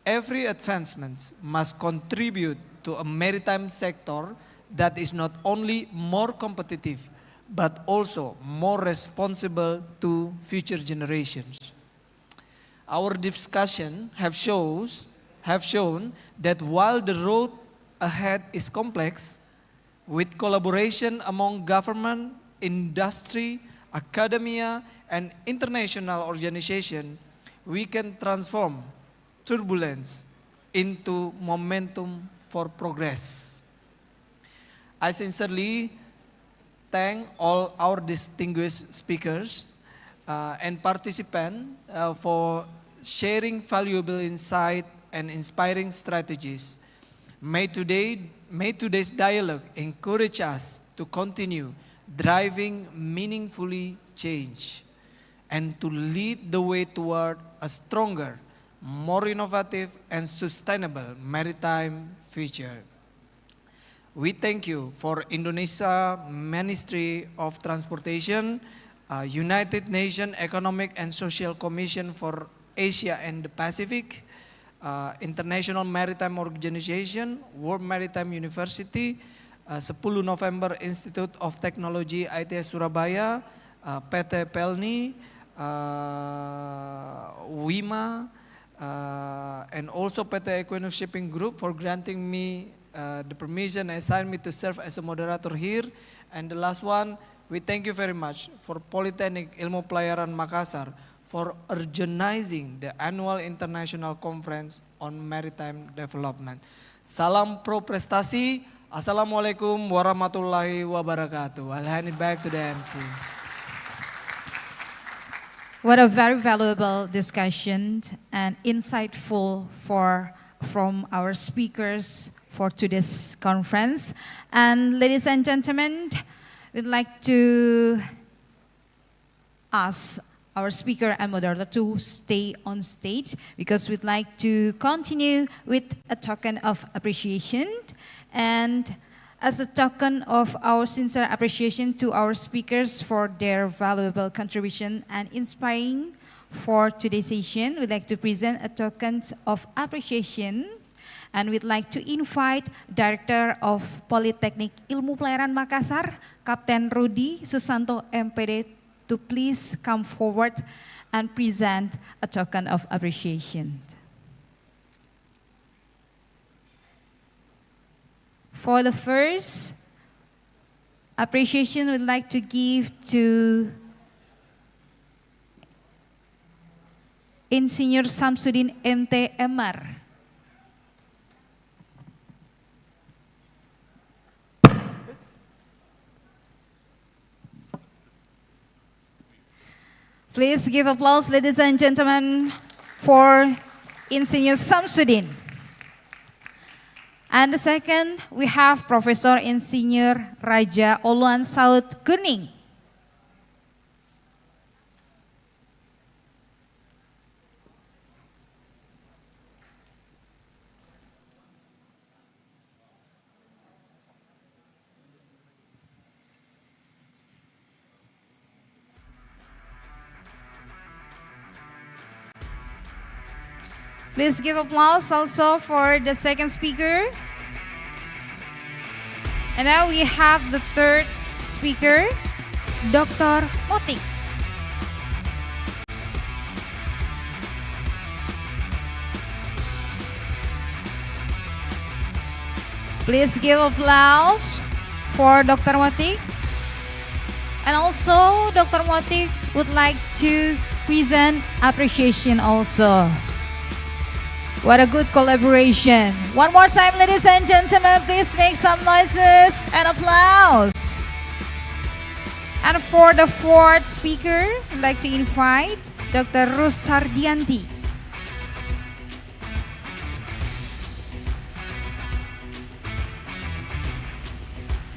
every advancement must contribute to a maritime sector that is not only more competitive, but also more responsible to future generations. Our discussion have shown that while the road ahead is complex, with collaboration among government, industry, academia, and international organizations, we can transform turbulence into momentum for progress. I sincerely thank all our distinguished speakers and participants for sharing valuable insight and inspiring strategies. May today's dialogue encourage us to continue driving meaningfully change and to lead the way toward a stronger, more innovative, and sustainable maritime future. We thank you for Indonesia Ministry of Transportation, United Nations Economic and Social Commission for Asia and the Pacific, International Maritime Organization, World Maritime University, 10 November Institute of Technology ITS Surabaya, PT Pelni, WIMA, and also PT Equinus Shipping Group for granting me the permission and assigned me to serve as a moderator here. And the last one, we thank you very much for Polytechnic Ilmu Pelayaran Makassar for organizing the annual international conference on maritime development. Salam pro prestasi. Assalamualaikum warahmatullahi wabarakatuh. I'll hand it back to the MC. What a very valuable discussion and insightful from our speakers for today's conference. And ladies and gentlemen, we'd like to ask our speaker and moderator to stay on stage because we'd like to continue with a token of appreciation. And as a token of our sincere appreciation to our speakers for their valuable contribution and inspiring for today's session, we'd like to present a token of appreciation. And we'd like to invite Director of Polytechnic Ilmu Pelayaran Makassar, Kapten Rudi Susanto MPD, to please come forward and present a token of appreciation. For the first appreciation, we'd like to give to Insinyur Samsudin MT MR. Please give applause, ladies and gentlemen, for Insinyur Samsudin. And the second, we have Professor Insinyur Raja Oluan Saud Kuning. Please give applause also for the second speaker. And now we have the third speaker, Dr. Motik. Please give applause for Dr. Motik. And also, Dr. Motik would like to present appreciation also. What a good collaboration. One more time, ladies and gentlemen, please make some noises and applause. And for the fourth speaker, I'd like to invite Dr. Rusardianti.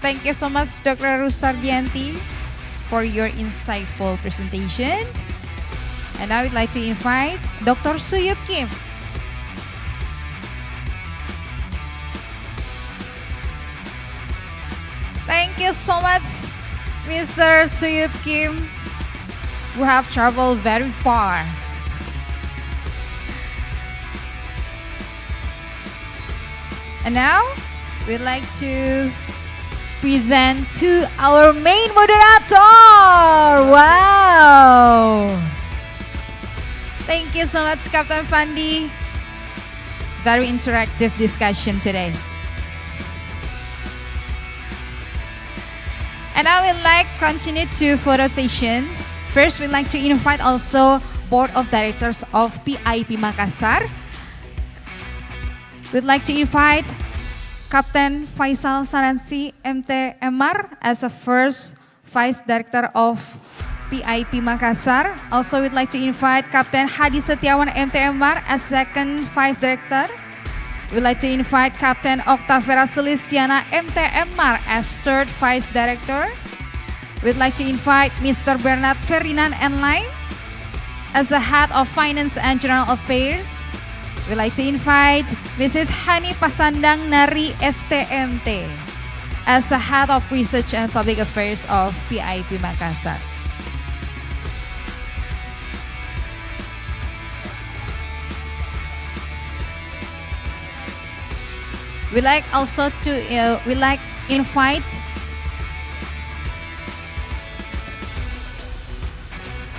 Thank you so much, Dr. Rusardianti, for your insightful presentation. And now I'd like to invite Dr. Suyup Kim. Thank you so much, Mr. Suyup Kim, who have traveled very far. And now, we'd like to present to our main moderator. Wow! Thank you so much, Captain Fandi. Very interactive discussion today. And I would like to continue to photo session. First, we'd like to invite also Board of Directors of PIP Makassar. We'd like to invite Captain Faisal Saransi MTMR as a first Vice Director of PIP Makassar. Also, we'd like to invite Captain Hadi Setiawan MTMR as second Vice Director. We'd like to invite Captain Octavera Sulistiana MTMR as third Vice Director. We'd like to invite Mr. Bernard Ferdinand Enline as the Head of Finance and General Affairs. We'd like to invite Mrs. Hani Pasandang Nari STMT as the Head of Research and Public Affairs of PIP Makassar. We like also to invite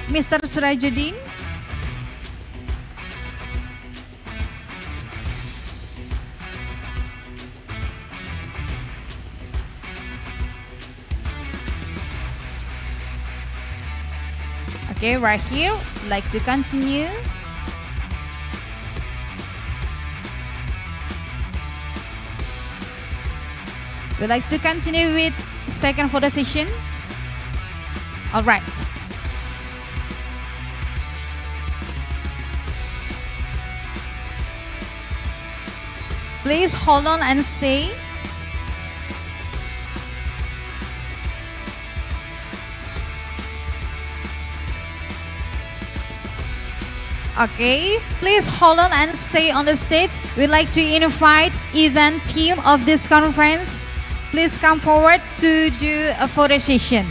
Mr. Surajuddin. Okay, right here, like to continue. We'd like to continue with second photo session. All right. Please hold on and stay. Okay, please hold on and stay on the stage. We'd like to invite event team of this conference. Please come forward to do a photo session.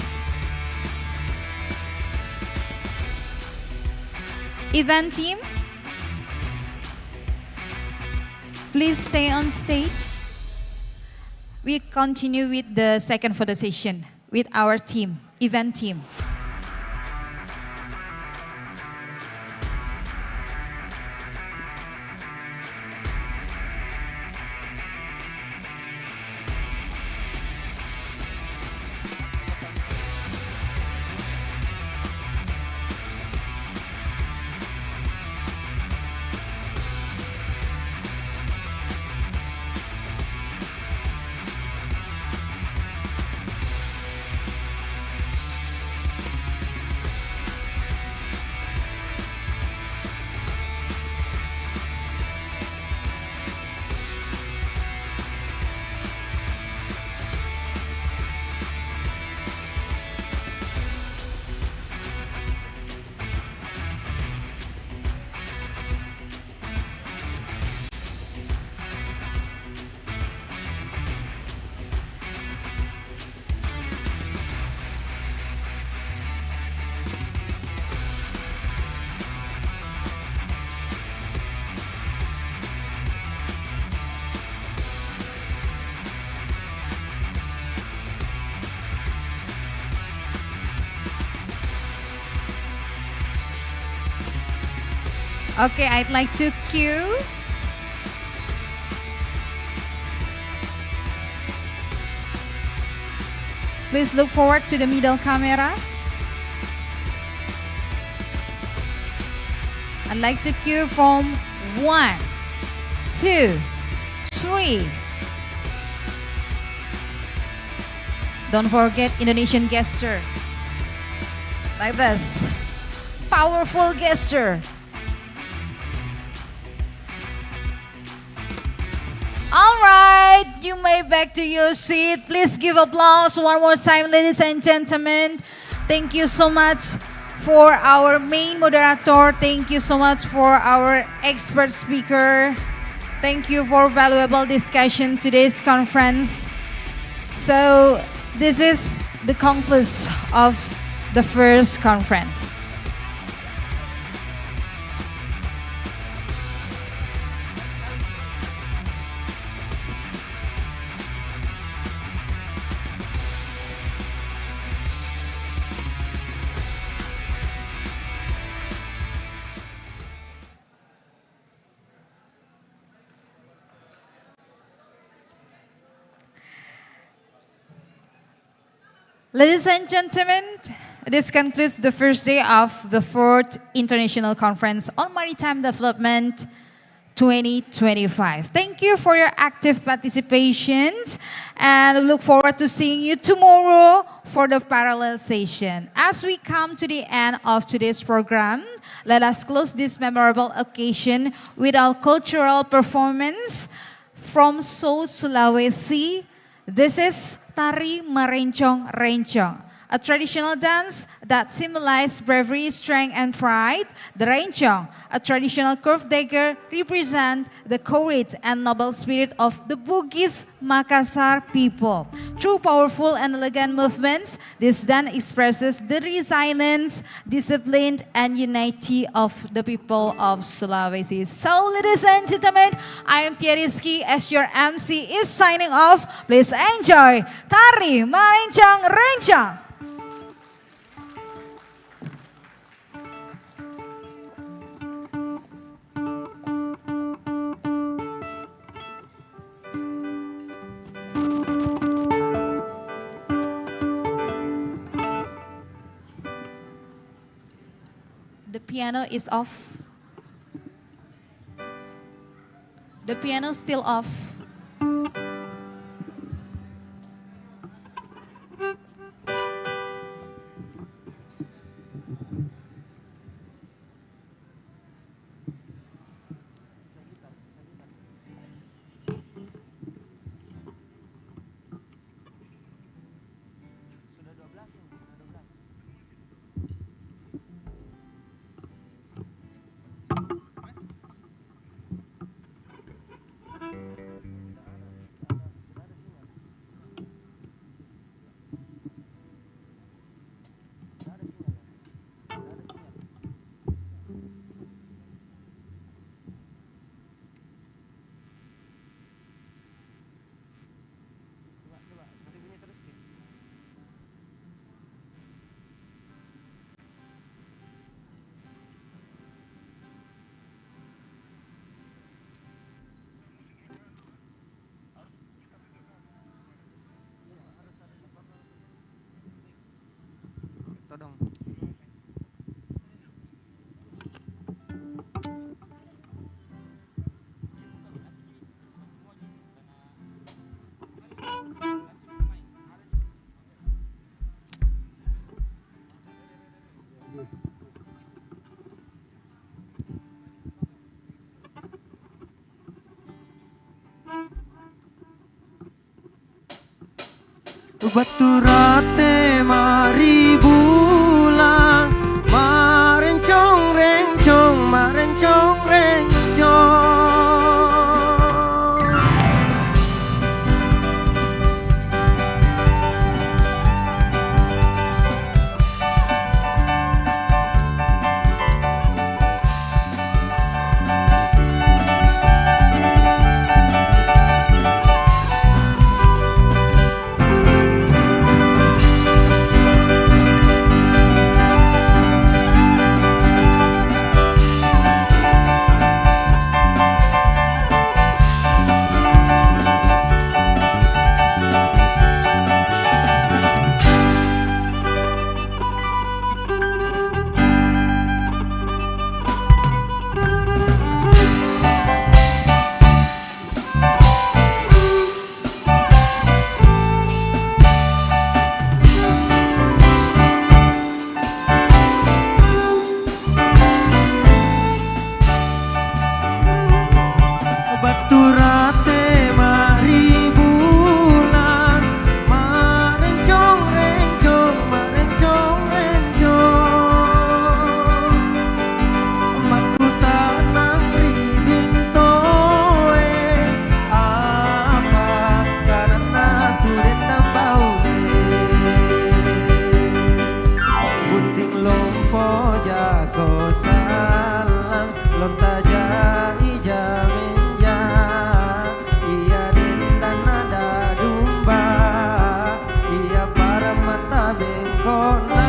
Event team, please stay on stage. We continue with the second photo session with our team, event team. Okay, I'd like to cue. Please look forward to the middle camera. I'd like to cue from 1, 2, 3. Don't forget Indonesian gesture. Like this. Powerful gesture. All right, you may back to your seat. Please give applause one more time, ladies and gentlemen. Thank you so much for our main moderator. Thank you so much for our expert speaker. Thank you for valuable discussion today's conference. So this is the conclusion of the first conference. Ladies and gentlemen, this concludes the first day of the 4th International Conference on Maritime Development 2025. Thank you for your active participation, and I look forward to seeing you tomorrow for the parallel session. As we come to the end of today's program, let us close this memorable occasion with our cultural performance from South Sulawesi. This is Tari Merencong-Rencong, a traditional dance that symbolizes bravery, strength, and pride. The rencong, a traditional curved dagger, represents the courage and noble spirit of the Bugis Makassar people. Through powerful and elegant movements, this dance expresses the resilience, discipline, and unity of the people of Sulawesi. So, ladies and gentlemen, I am Tia Rizky as your MC is signing off. Please enjoy Tari Merencong-Rencong. The piano is off. The piano still off. Todong. Baturate mari bulan Marencong rencong marencong rencong mata bengkona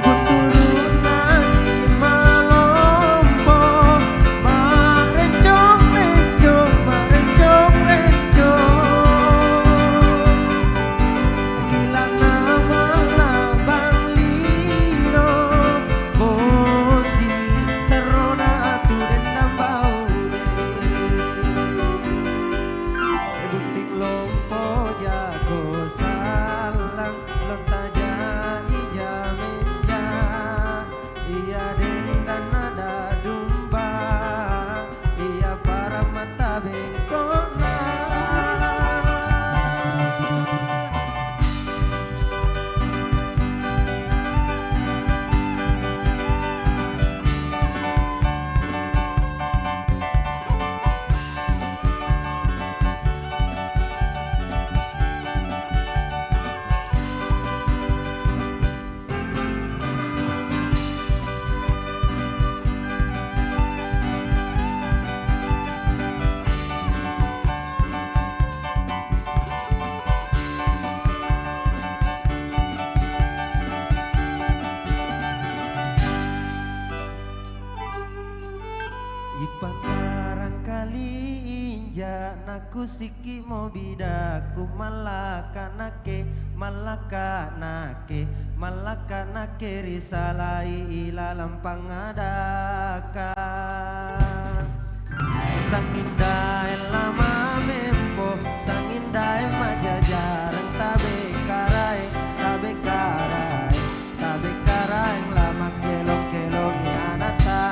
Guturun nadi malompo Marencong rencong marencong rencong Kilana malabang lino Bosi serona tu dendam bau Bunting lompo jago salang lontaja ija menja Iya dendan nada dumba Iya para mata bengkona Ipantarang kali inja naku siki mo bidaku malaka nake risalai ilalang pangadaka Sangindai lama mempo sangindai majajarang tabe karai lama kelong-kelong anata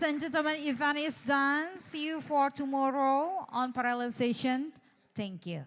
Ladies and gentlemen, event is done. See you for tomorrow on parallel session. Thank you.